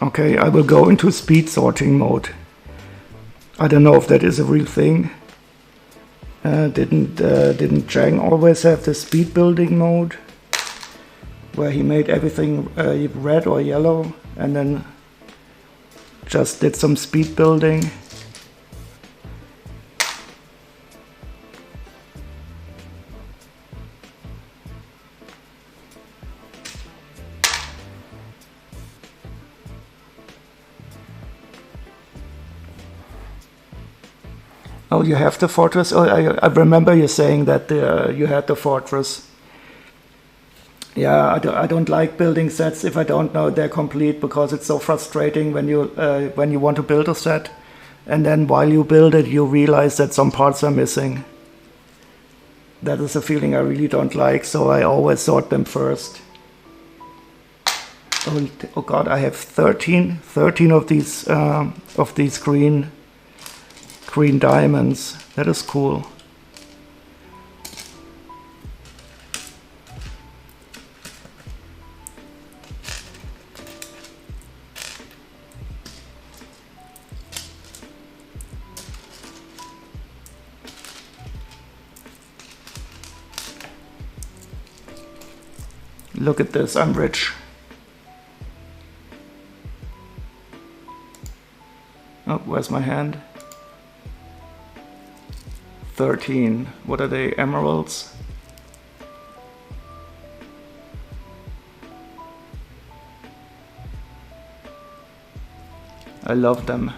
A: Okay, I will go into speed sorting mode. I don't know if that is a real thing. Didn't Chang always have the speed building mode, where he made everything red or yellow and then just did some speed building? Oh, you have the fortress? Oh, I remember you saying that you had the fortress. Yeah, I don't like building sets if I don't know they're complete, because it's so frustrating when you want to build a set, and then while you build it, you realize that some parts are missing. That is a feeling I really don't like, so I always sort them first. Oh God, I have 13 of these green diamonds. That is cool. Look at this, I'm rich. Oh, where's my hand? 13. What are they? Emeralds? I love them.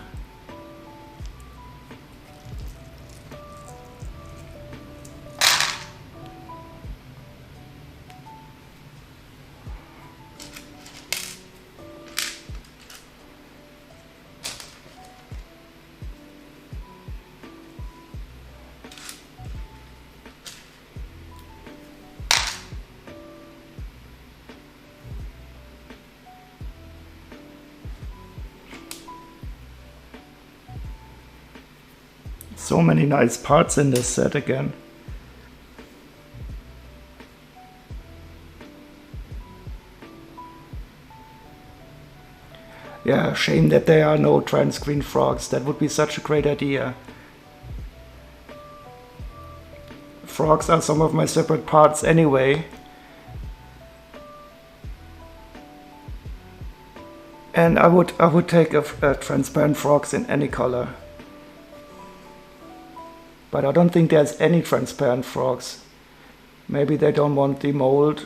A: So many nice parts in this set again. Yeah, shame that there are no trans-screen frogs. That would be such a great idea. frogs are some of my separate parts anyway. And I would take a transparent frogs in any color. But I don't think there's any transparent frogs. Maybe they don't want the mold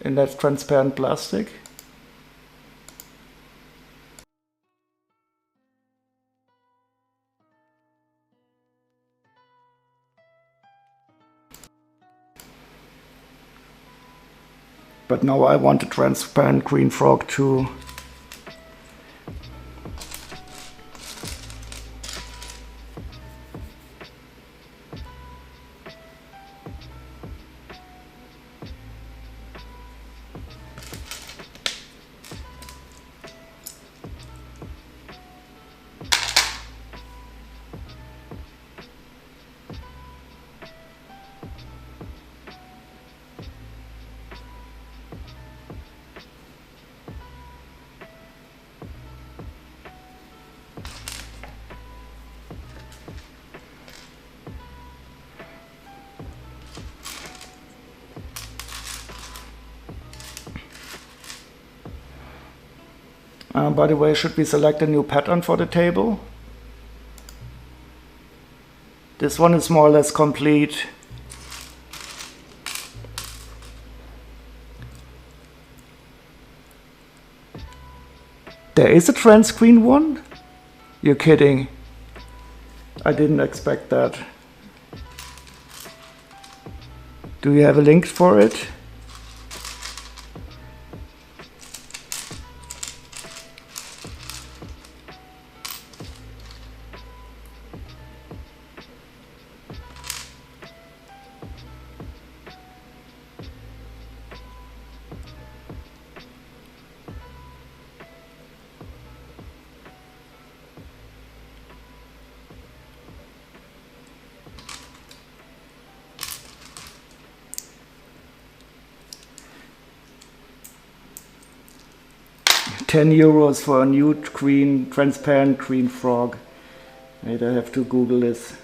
A: in that transparent plastic. But now I want a transparent green frog too. By the way, should we select a new pattern for the table? This one is more or less complete. There is a trans screen one? You're kidding. I didn't expect that. Do you have a link for it? €10 for a nude green, transparent green frog. Wait, I have to Google this.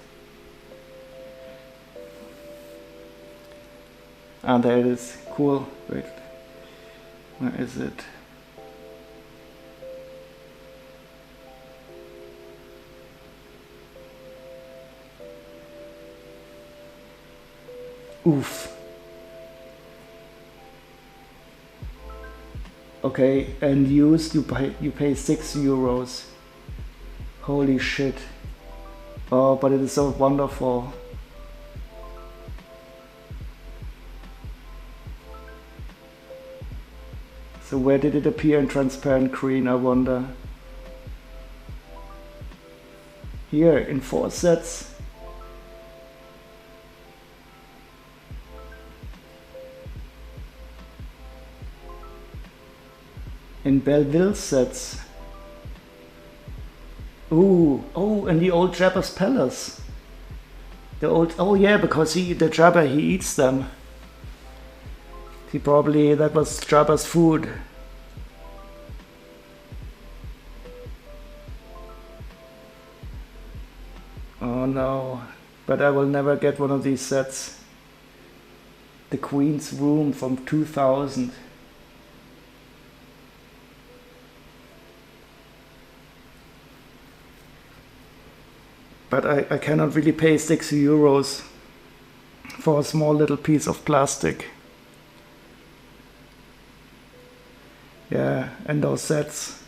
A: Ah, there it is. Cool. Wait, where is it? Oof. Okay, and used you pay €6. Holy shit. Oh, but it is so wonderful. So where did it appear in transparent green, I wonder? Here in 4 sets. In Belleville sets. Ooh, oh, and the old Jabba's palace. The old, oh yeah, because the Jabba, he eats them. He probably, that was Jabba's food. Oh no, but I will never get one of these sets. The Queen's Room from 2000. But I cannot really pay €6 for a small little piece of plastic. Yeah, and those sets.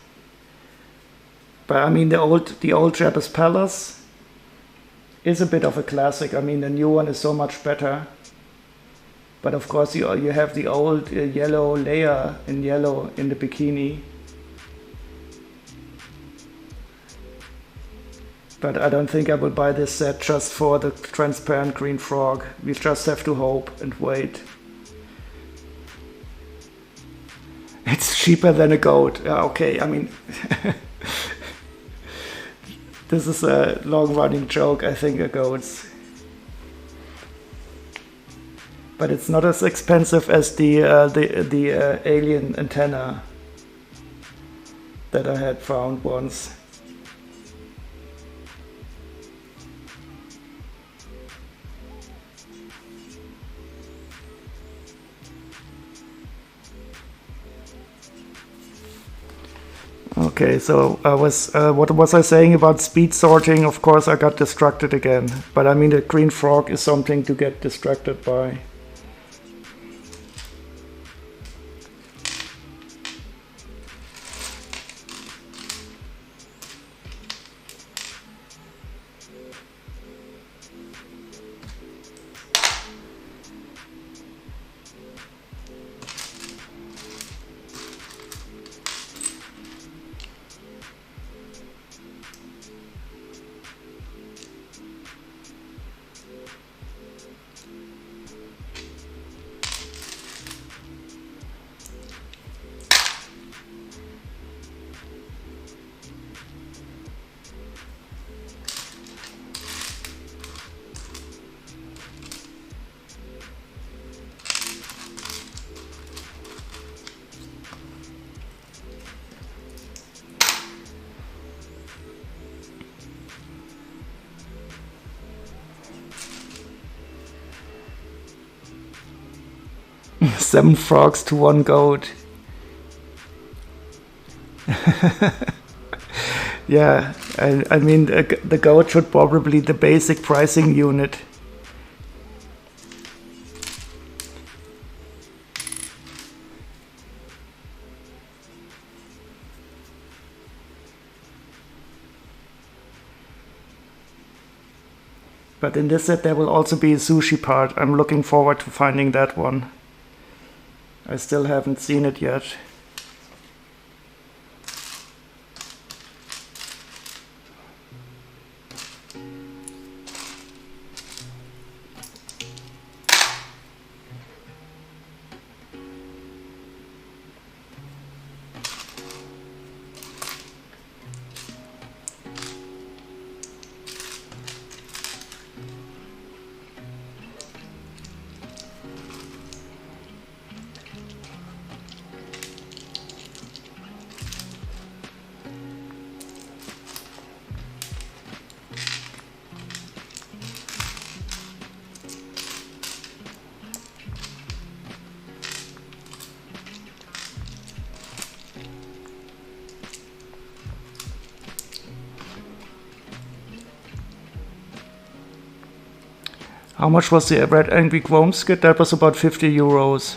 A: But I mean, the old Jabba's Palace is a bit of a classic. I mean, the new one is so much better. But of course, you have the old yellow Leia in yellow in the bikini. But I don't think I will buy this set just for the transparent green frog. We just have to hope and wait. It's cheaper than a goat. Okay, I mean, this is a long-running joke, I think, a goat's. But it's not as expensive as the alien antenna that I had found once. Okay, so what was I saying about speed sorting? Of course, I got distracted again. But I mean, the green frog is something to get distracted by. Seven frogs to one goat. Yeah, I mean, the goat should probably the basic pricing unit. But in this set there will also be a sushi part. I'm looking forward to finding that one. I still haven't seen it yet. How much was the Red Angry Chrome skit? That was about 50 euros.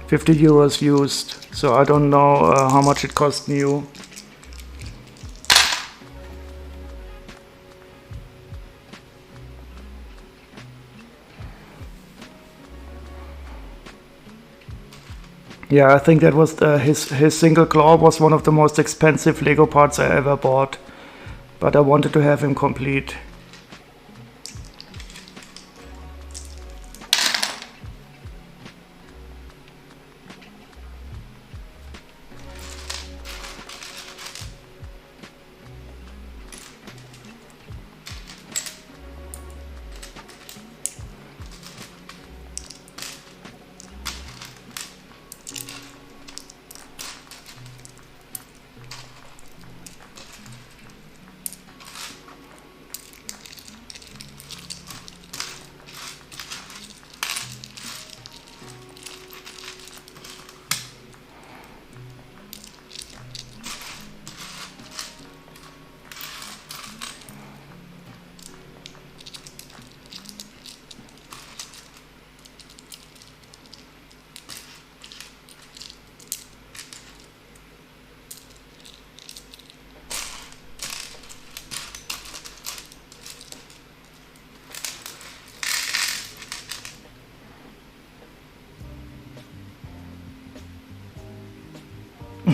A: €50 used, so I don't know how much it cost new. Yeah, I think that was his single claw was one of the most expensive Lego parts I ever bought, but I wanted to have him complete.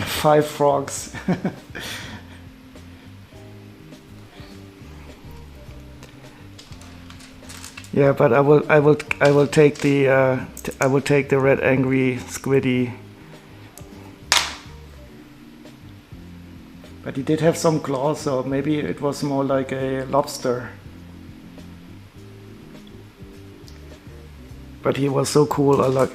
A: Five frogs. Yeah, but I will take the red angry squiddy. But he did have some claws, so maybe it was more like a lobster. But he was so cool. I like.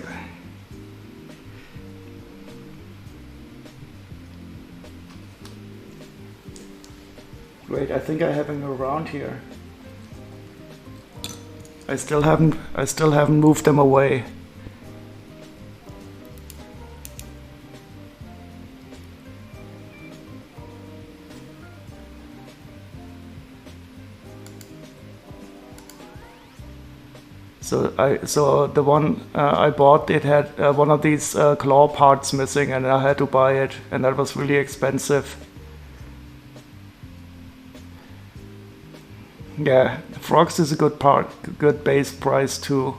A: Great, I think I have him around here. I still haven't moved them away. So the one I bought, it had one of these claw parts missing, and I had to buy it, and that was really expensive. Yeah, frogs is a good base price too.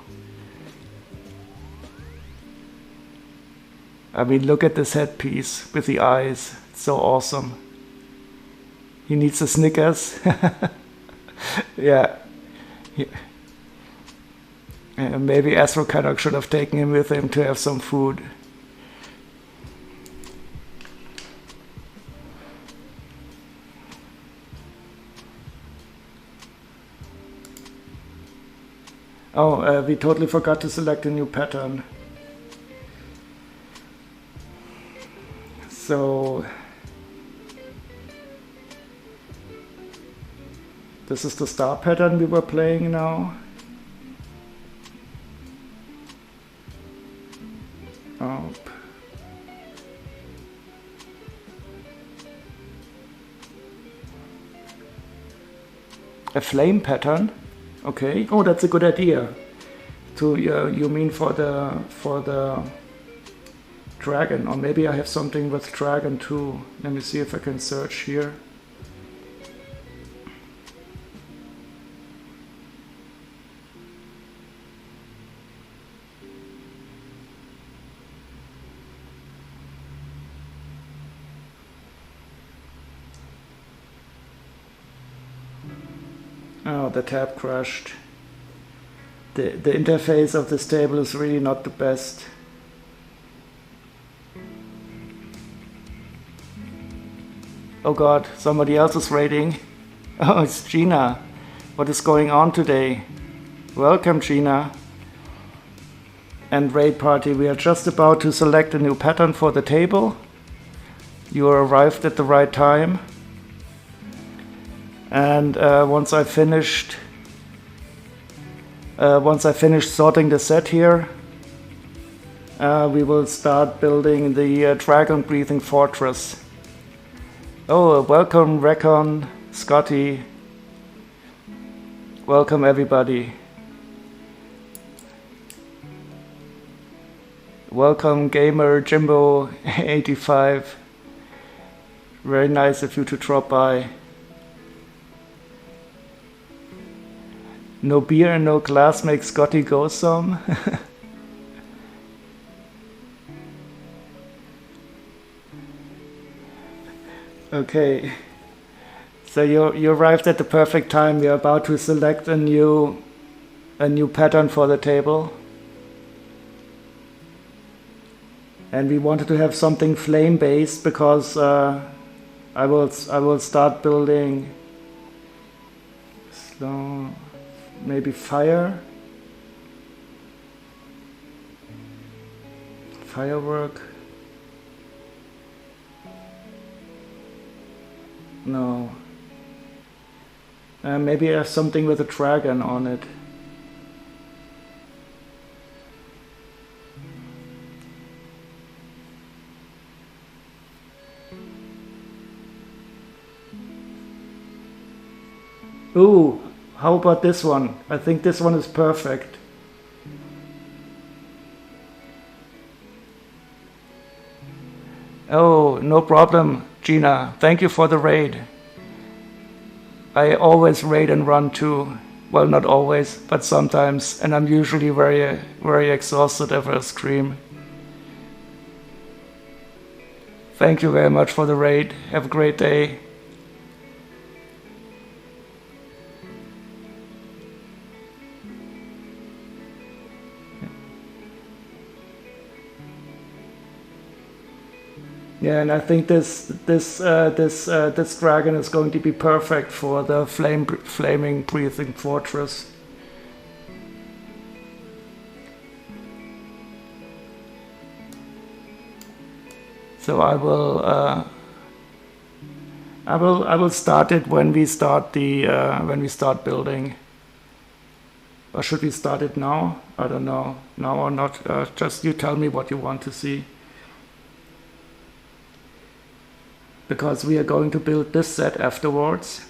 A: I mean, look at this headpiece with the eyes. It's so awesome. He needs a Snickers. Yeah. Maybe Astro Canuck should have taken him with him to have some food. Oh, we totally forgot to select a new pattern. So this is the star pattern we were playing now. Oh. A flame pattern? Okay. Oh, that's a good idea. You mean for the dragon, or maybe I have something with dragon too. Let me see if I can search here. Oh, the tab crashed. The interface of this table is really not the best. Oh god, somebody else is raiding. Oh, it's Gina. What is going on today? Welcome, Gina. And raid party, we are just about to select a new pattern for the table. You arrived at the right time. And once I finished sorting the set here, we will start building the dragon breathing fortress. Oh, welcome Recon, Scotty. Welcome everybody. Welcome Gamer Jimbo 85. Very nice of you to drop by. No beer and no glass makes Scotty go some. Okay, so you arrived at the perfect time. We are about to select a new pattern for the table, and we wanted to have something flame based because I will start building slow. Maybe firework. No. Maybe I have something with a dragon on it. Ooh. How about this one? I think this one is perfect. Oh, no problem, Gina. Thank you for the raid. I always raid and run too. Well, not always, but sometimes. And I'm usually very, very exhausted after a stream. Thank you very much for the raid. Have a great day. Yeah, and I think this dragon is going to be perfect for the flaming breathing fortress. So I will start it when we start building. Or should we start it now? I don't know. Now or not. Just you tell me what you want to see. Because we are going to build this set afterwards.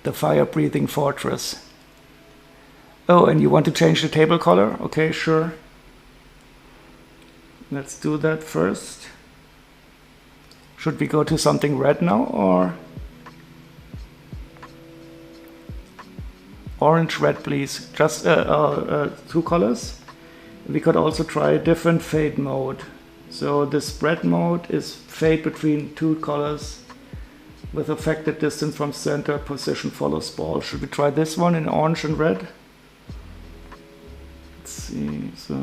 A: The fire-breathing fortress. Oh, and you want to change the table color? Okay, sure. Let's do that first. Should we go to something red now, or? Orange, red, please. Just 2 colors. We could also try a different fade mode. So the spread mode is fade between 2 colors with affected distance from center, position follows ball. Should we try this one in orange and red? Let's see. So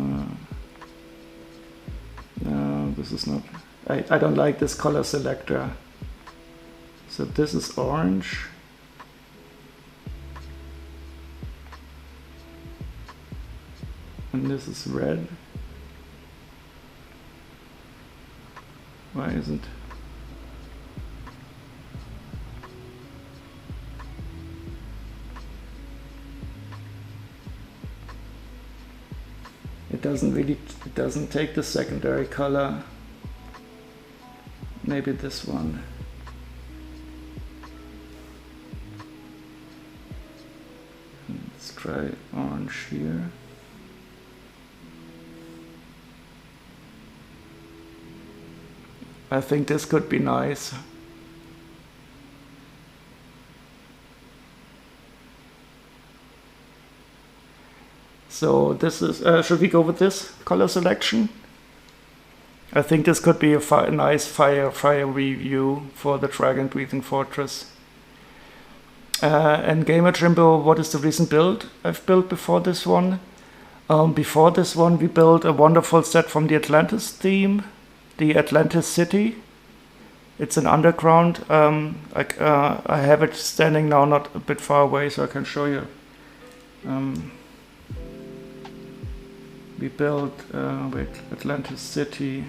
A: no, this is not. I don't like this color selector. So this is orange. And this is red. Why isn't? It doesn't take the secondary color. Maybe this one. Let's try orange here. I think this could be nice. So this is, should we go with this color selection? I think this could be a nice fiery view for the Dragon Breathing Fortress. And Gamer Jimbo, what is the recent build I've built before this one? Before this one we built a wonderful set from the Atlantis theme, the Atlantis City. It's an underground. I have it standing now, not a bit far away, so I can show you. We built Atlantis City.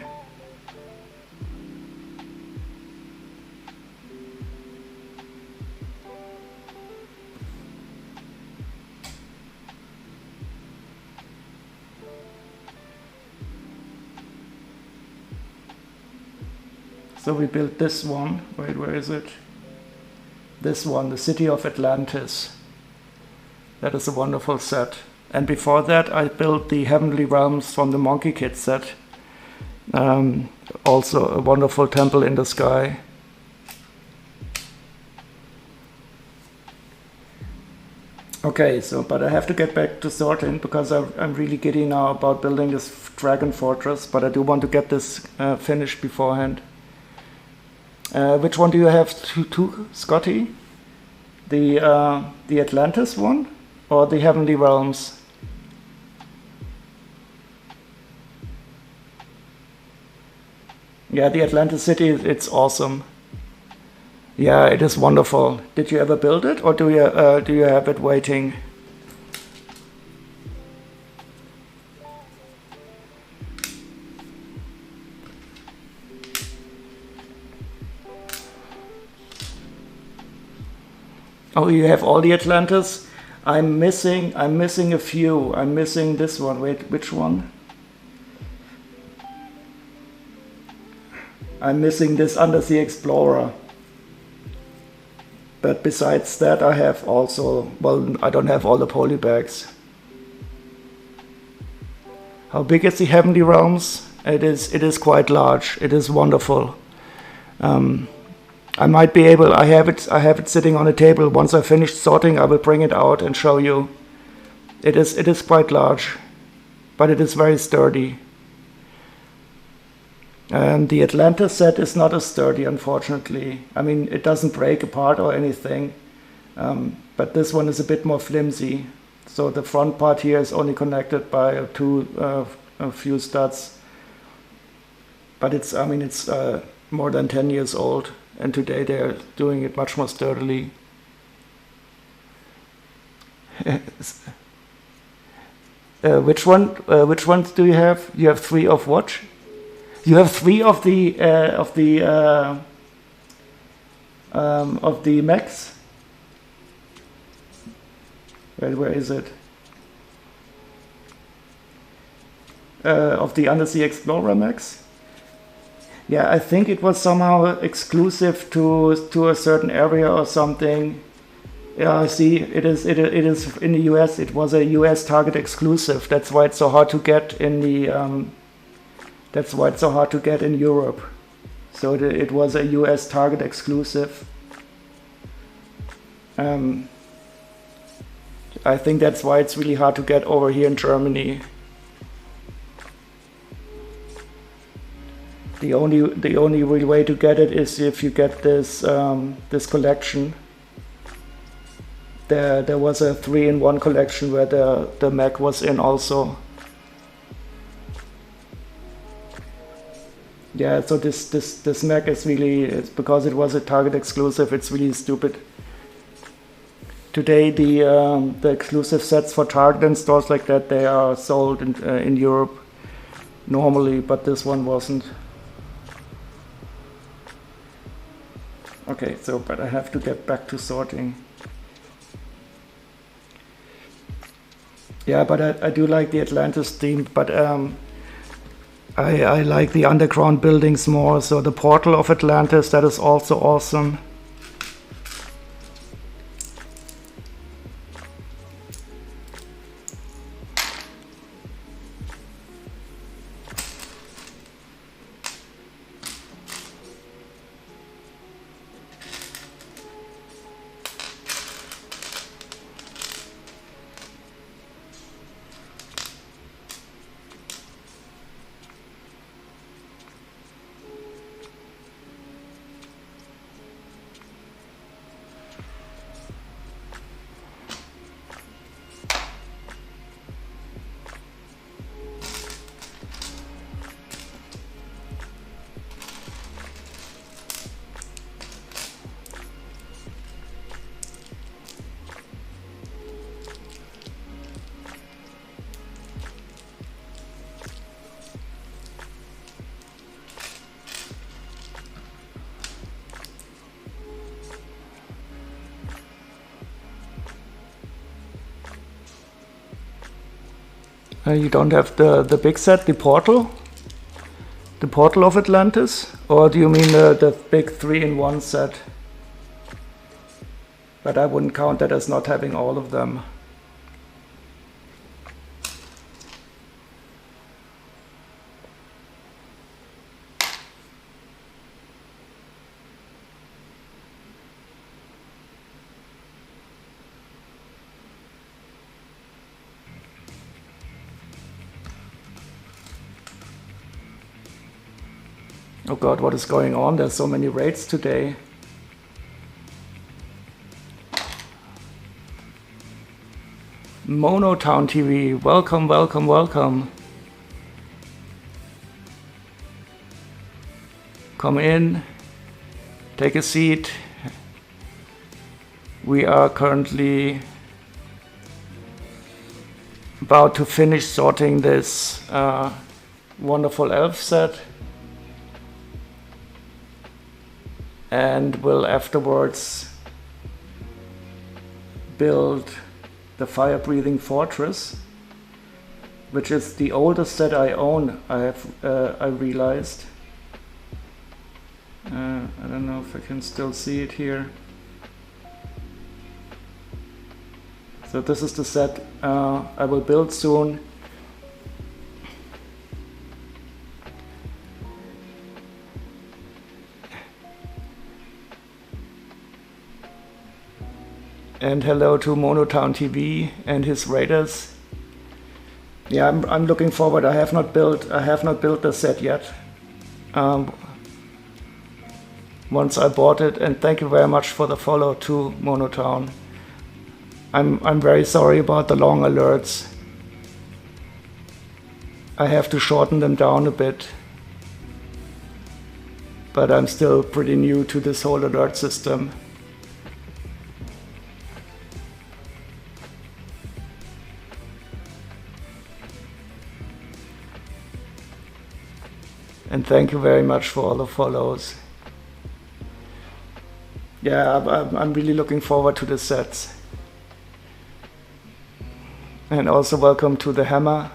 A: So we built this one. Wait, where is it? This one, the City of Atlantis. That is a wonderful set. And before that, I built the Heavenly Realms from the Monkey Kid set. Also a wonderful temple in the sky. Okay, so, but I have to get back to sorting because I'm really giddy now about building this Dragon Fortress, but I do want to get this finished beforehand. Which one do you have to Scotty? The Atlantis one or the Heavenly Realms? Yeah, the Atlantis City, it's awesome. Yeah, it is wonderful. Did you ever build it, or do you have it waiting? Oh, you have all the Atlantis? I'm missing a few. I'm missing this one. Wait, which one? I'm missing this Undersea Explorer. But besides that, I have also, well, I don't have all the polybags. How big is the Heavenly Realms? It is quite large. It is wonderful. I might be able. I have it sitting on a table. Once I finish sorting, I will bring it out and show you. It is quite large, but it is very sturdy. The Atlantis set is not as sturdy, unfortunately. I mean, it doesn't break apart or anything, but this one is a bit more flimsy. So the front part here is only connected by a few studs. But it's more than 10 years old, and today they're doing it much more sturdily. Which ones do you have? You have 3 of what? You have 3 of the mechs. Where is it? Of the Undersea Explorer Max. Yeah, I think it was somehow exclusive to a certain area or something. Yeah, see, it is in the US. It was a US Target exclusive. That's why it's so hard to get in the. That's why it's so hard to get in Europe. So it was a US Target exclusive. I think that's why it's really hard to get over here in Germany. The only real way to get it is if you get this this collection. There was a 3-in-1 collection where the mech was in also. Yeah, so this mech is really, it's because it was a Target exclusive, it's really stupid. Today the exclusive sets for Target and stores like that, they are sold in Europe normally, but this one wasn't. Okay, so but I have to get back to sorting. Yeah, but I do like the Atlantis theme, but I like the underground buildings more. So the Portal of Atlantis, that is also awesome. You don't have the big set, the Portal? The Portal of Atlantis? Or do you mean the big 3-in-1 set? But I wouldn't count that as not having all of them. Oh god, what is going on? There's so many raids today. Monotown TV, welcome, welcome, welcome. Come in, take a seat. We are currently about to finish sorting this wonderful elf set. And will afterwards build the fire-breathing fortress, which is the oldest set I own. I realized. I don't know if I can still see it here. So this is the set I will build soon. And hello to Monotown TV and his raiders. Yeah, I'm looking forward. I have not built the set yet. Once I bought it, and thank you very much for the follow to Monotown. I'm very sorry about the long alerts. I have to shorten them down a bit. But I'm still pretty new to this whole alert system. And thank you very much for all the follows. Yeah, I'm really looking forward to the sets. And also welcome to the hammer.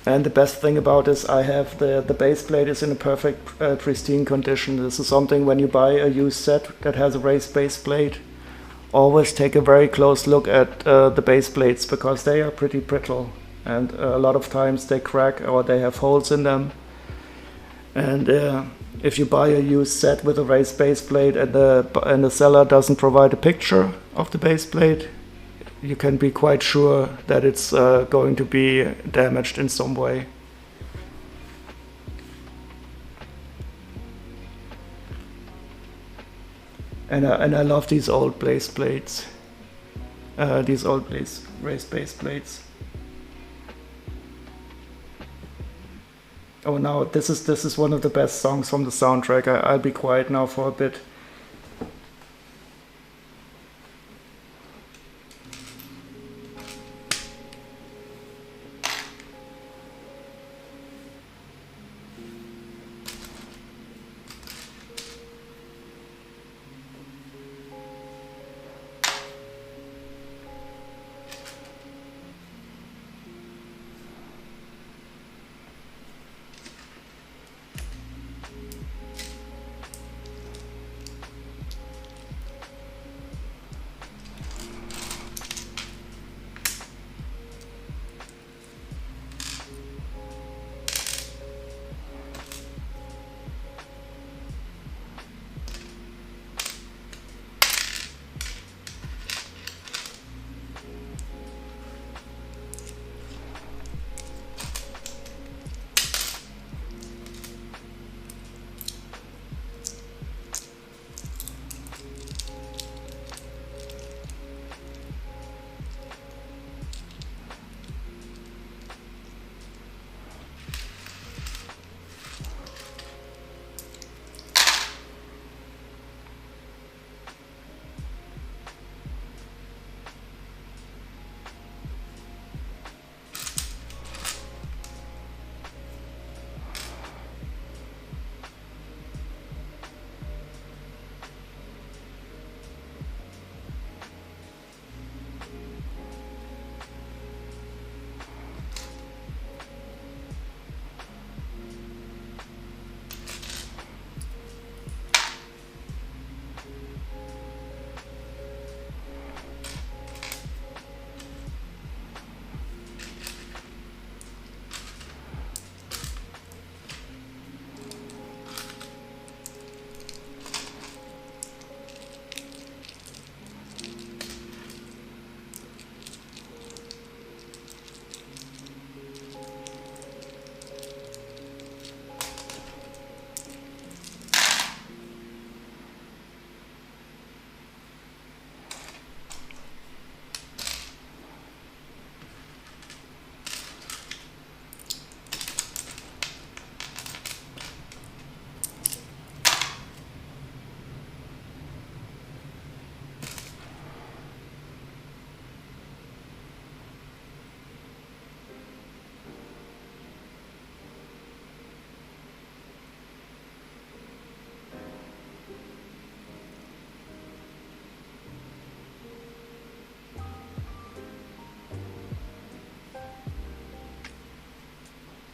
A: And the best thing about this, I have the base plate is in a perfect pristine condition. This is something when you buy a used set that has a raised base plate, always take a very close look at the base plates, because they are pretty brittle and a lot of times they crack or they have holes in them. And if you buy a used set with a raised base plate and the seller doesn't provide a picture of the base plate, you can be quite sure that it's going to be damaged in some way. And I love these old base plates, these old raised base plates. Oh, now this is one of the best songs from the soundtrack. I'll be quiet now for a bit.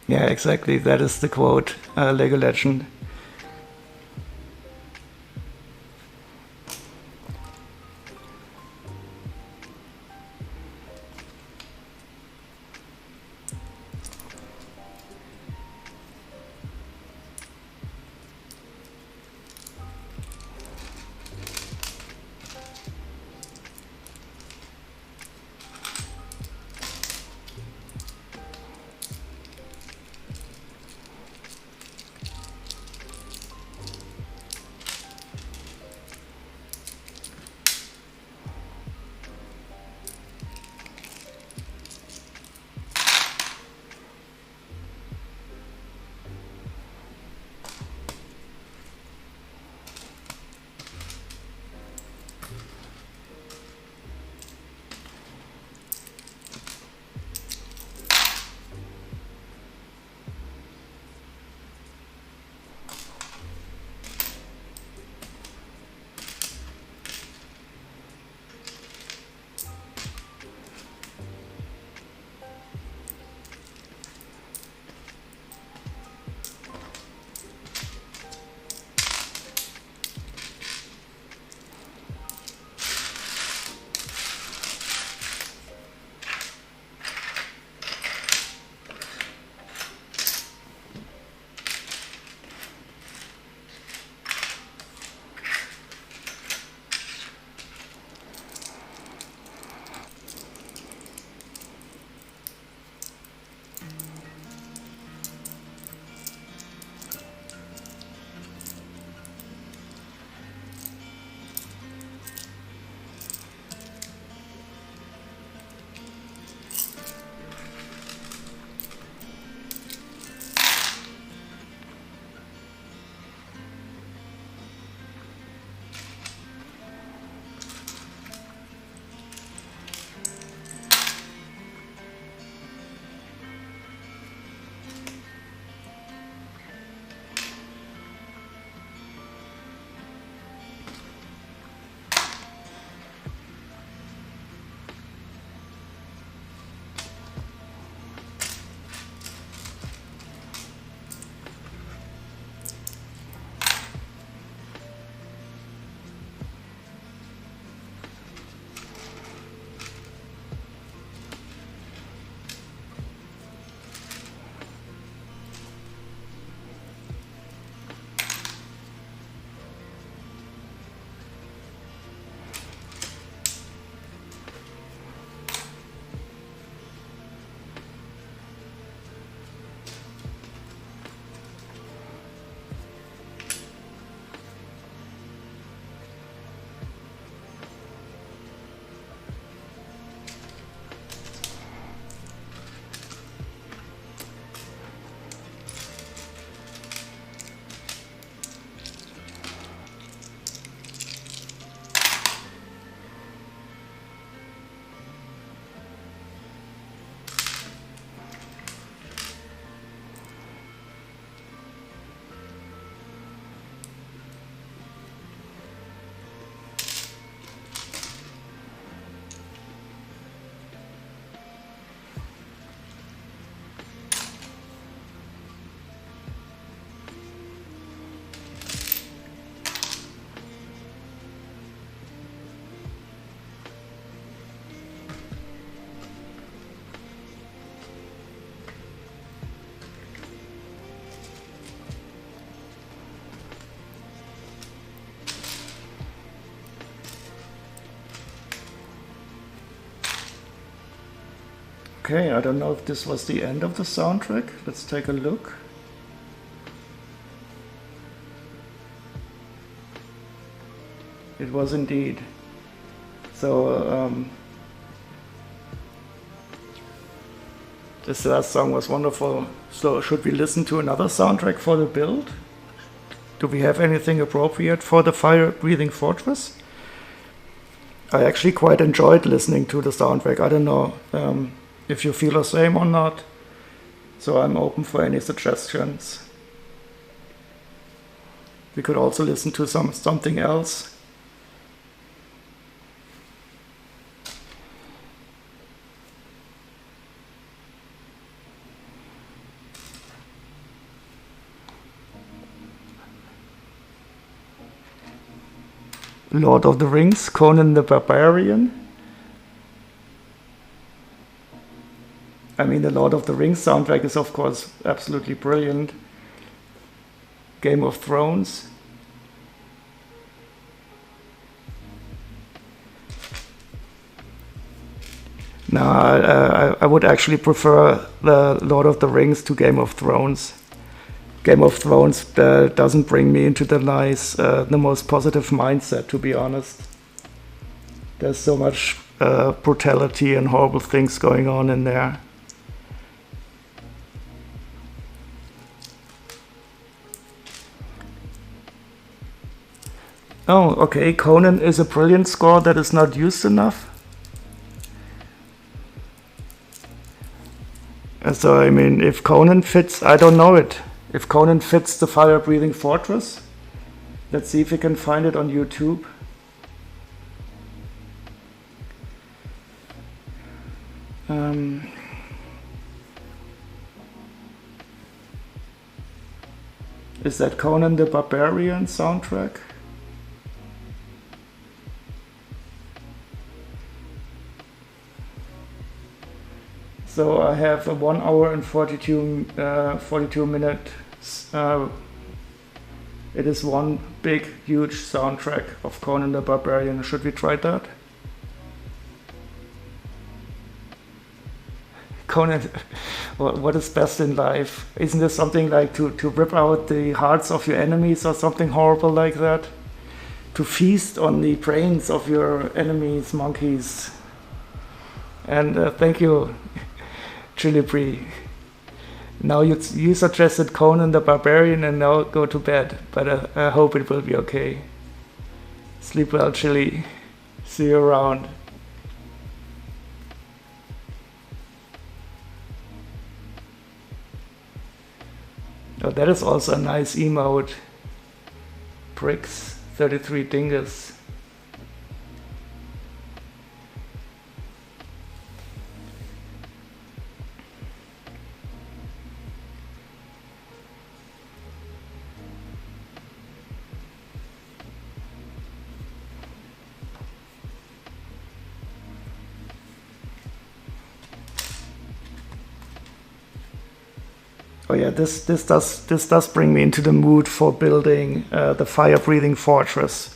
A: Yeah, exactly. That is the quote, Lego Legend. Okay, I don't know if this was the end of the soundtrack. Let's take a look. It was indeed. So, this last song was wonderful. So, should we listen to another soundtrack for the build? Do we have anything appropriate for the fire-breathing fortress? I actually quite enjoyed listening to the soundtrack. I don't know if you feel the same or not. So I'm open for any suggestions. We could also listen to something else. Lord of the Rings, Conan the Barbarian. I mean, the Lord of the Rings soundtrack is of course absolutely brilliant. Game of Thrones. No, I would actually prefer the Lord of the Rings to Game of Thrones. Game of Thrones doesn't bring me into the most positive mindset, to be honest. There's so much brutality and horrible things going on in there. Oh, okay, Conan is a brilliant score that is not used enough. And so, I mean, if Conan fits, I don't know it. If Conan fits the fire-breathing fortress, let's see if we can find it on YouTube. Is that Conan the Barbarian soundtrack? So I have a 1 hour and 42 minutes. It is one big, huge soundtrack of Conan the Barbarian. Should we try that? Conan, what is best in life? Isn't this something like to rip out the hearts of your enemies or something horrible like that? To feast on the brains of your enemies, monkeys. And thank you, Chilibri. Now you suggested Conan the Barbarian and now go to bed, but I hope it will be okay. Sleep well, Chili. See you around. Oh, that is also a nice emote. Bricks, 33 dingus. Oh yeah, this does bring me into the mood for building the fire-breathing fortress.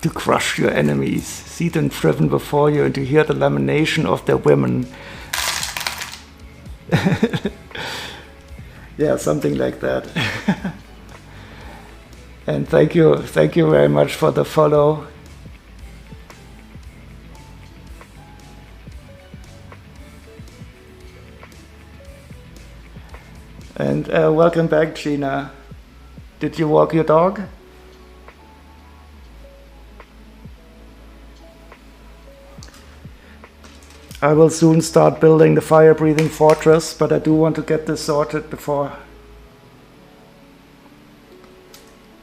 A: to crush your enemies, see them driven before you, and to hear the lamentation of their women. Yeah, something like that. And thank you very much for the follow. And welcome back, Gina. Did you walk your dog? I will soon start building the fire-breathing fortress, but I do want to get this sorted before.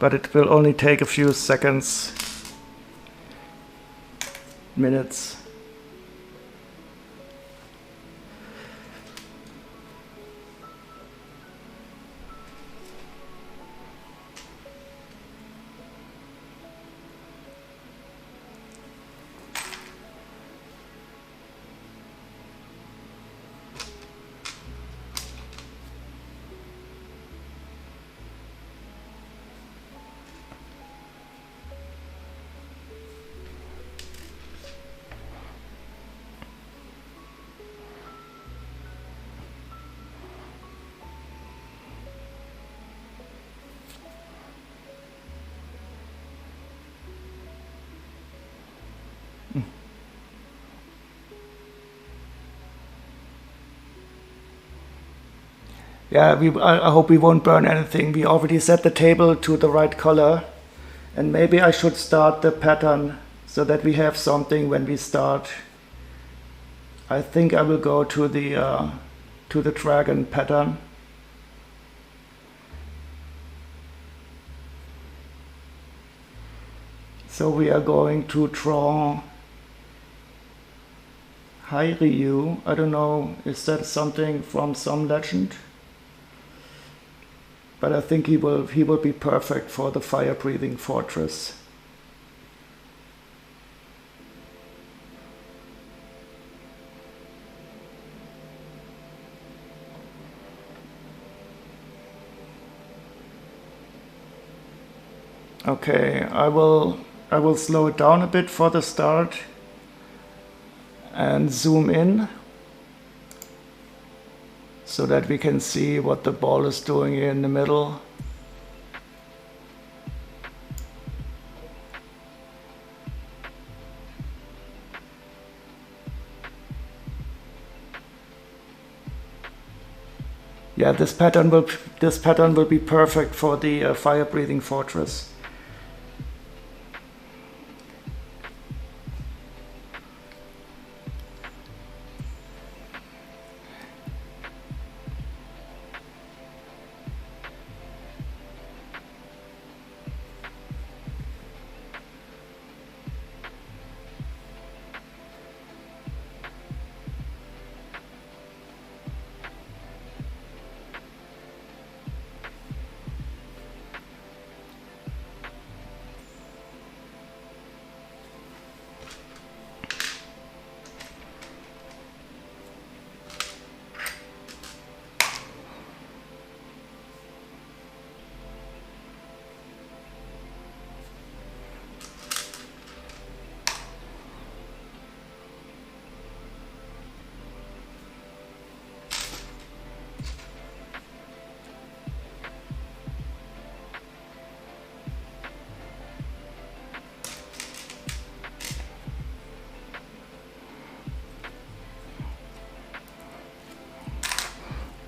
A: But it will only take a few seconds, minutes. Yeah, I hope we won't burn anything. We already set the table to the right color. And maybe I should start the pattern so that we have something when we start. I think I will go to the dragon pattern. So we are going to draw Hairyu. I don't know, is that something from some legend? But I think he will be perfect for the fire-breathing fortress. Okay, I will slow it down a bit for the start and zoom in, so that we can see what the ball is doing here in the middle. Yeah, this pattern will be perfect for the fire-breathing fortress.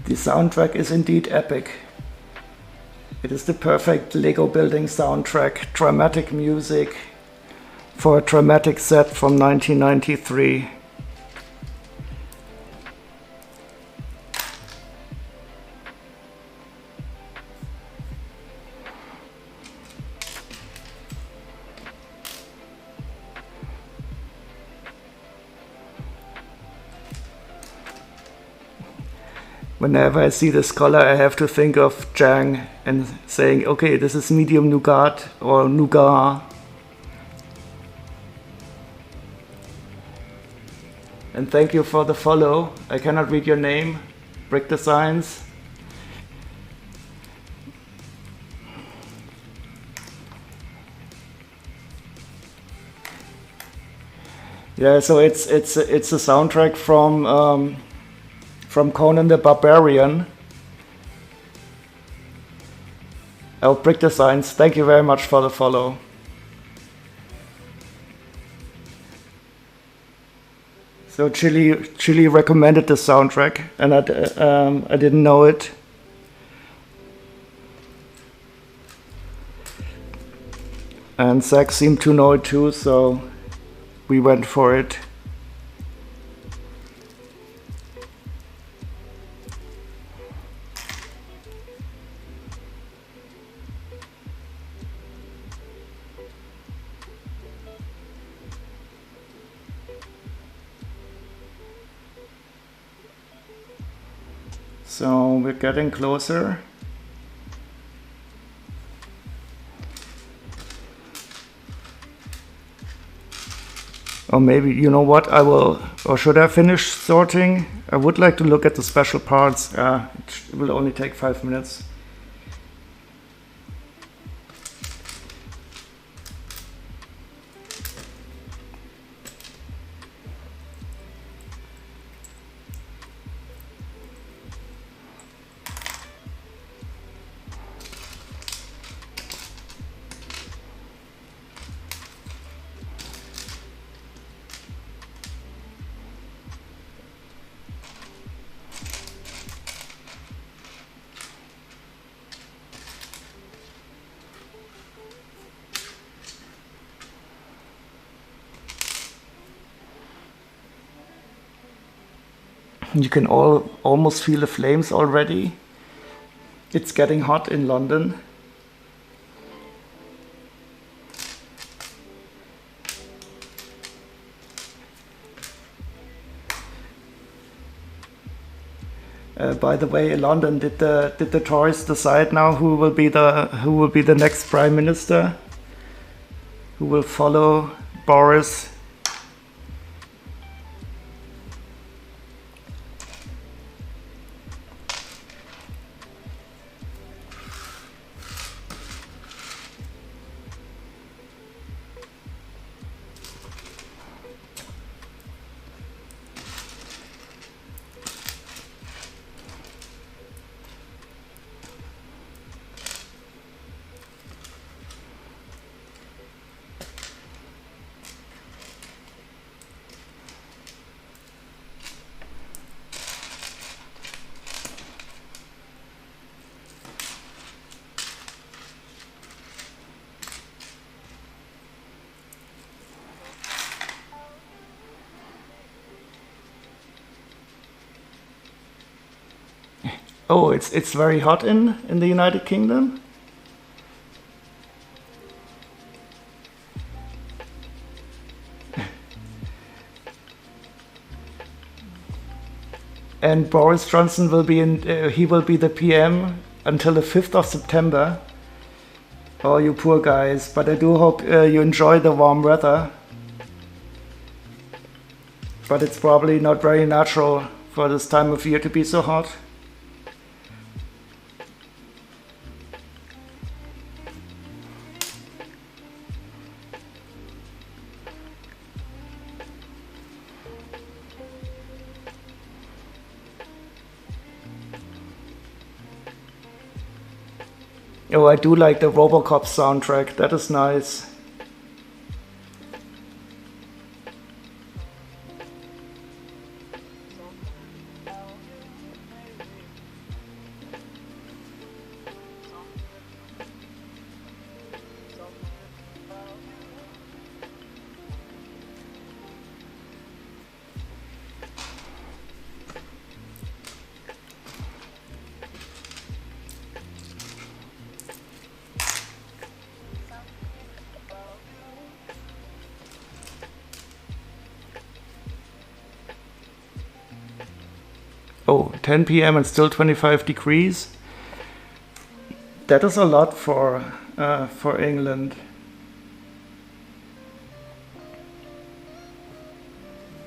A: The soundtrack is indeed epic. It is the perfect Lego building soundtrack, dramatic music for a dramatic set from 1993. Whenever I see this color, I have to think of Jang and saying, okay, this is medium nougat or nougat. And thank you for the follow. I cannot read your name. Brick Designs. Yeah, so it's a soundtrack from Conan the Barbarian. Oh, Brick Designs, thank you very much for the follow. So Chili recommended the soundtrack, and I didn't know it. And Zach seemed to know it too, so we went for it. So we're getting closer. Or maybe, you know what, I will, or should I finish sorting? I would like to look at the special parts. It will only take 5 minutes. You can almost feel the flames already. It's getting hot in London. By the way, London, did the Tories decide now who will be the next prime minister? Who will follow Boris? Oh, it's very hot in the United Kingdom. And Boris Johnson will be he will be the PM until the 5th of September. Oh, you poor guys! But I do hope you enjoy the warm weather. But it's probably not very natural for this time of year to be so hot. Oh, I do like the Robocop soundtrack. That is nice. Oh, 10 p.m. and still 25 degrees. That is a lot for England.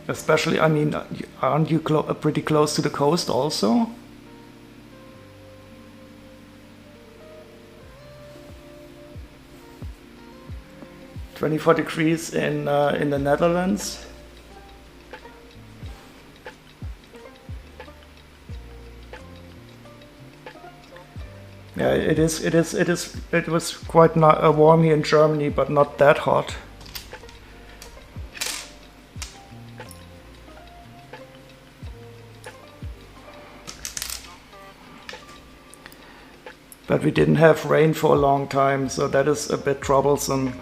A: Especially, I mean, aren't you pretty close to the coast also? "24 degrees in the Netherlands." Yeah, it was quite warm here in Germany, but not that hot. But we didn't have rain for a long time, so that is a bit troublesome.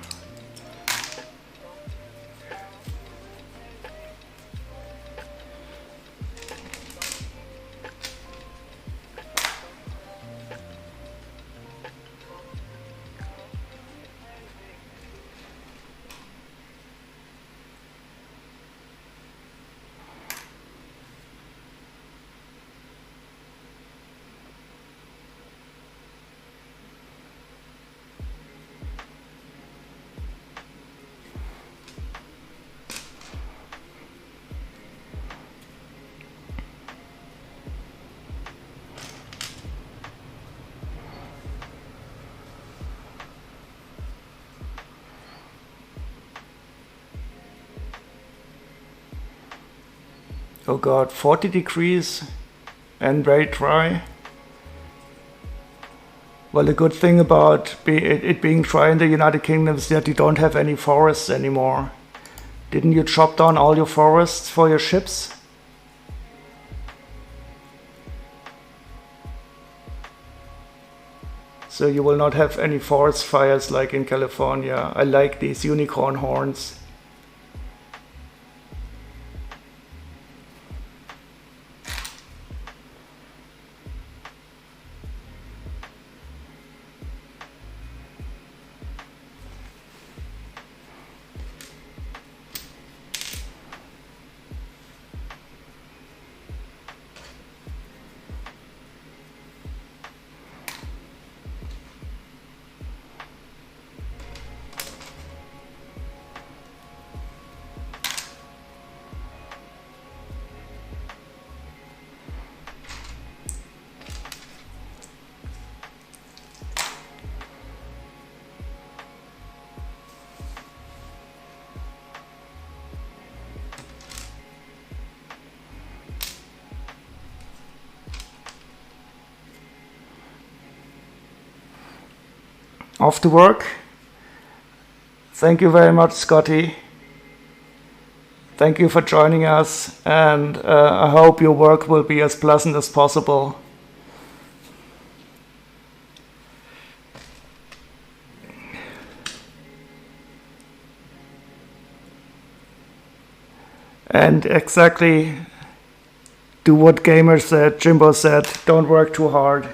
A: Oh god, 40 degrees and very dry. Well, the good thing about it being dry in the United Kingdom is that you don't have any forests anymore. Didn't you chop down all your forests for your ships? So you will not have any forest fires like in California. I like these unicorn horns. Off to work. Thank you very much, Scotty. Thank you for joining us, and I hope your work will be as pleasant as possible. And exactly do what Gamer said, Jimbo said, don't work too hard.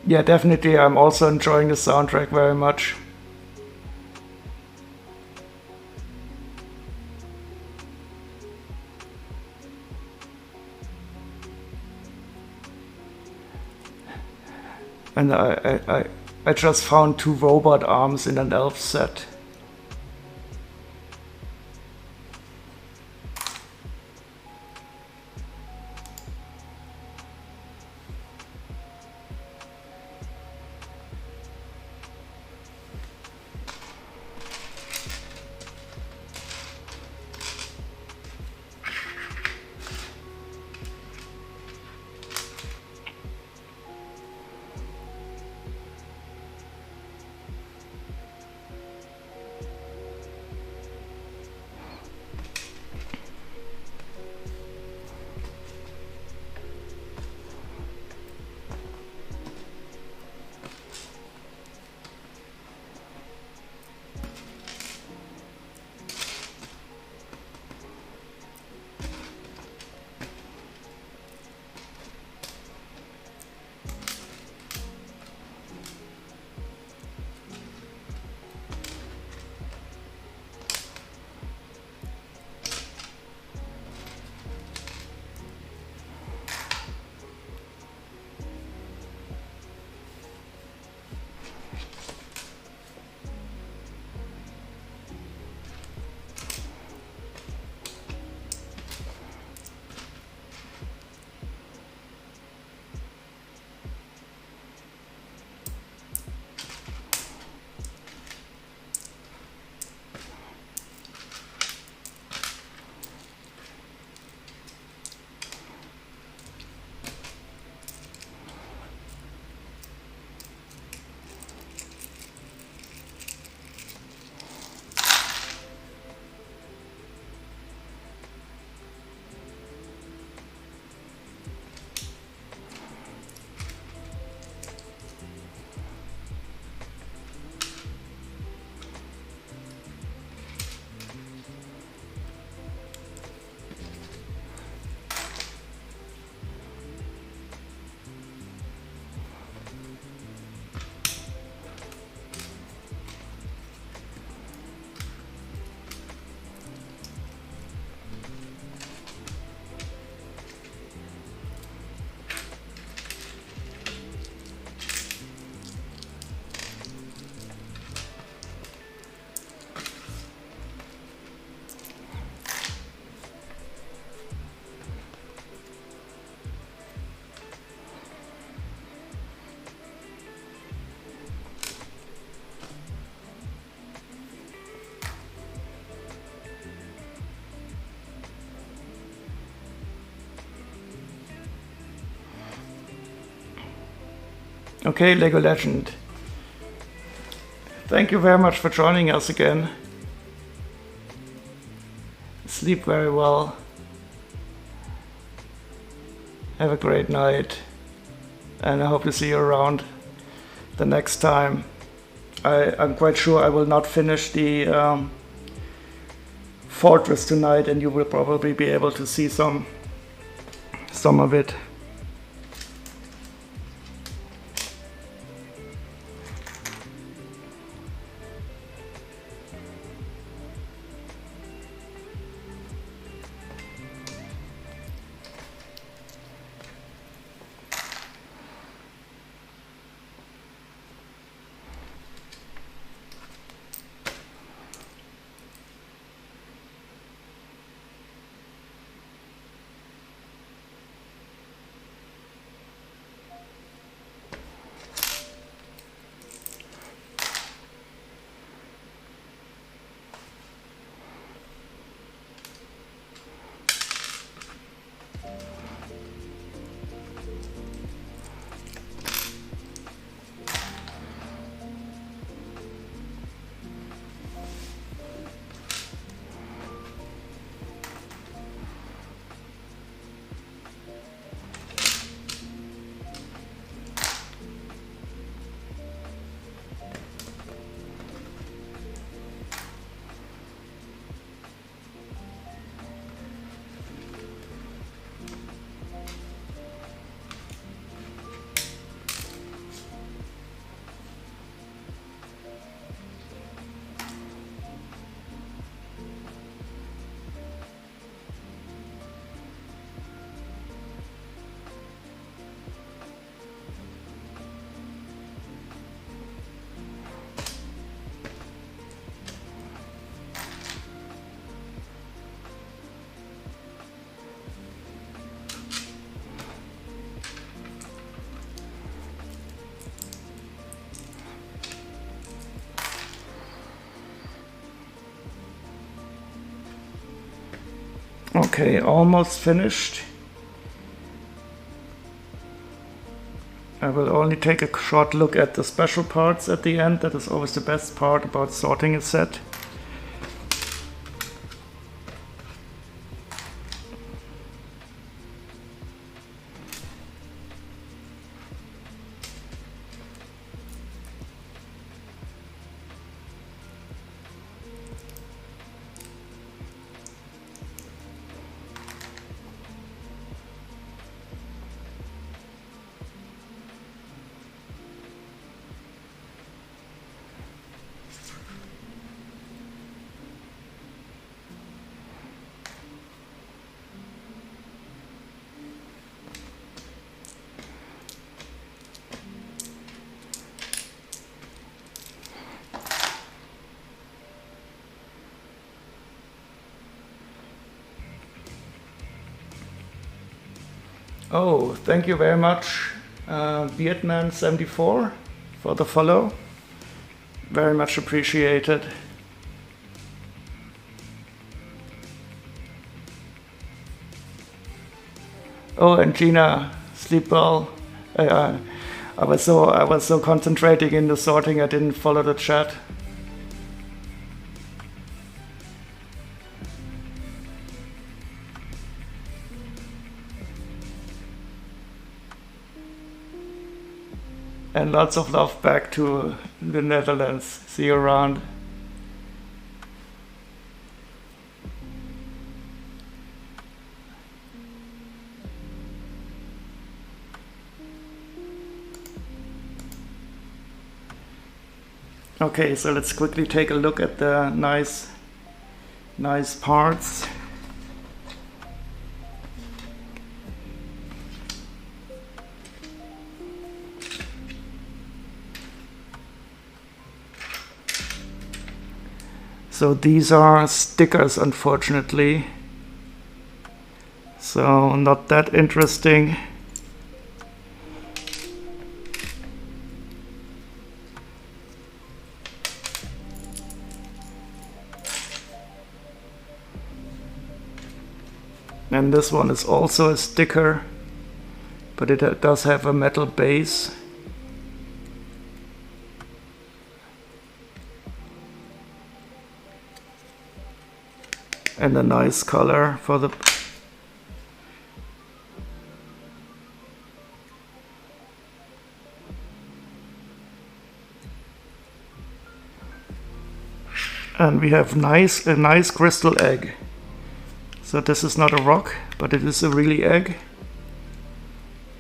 A: Yeah, definitely. I'm also enjoying the soundtrack very much. And I just found 2 robot arms in an elf set. Okay, Lego Legend. Thank you very much for joining us again. Sleep very well. Have a great night. And I hope to see you around the next time. I'm quite sure I will not finish the fortress tonight, and you will probably be able to see some of it. Okay, almost finished. I will only take a short look at the special parts at the end. That is always the best part about sorting a set. Oh, thank you very much, Beardman74, for the follow. Very much appreciated. Oh, and Gina, sleep well. I was so concentrating in the sorting, I didn't follow the chat. And lots of love back to the Netherlands. See you around. Okay, so let's quickly take a look at the nice parts. So these are stickers, unfortunately. So not that interesting. And this one is also a sticker, but it does have a metal base. and a nice color for the and we have a nice crystal egg. So this is not a rock, but it is a really egg.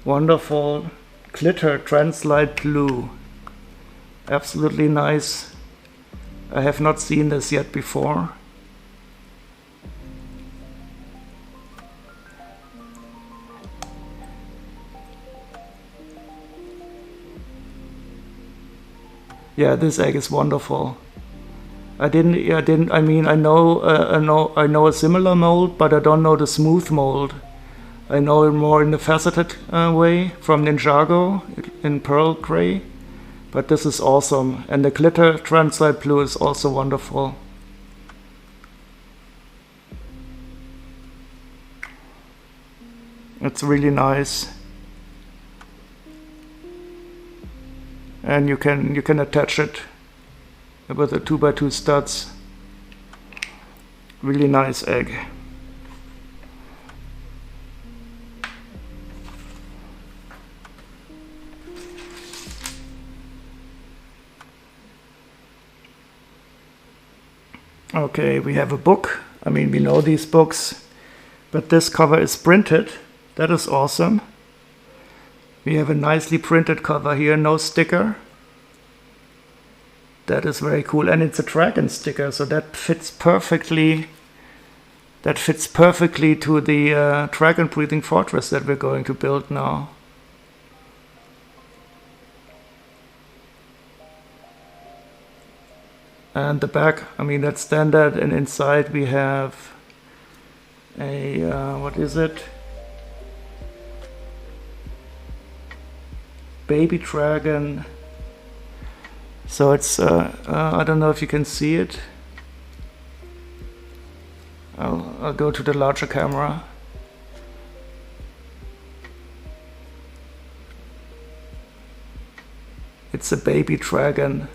A: Wonderful glitter translite blue. Absolutely nice. I have not seen this yet before. Yeah, this egg is wonderful. I mean, I know a similar mold, but I don't know the smooth mold. I know it more in the faceted way from Ninjago in pearl gray, but this is awesome. And the glitter translite blue is also wonderful. It's really nice. And you can attach it with the 2x2 studs. Really nice egg. Okay, we have a book. I mean, we know these books, but this cover is printed. That is awesome. We have a nicely printed cover here, no sticker. That is very cool, and it's a dragon sticker, so that fits perfectly. That fits perfectly to the dragon breathing fortress that we're going to build now. And the back, I mean, that's standard, and inside we have a what is it? Baby dragon. So it's, I don't know if you can see it. I'll go to the larger camera. It's a baby dragon.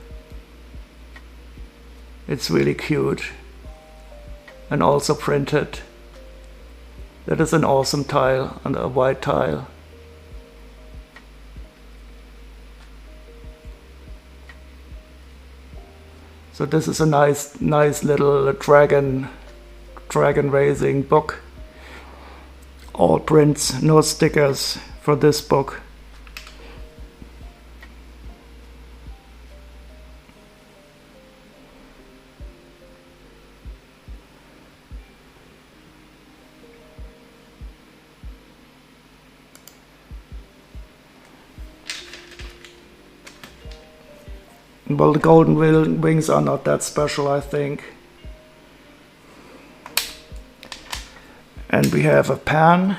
A: It's really cute. And also printed. That is an awesome tile, and a white tile. So this is a nice little dragon raising book. All prints, no stickers for this book. Well, the golden wings are not that special, I think. And we have a pen,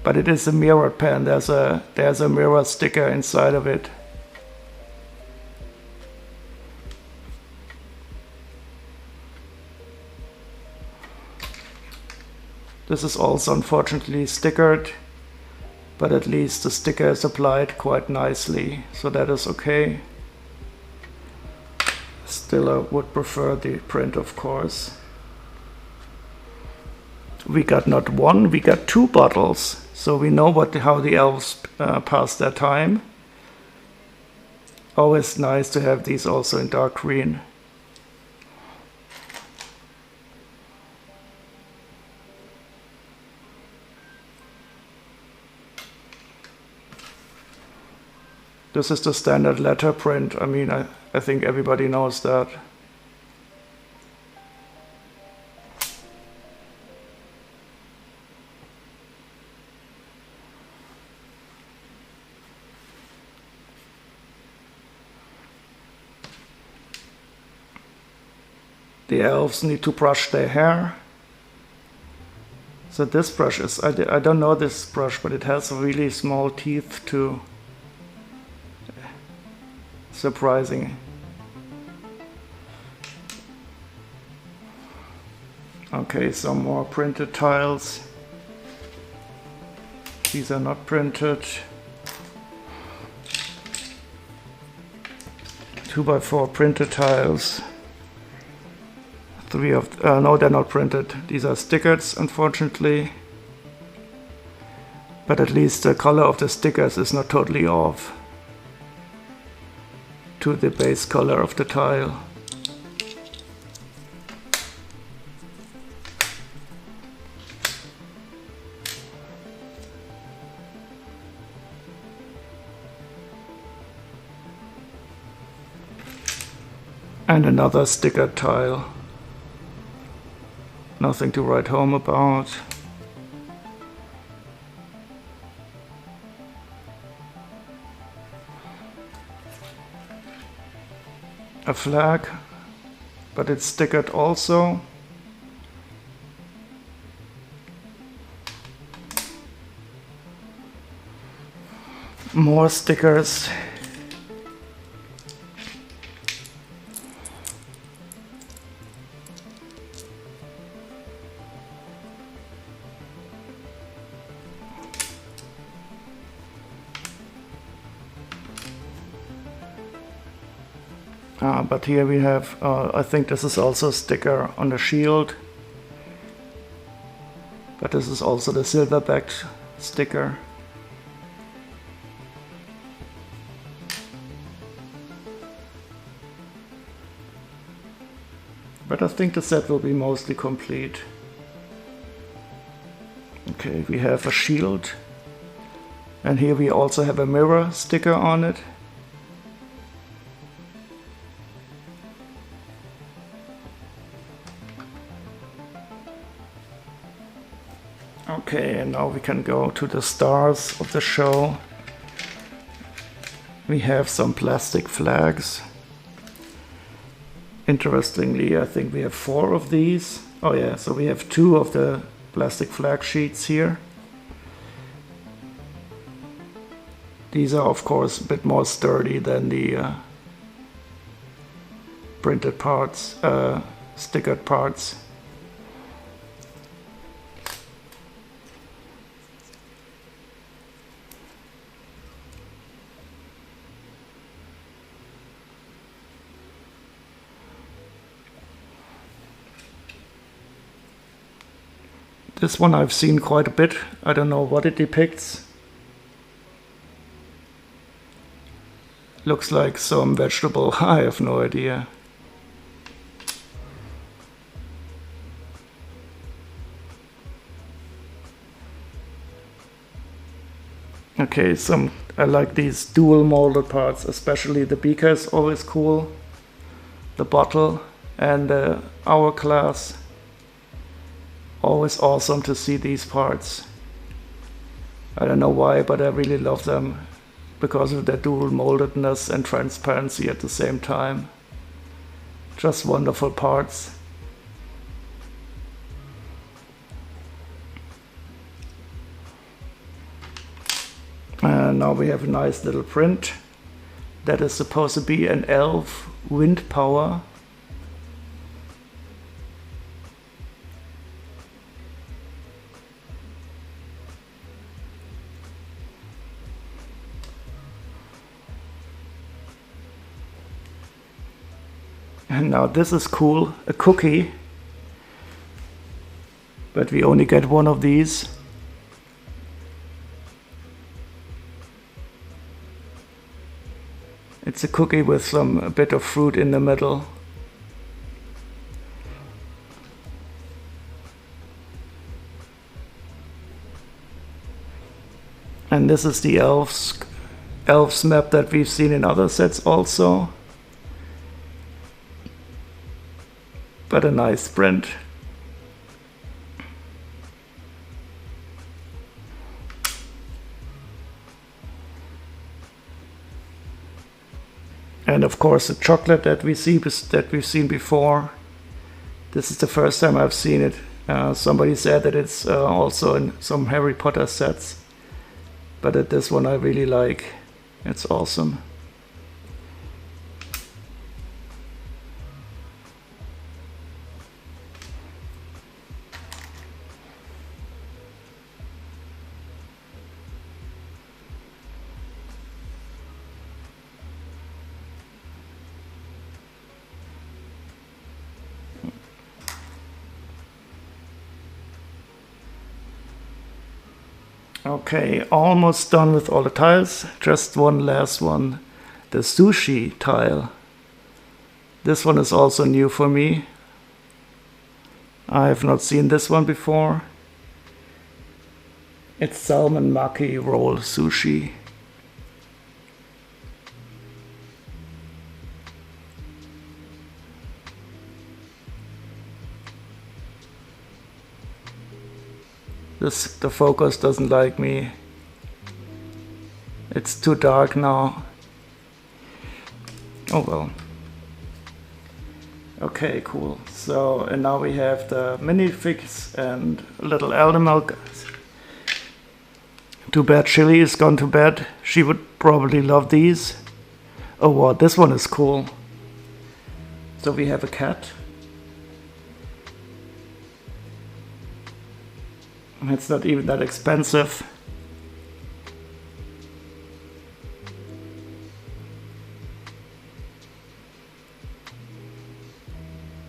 A: but it is a mirrored pen. There's a mirror sticker inside of it. This is also unfortunately stickered, but at least the sticker is applied quite nicely, so that is okay. Still, I would prefer the print, of course. We got not one, we got 2 bottles, so we know how the elves pass their time. Always nice to have these also in dark green. This is the standard letter print. I mean, I think everybody knows that. The elves need to brush their hair. So this brush is, I don't know this brush, but it has really small teeth too. Surprising. Okay, some more printed tiles. These are not printed. 2x4 printed tiles. 3 of, no, they're not printed. These are stickers, unfortunately. But at least the color of the stickers is not totally off to the base color of the tile. And another sticker tile. Nothing to write home about. A flag, but it's stickered also. More stickers. But here we have, I think this is also a sticker on the shield. But this is also the silver-backed sticker. But I think the set will be mostly complete. Okay, we have a shield. And here we also have a mirror sticker on it. Okay, and now we can go to the stars of the show. We have some plastic flags. Interestingly, I think we have 4 of these. Oh yeah, so we have 2 of the plastic flag sheets here. These are of course a bit more sturdy than the printed parts, stickered parts. This one I've seen quite a bit. I don't know what it depicts. Looks like some vegetable. I have no idea. Okay, I like these dual molded parts, especially the beaker is always cool. The bottle and the hourglass. Always awesome to see these parts. I don't know why, but I really love them because of their dual moldedness and transparency at the same time. Just wonderful parts. And now we have a nice little print that is supposed to be an elf wind power. And now this is cool, a cookie, but we only get 1 of these. It's a cookie with a bit of fruit in the middle. And this is the Elves map that we've seen in other sets also. But a nice print. And of course the chocolate that we've seen before. This is the first time I've seen it. Somebody said that it's also in some Harry Potter sets. But this one I really like. It's awesome. Okay, almost done with all the tiles. Just one last one. The Sushi Tile. This one is also new for me. I have not seen this one before. It's salmon maki roll sushi. The focus doesn't like me. It's too dark now. Oh well. Okay, cool. So, and now we have the minifigs and little animal. Too bad Chili is gone to bed. She would probably love these. Oh wow, this one is cool. So we have a cat. It's not even that expensive.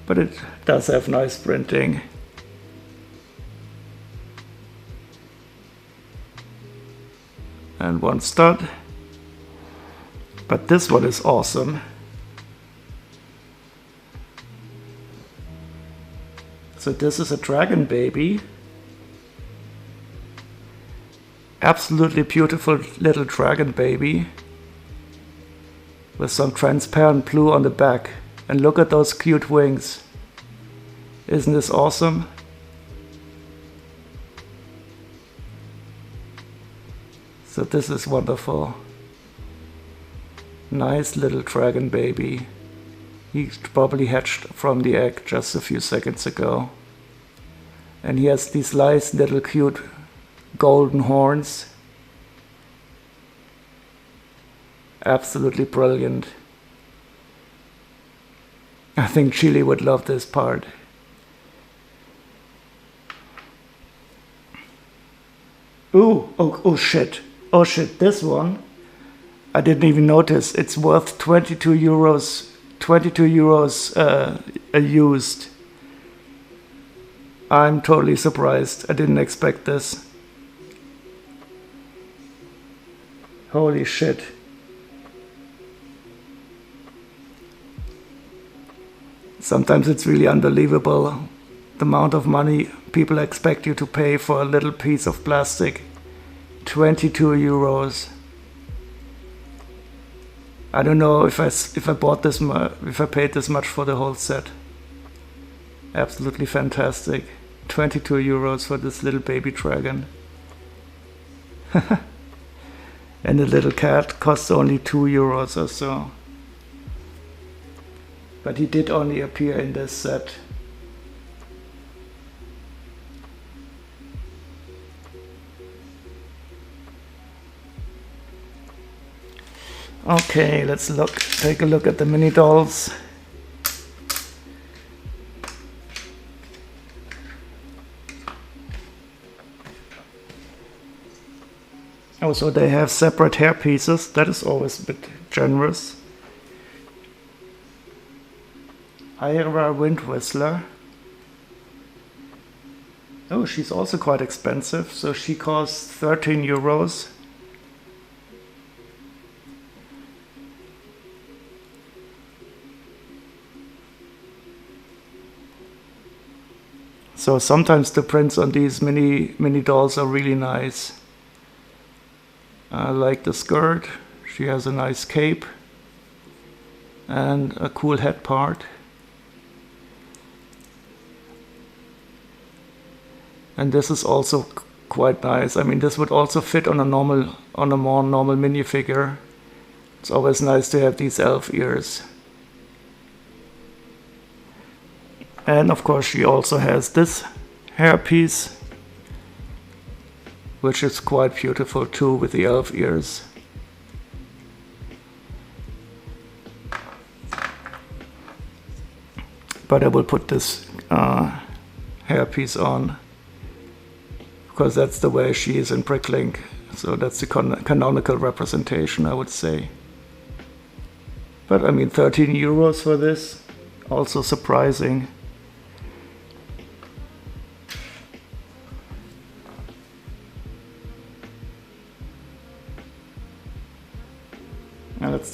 A: But it does have nice printing. And one stud. But this one is awesome. So this is a dragon baby. Absolutely beautiful little dragon baby. With some transparent blue on the back. And look at those cute wings. Isn't this awesome? So this is wonderful. Nice little dragon baby. He probably hatched from the egg just a few seconds ago. And he has these nice little cute golden horns. Absolutely brilliant. I think Chili would love this part. Ooh, oh shit. Oh shit, this one, I didn't even notice. It's worth 22 euros. 22 euros used. I'm totally surprised. I didn't expect this. Holy shit. Sometimes it's really unbelievable the amount of money people expect you to pay for a little piece of plastic. 22 euros. I don't know if I bought this if I paid this much for the whole set. Absolutely fantastic. 22 euros for this little baby dragon. And the little cat costs only 2 euros or so. But he did only appear in this set. Okay, let's take a look at the mini dolls. Also, they have separate hair pieces. That is always a bit generous. Ira Wind Whistler. Oh, she's also quite expensive. So she costs 13 euros. So sometimes the prints on these mini dolls are really nice. I like the skirt. She has a nice cape and a cool head part. And this is also quite nice. I mean, this would also fit on a more normal minifigure. It's always nice to have these elf ears. And of course she also has this hairpiece, which is quite beautiful too, with the elf ears. But I will put this hairpiece on, because that's the way she is in Bricklink. So that's the canonical representation, I would say. But I mean, 13 euros for this, also surprising.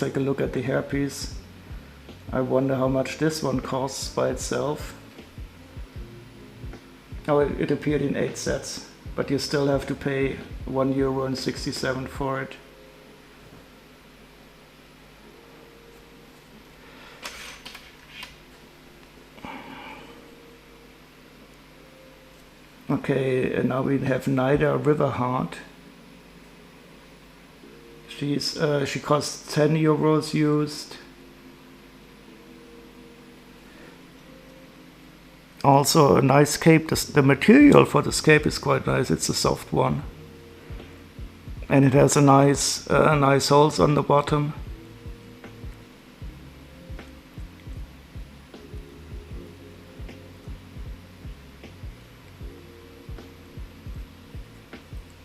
A: Let's take a look at the hairpiece. I wonder how much this one costs by itself. Oh, it appeared in 8 sets, but you still have to pay €1.67 for it. Okay, and now we have Nida Riverheart. She costs €10 used. Also a nice cape. The material for this cape is quite nice. It's a soft one, and it has a nice holes on the bottom.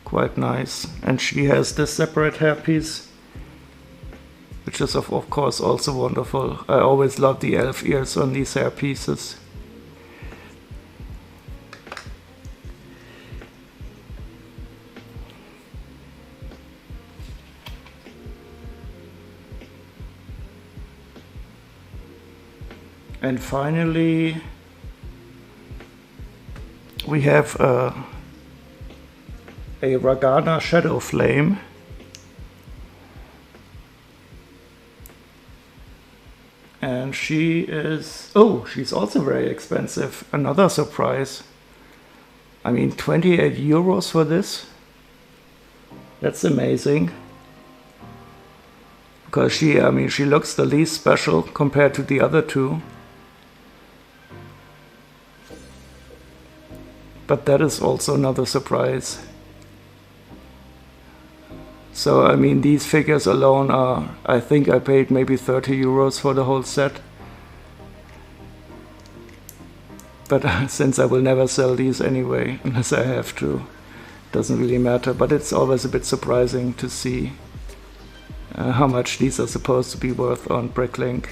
A: Quite nice. And she has this separate hairpiece, which is of course also wonderful. I always love the elf ears on these hairpieces. And finally, we have a Ragana Shadow Flame. And she's also very expensive. Another surprise. I mean, €28 for this. That's amazing. Because she looks the least special compared to the other two. But that is also another surprise. So, I mean, these figures alone are, I think I paid maybe €30 for the whole set. But since I will never sell these anyway, unless I have to, doesn't really matter. But it's always a bit surprising to see how much these are supposed to be worth on Bricklink.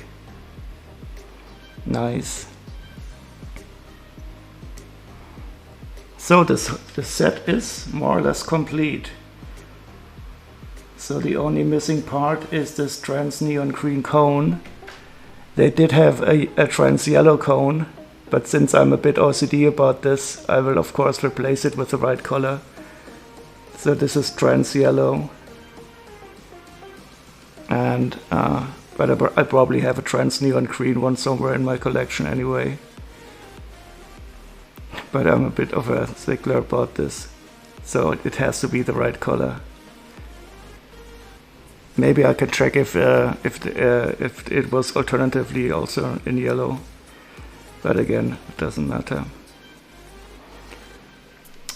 A: Nice. So this set is more or less complete. So the only missing part is this trans neon green cone. They did have a trans yellow cone, but since I'm a bit OCD about this, I will of course replace it with the right color. So this is trans yellow. And but I probably have a trans neon green one somewhere in my collection anyway. But I'm a bit of a stickler about this, so it has to be the right color. Maybe I can check if it was alternatively also in yellow, but again, it doesn't matter.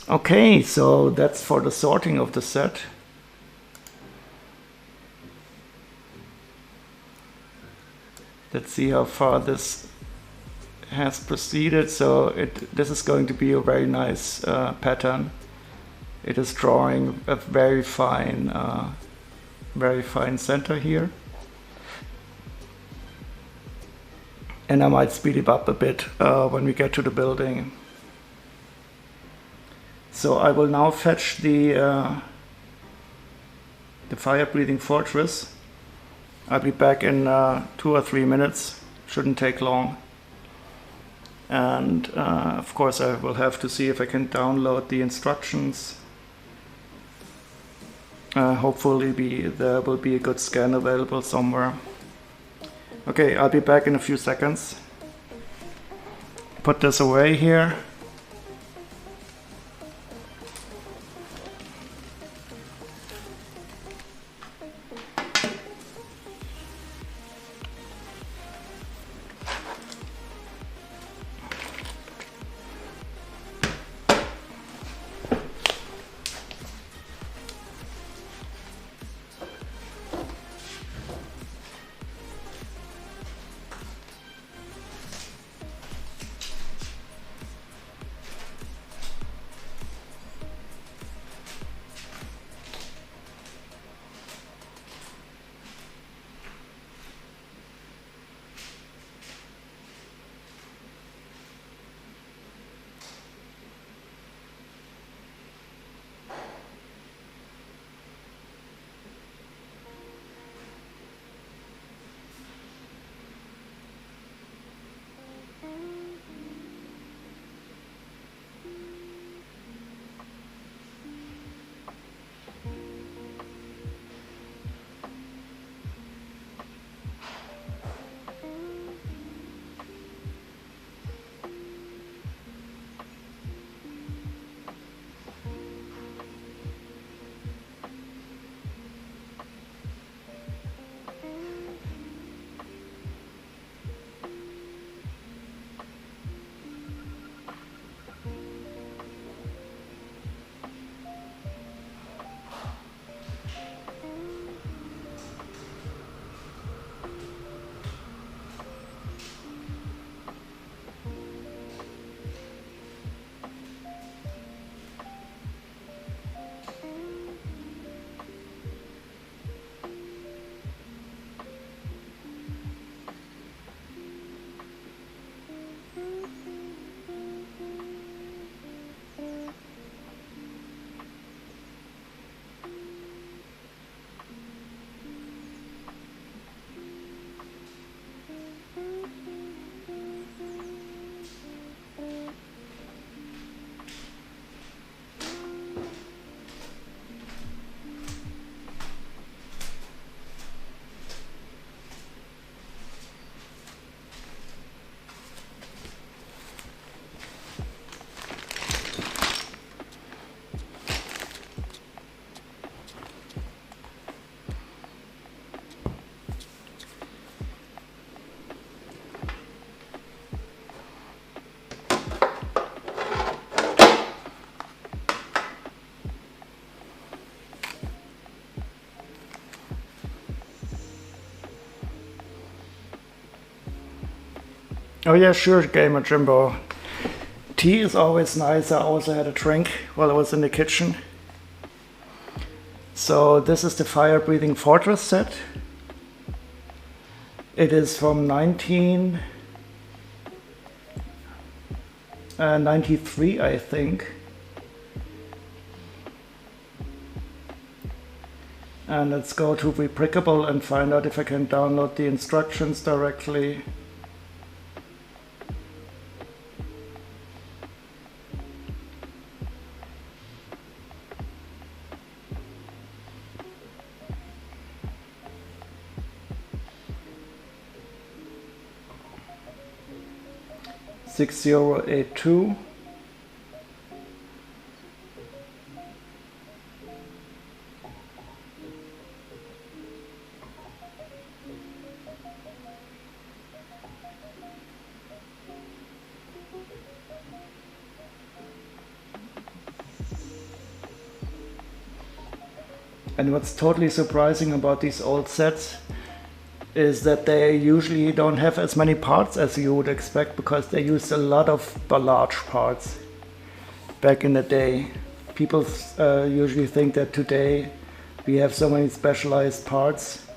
A: Okay, so that's for the sorting of the set. Let's see how far this has proceeded. So this is going to be a very nice pattern. It is drawing a very fine center here, and I might speed it up a bit when we get to the building. So I will now fetch the fire-breathing fortress. I'll be back in 2 or 3 minutes. Shouldn't take long. And of course I will have to see if I can download the instructions. Hopefully there will be a good scan available somewhere. Okay, I'll be back in a few seconds. Put this away here. Oh yeah, sure, Gamer Jimbo. Tea is always nice. I also had a drink while I was in the kitchen. So this is the Fire Breathing Fortress set. It is from 1993, I think. And let's go to Rebrickable and find out if I can download the instructions directly. $6082. And what's totally surprising about these old sets is that they usually don't have as many parts as you would expect, because they used a lot of large parts back in the day. People usually think that today we have so many specialized parts,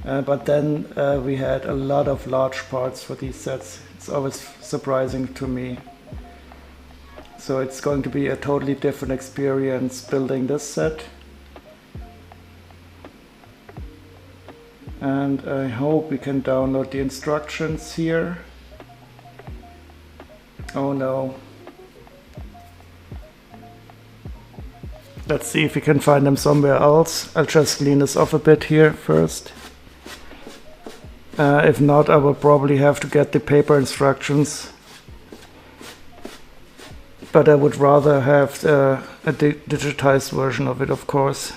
A: but then we had a lot of large parts for these sets. It's always surprising to me. So it's going to be a totally different experience building this set. And I hope we can download the instructions here. Oh no. Let's see if we can find them somewhere else. I'll just clean this off a bit here first. If not, I will probably have to get the paper instructions. But I would rather have a digitized version of it, of course.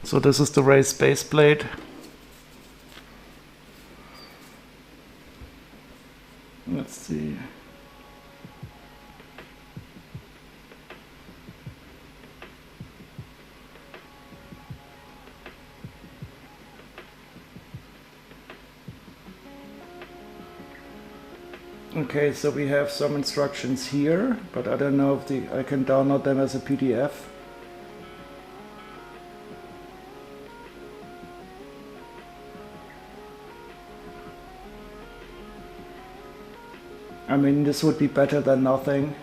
A: So this is the raised base plate. Let's see. Okay, so we have some instructions here, but I don't know if I can download them as a PDF. I mean, this would be better than nothing.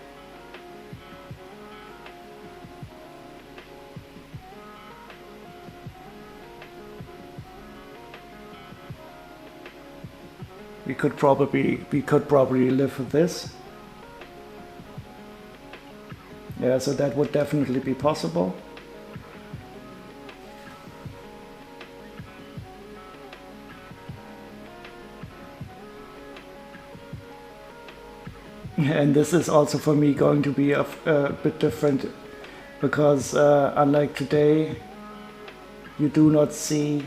A: We could probably live with this. Yeah, so that would definitely be possible. And this is also for me going to be a bit different, because unlike today, you do not see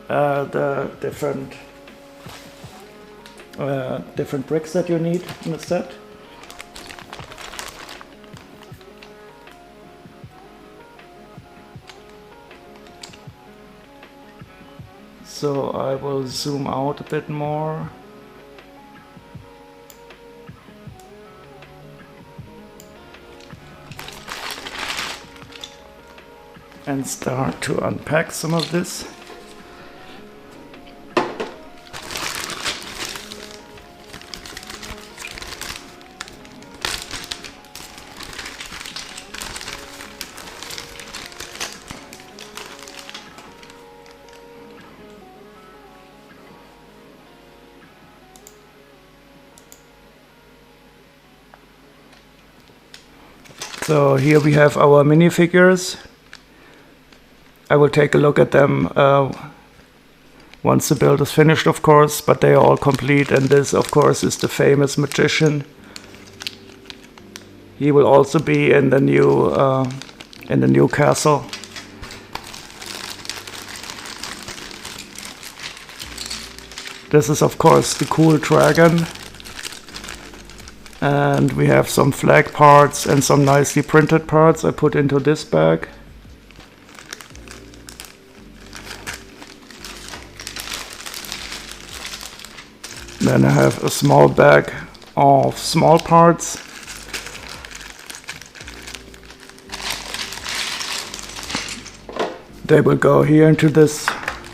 A: the different bricks that you need in the set. So I will zoom out a bit more. And start to unpack some of this. So here we have our minifigures. I will take a look at them once the build is finished, of course, but they are all complete, and this, of course, is the famous magician. He will also be in the new castle. this is of course the cool dragon. And we have some flag parts and some nicely printed parts I put into this bag. Then I have a small bag of small parts. They will go here into this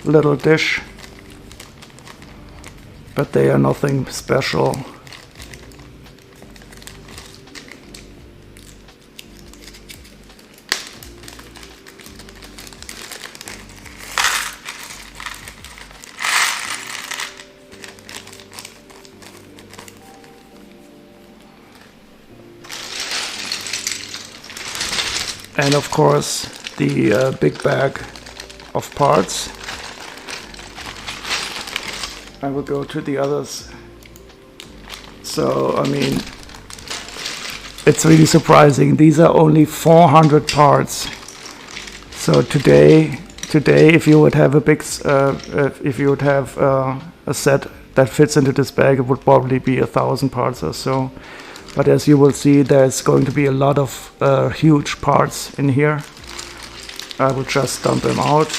A: little dish, but they are nothing special. And of course, the big bag of parts. I will go to the others. So, I mean, it's really surprising. These are only 400 parts. So today, if you would have a big, if you would have a set that fits into this bag, it would probably be 1,000 parts or so. But as you will see, there's going to be a lot of huge parts in here. I will just dump them out.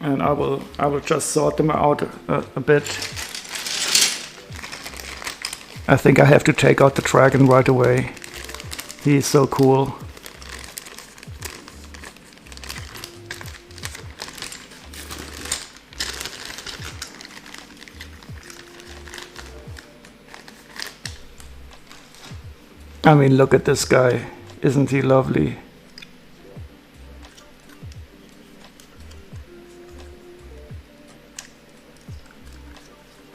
A: And I will just sort them out a bit. I think I have to take out the dragon right away. He's so cool. I mean, look at this guy. Isn't he lovely?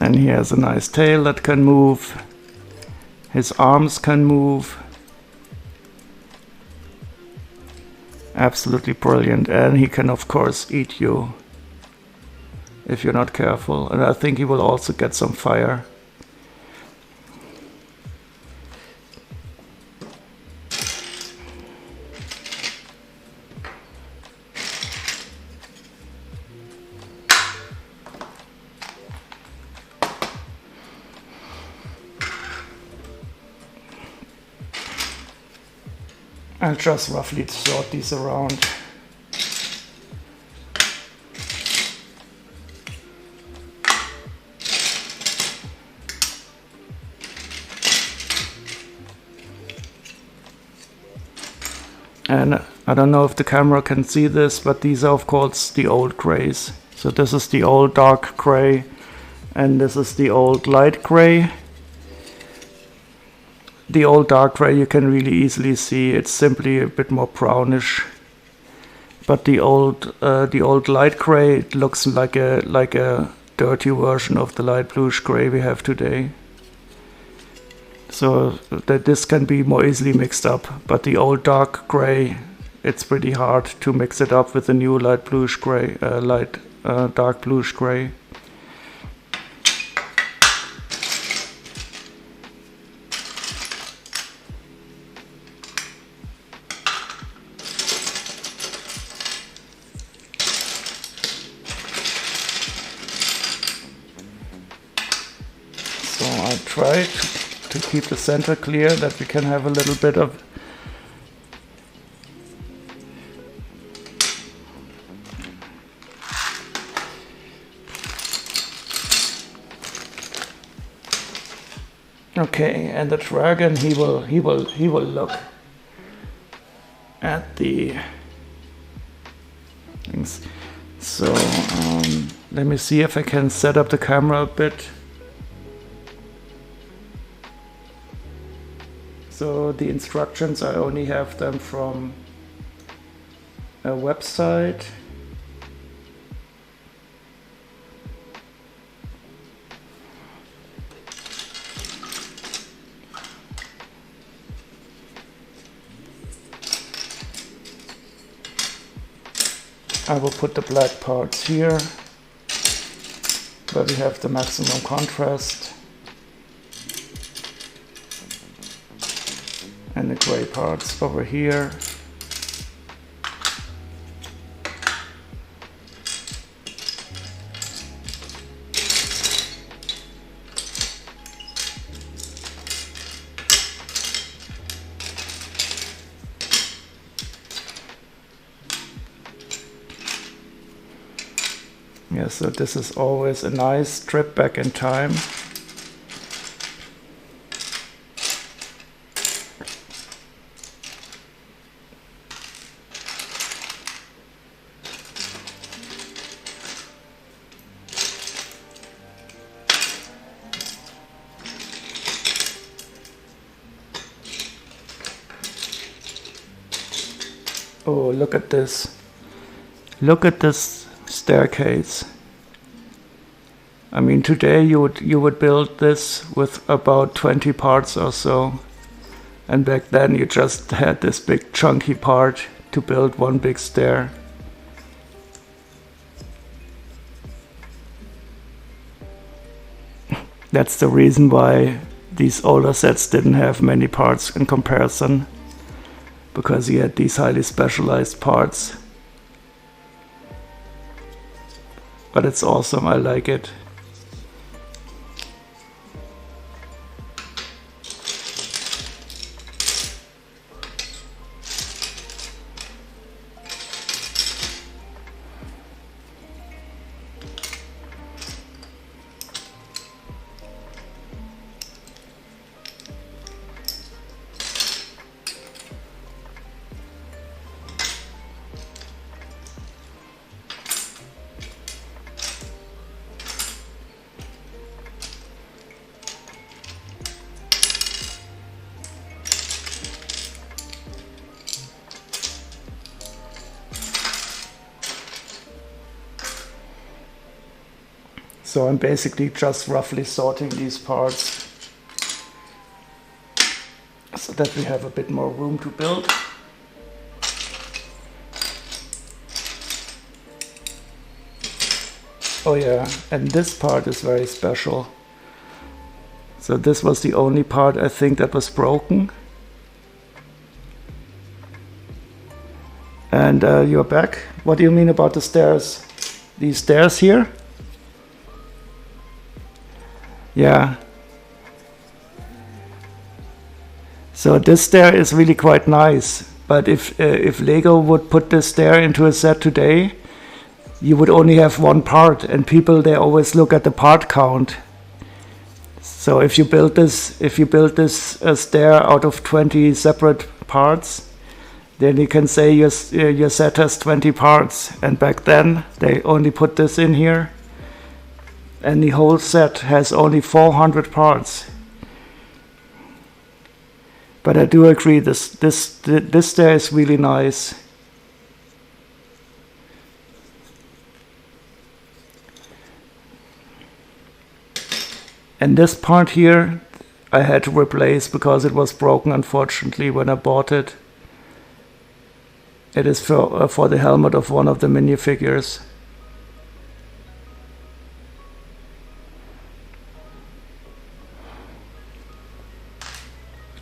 A: And he has a nice tail that can move. His arms can move. Absolutely brilliant. And he can of course eat you if you're not careful. And I think he will also get some fire. I'll just roughly sort these around. And I don't know if the camera can see this, but these are of course the old grays. So this is the old dark gray, and this is the old light gray. The old dark gray you can really easily see, it's simply a bit more brownish. But the old light gray, it looks like a dirty version of the light bluish gray we have today. So that this can be more easily mixed up. But the old dark gray, it's pretty hard to mix it up with the new light bluish gray, dark bluish gray. So I try to keep the center clear, that we can have a little bit of okay. And the dragon, he will look at the things. So let me see if I can set up the camera a bit. So the instructions, I only have them from a website. I will put the black parts here, where we have the maximum contrast, and the gray parts over here. Yeah, so this is always a nice trip back in time. Oh, look at this. Look at this staircase. I mean, today you would build this with about 20 parts or so, and back then you just had this big chunky part to build one big stair. That's the reason why these older sets didn't have many parts in comparison, because you had these highly specialized parts. But it's awesome, I like it. So I'm basically just roughly sorting these parts so that we have a bit more room to build. Oh yeah, and this part is very special. So this was the only part I think that was broken. And you're back. What do you mean about the stairs? These stairs here? Yeah. So this stair is really quite nice, but if Lego would put this stair into a set today, you would only have one part, and people, they always look at the part count. So if you build this stair out of 20 separate parts, then you can say your set has 20 parts, and back then they only put this in here. And the whole set has only 400 parts. But I do agree, this stair is really nice. And this part here I had to replace because it was broken, unfortunately, when I bought it. It is for the helmet of one of the minifigures.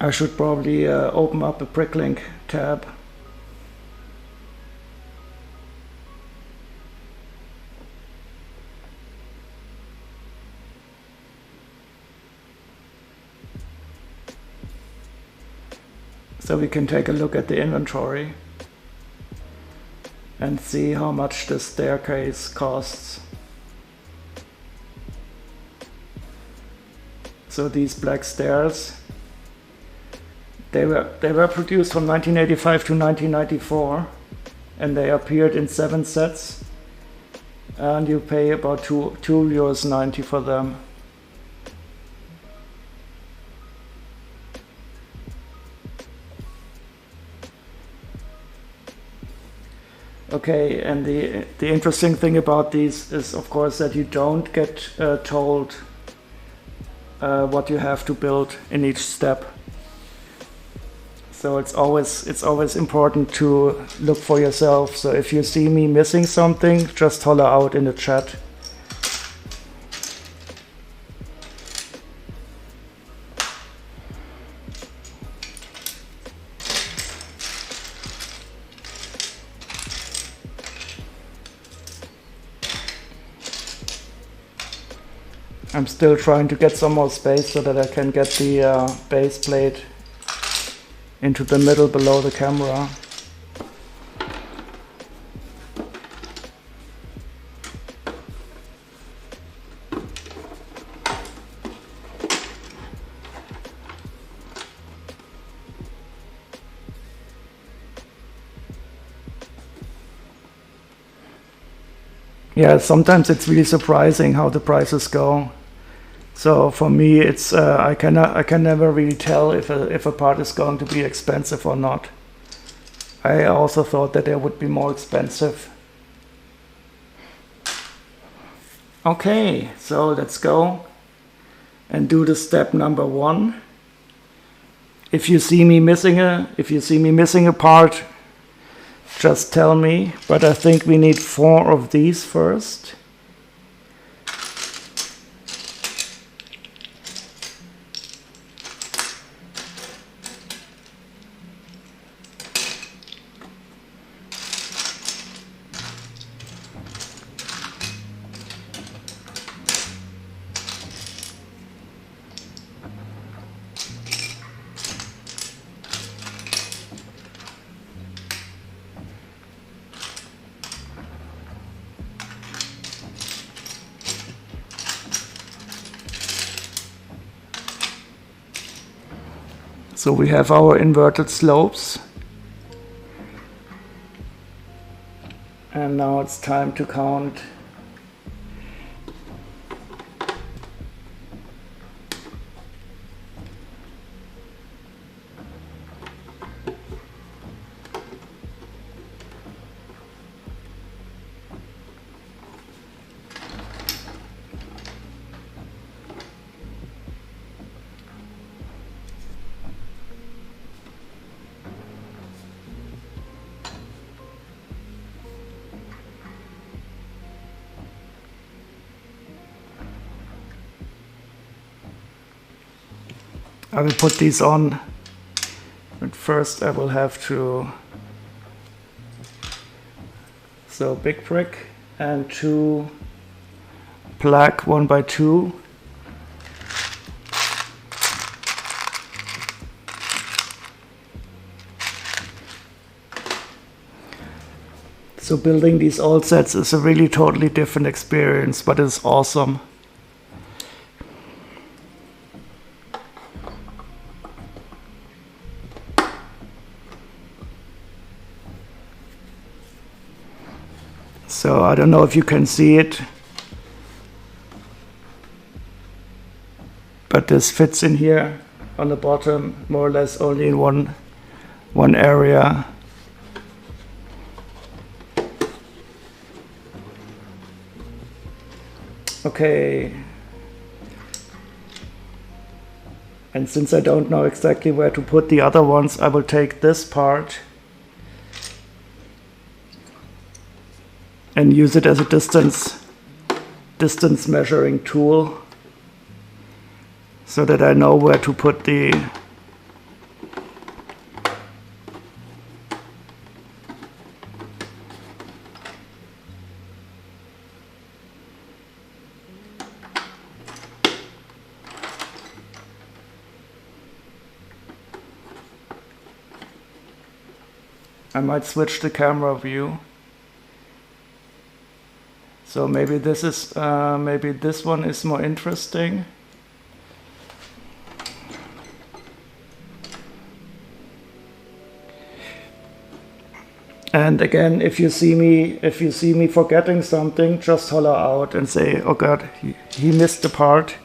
A: I should probably open up a Bricklink tab. So we can take a look at the inventory and see how much the staircase costs. So these black stairs, they were produced from 1985 to 1994, and they appeared in 7 sets, and you pay about €2.90 for them. Okay, and the interesting thing about these is, of course, that you don't get told what you have to build in each step. So it's always important to look for yourself. So if you see me missing something, just holler out in the chat. I'm still trying to get some more space so that I can get the base plate into the middle below the camera. Yeah, sometimes it's really surprising how the prices go. So for me, it's I can never really tell if a part is going to be expensive or not. I also thought that they would be more expensive. Okay, so let's go and do the step number 1. If you see me missing a part, just tell me. But I think we need 4 of these first. So we have our inverted slopes. And now it's time to count. I will put these on, but first I will have to, so big brick and 2 black 1x2. So building these old sets is a really totally different experience, but it's awesome. So I don't know if you can see it, but this fits in here on the bottom, more or less only in one area. Okay. And since I don't know exactly where to put the other ones, I will take this part and use it as a distance measuring tool so that I know where to put the I might switch the camera view. So maybe this is maybe this one is more interesting. And again, if you see me forgetting something, just holler out and say, "Oh God, he missed the part."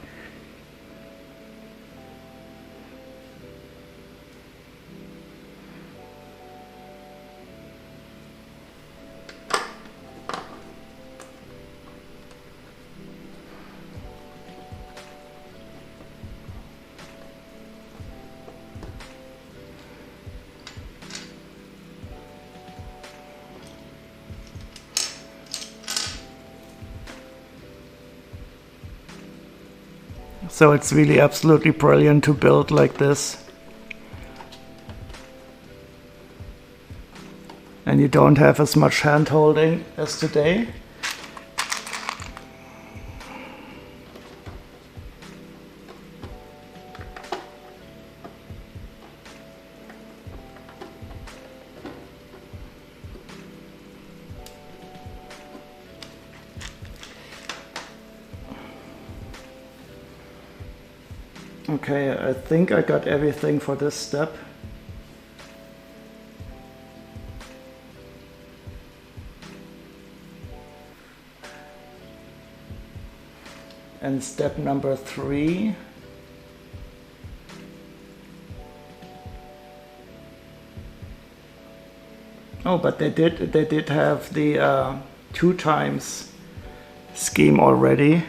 A: So it's really absolutely brilliant to build like this. And you don't have as much hand holding as today. Okay, I think I got everything for this step. And step number 3. Oh, but they did have the 2 times scheme already.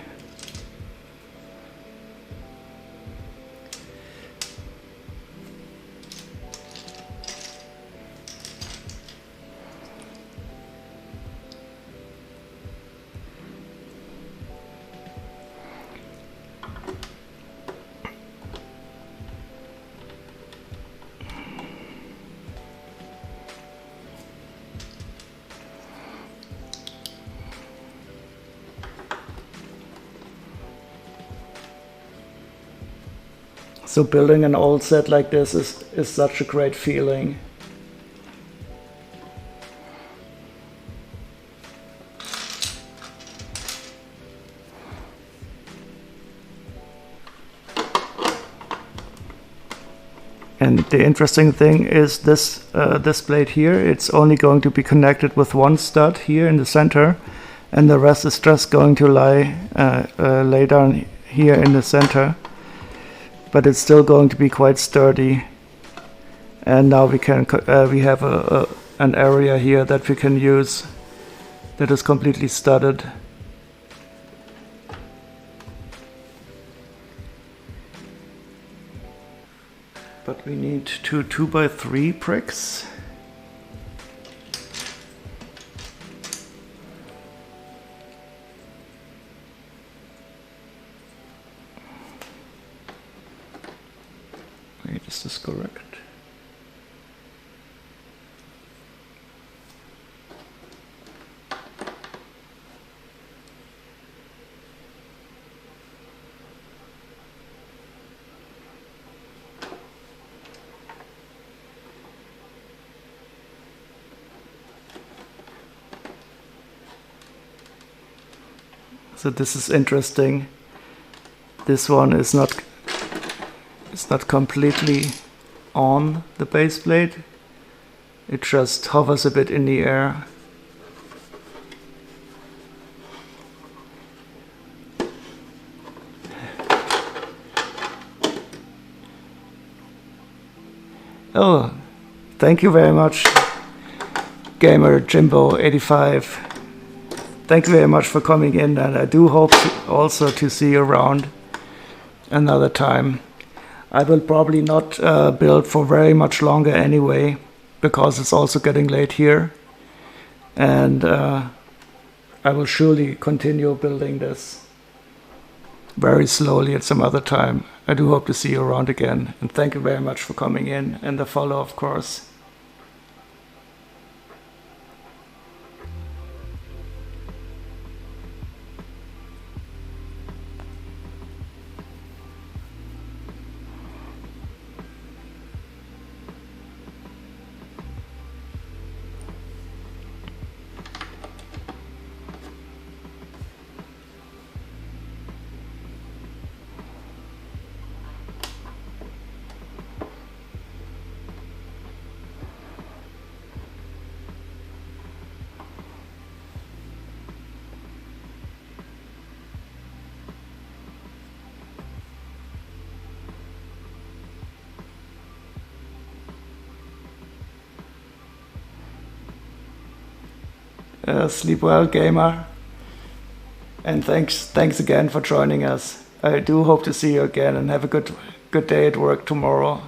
A: So building an old set like this is such a great feeling. And the interesting thing is this this blade here, it's only going to be connected with one stud here in the center, and the rest is just going to lay down here in the center. But it's still going to be quite sturdy. And now we have an area here that we can use that is completely studded. But we need 2 2x3 bricks. Wait, is this correct? So this is interesting. This one is not completely on the base plate. It just hovers a bit in the air. Oh, thank you very much, Gamer Jimbo 85. Thank you very much for coming in, and I do hope also to see you around another time. I will probably not build for very much longer anyway, because it's also getting late here. And I will surely continue building this very slowly at some other time. I do hope to see you around again. And thank you very much for coming in, and the follow, of course. Sleep well, gamer, and thanks again for joining us. I do hope to see you again, and have a good day at work tomorrow.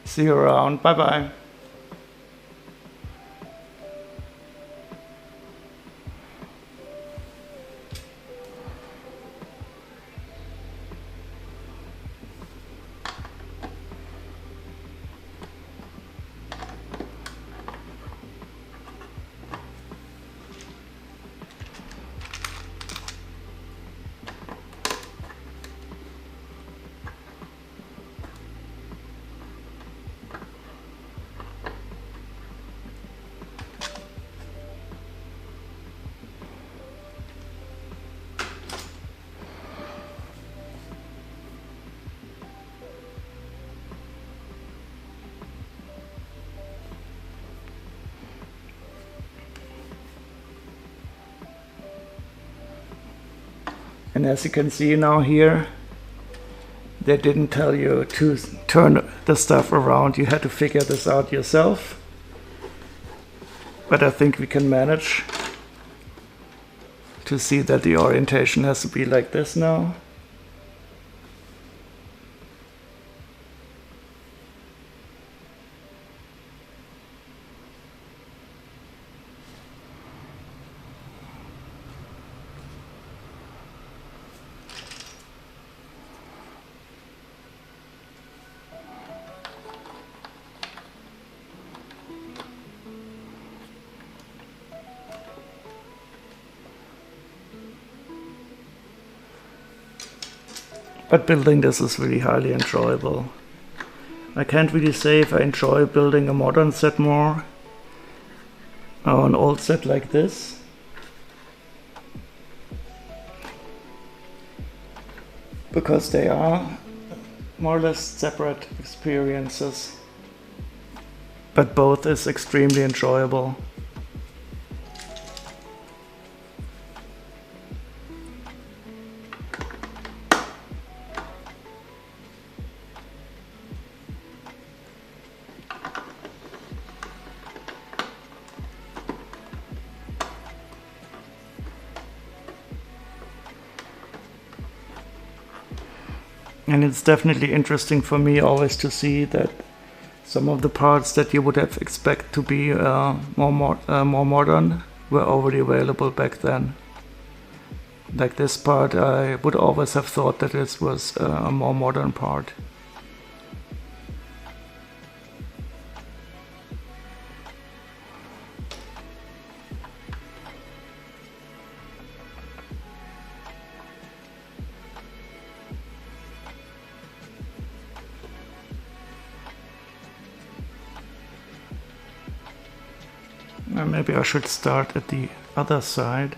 A: See you around. Bye bye. And as you can see now here, they didn't tell you to turn the stuff around. You had to figure this out yourself. But I think we can manage to see that the orientation has to be like this now. But building this is really highly enjoyable. I can't really say if I enjoy building a modern set more or an old set like this. Because they are more or less separate experiences. But both is extremely enjoyable. And it's definitely interesting for me always to see that some of the parts that you would have expected to be more modern were already available back then. Like this part, I would always have thought that this was a more modern part. Maybe I should start at the other side.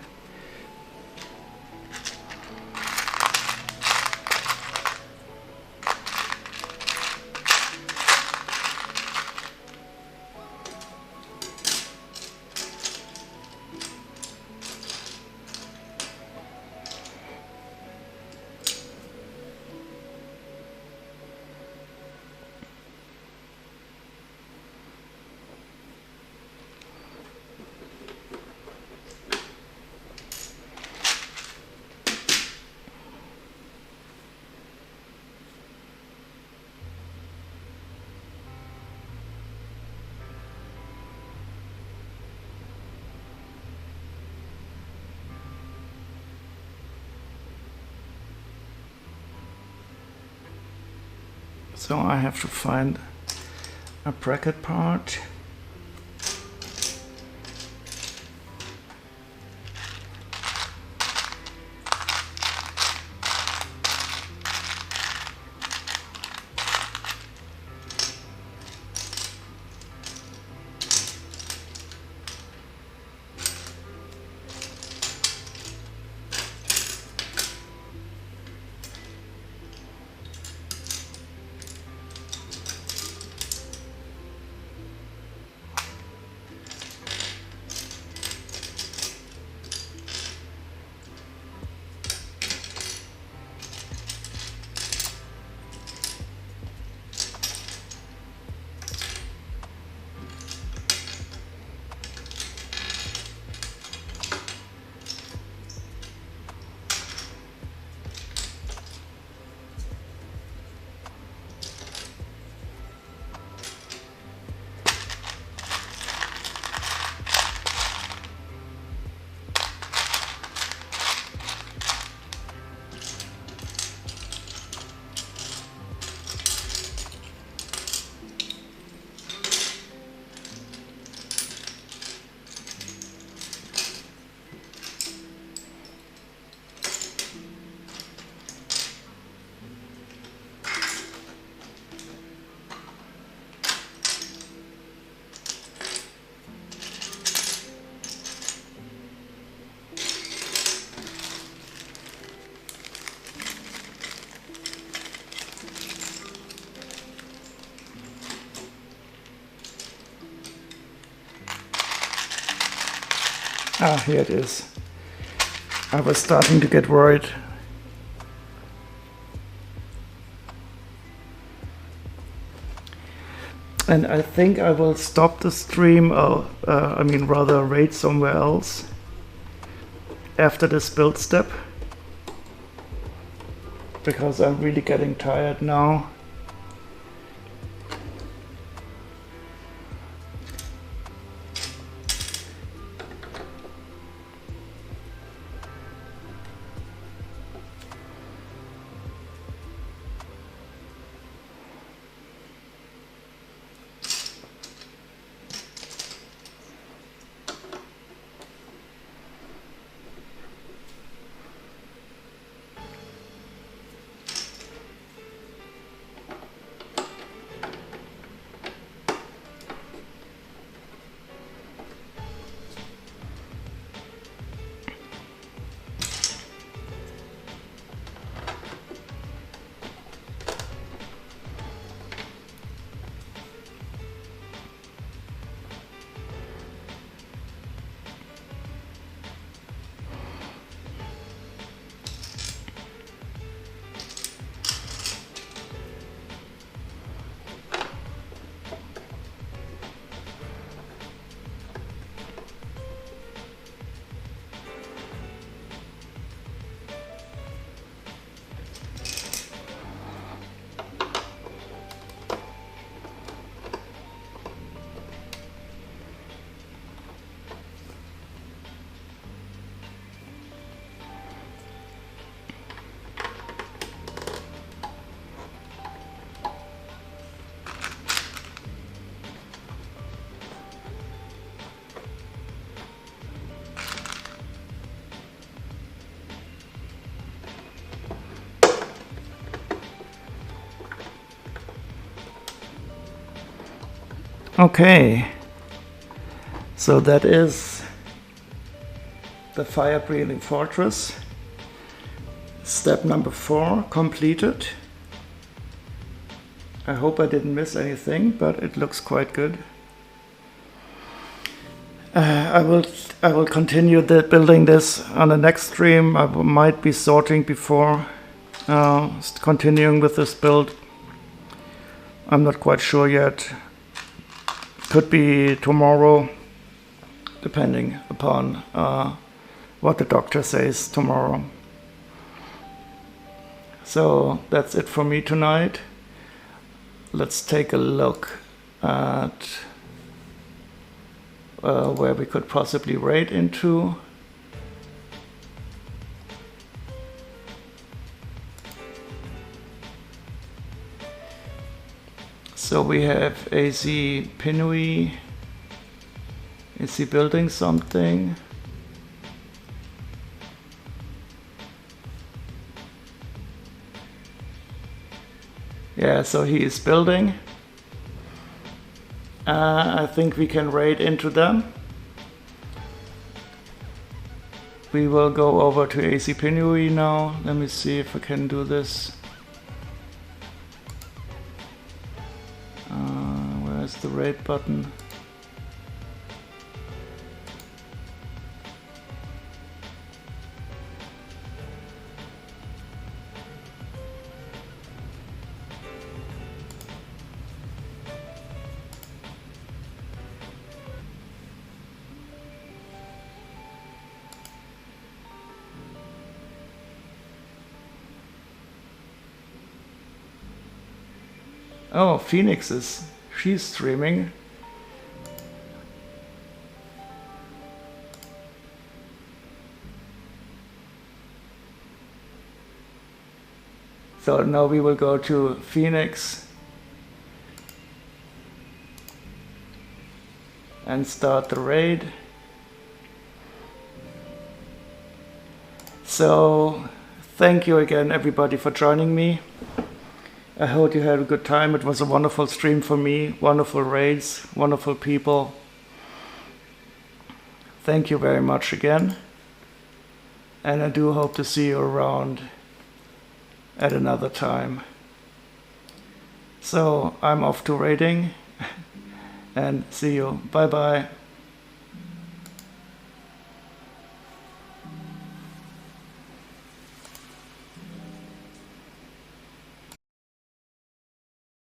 A: So I have to find a bracket part. Ah, here it is. I was starting to get worried And I think I will stop the stream, or rather raid somewhere else after this build step, because I'm really getting tired now. Okay, so that is the fire-breathing fortress. Step number 4 completed. I hope I didn't miss anything, but it looks quite good. I will continue building this on the next stream. I might be sorting before continuing with this build. I'm not quite sure yet. Could be tomorrow, depending upon what the doctor says tomorrow. So that's it for me tonight. Let's take a look at where we could possibly raid into. So we have AC Pinui. Is he building something? Yeah, so he is building. I think we can raid into them. We will go over to AC Pinui now. Let me see if I can do this. Where's the raid button? Oh, Phoenix she's streaming. So now we will go to Phoenix and start the raid. So thank you again everybody for joining me. I hope you had a good time. It was a wonderful stream for me, wonderful raids, wonderful people. Thank you very much again. And I do hope to see you around at another time. So I'm off to raiding and see you. Bye bye.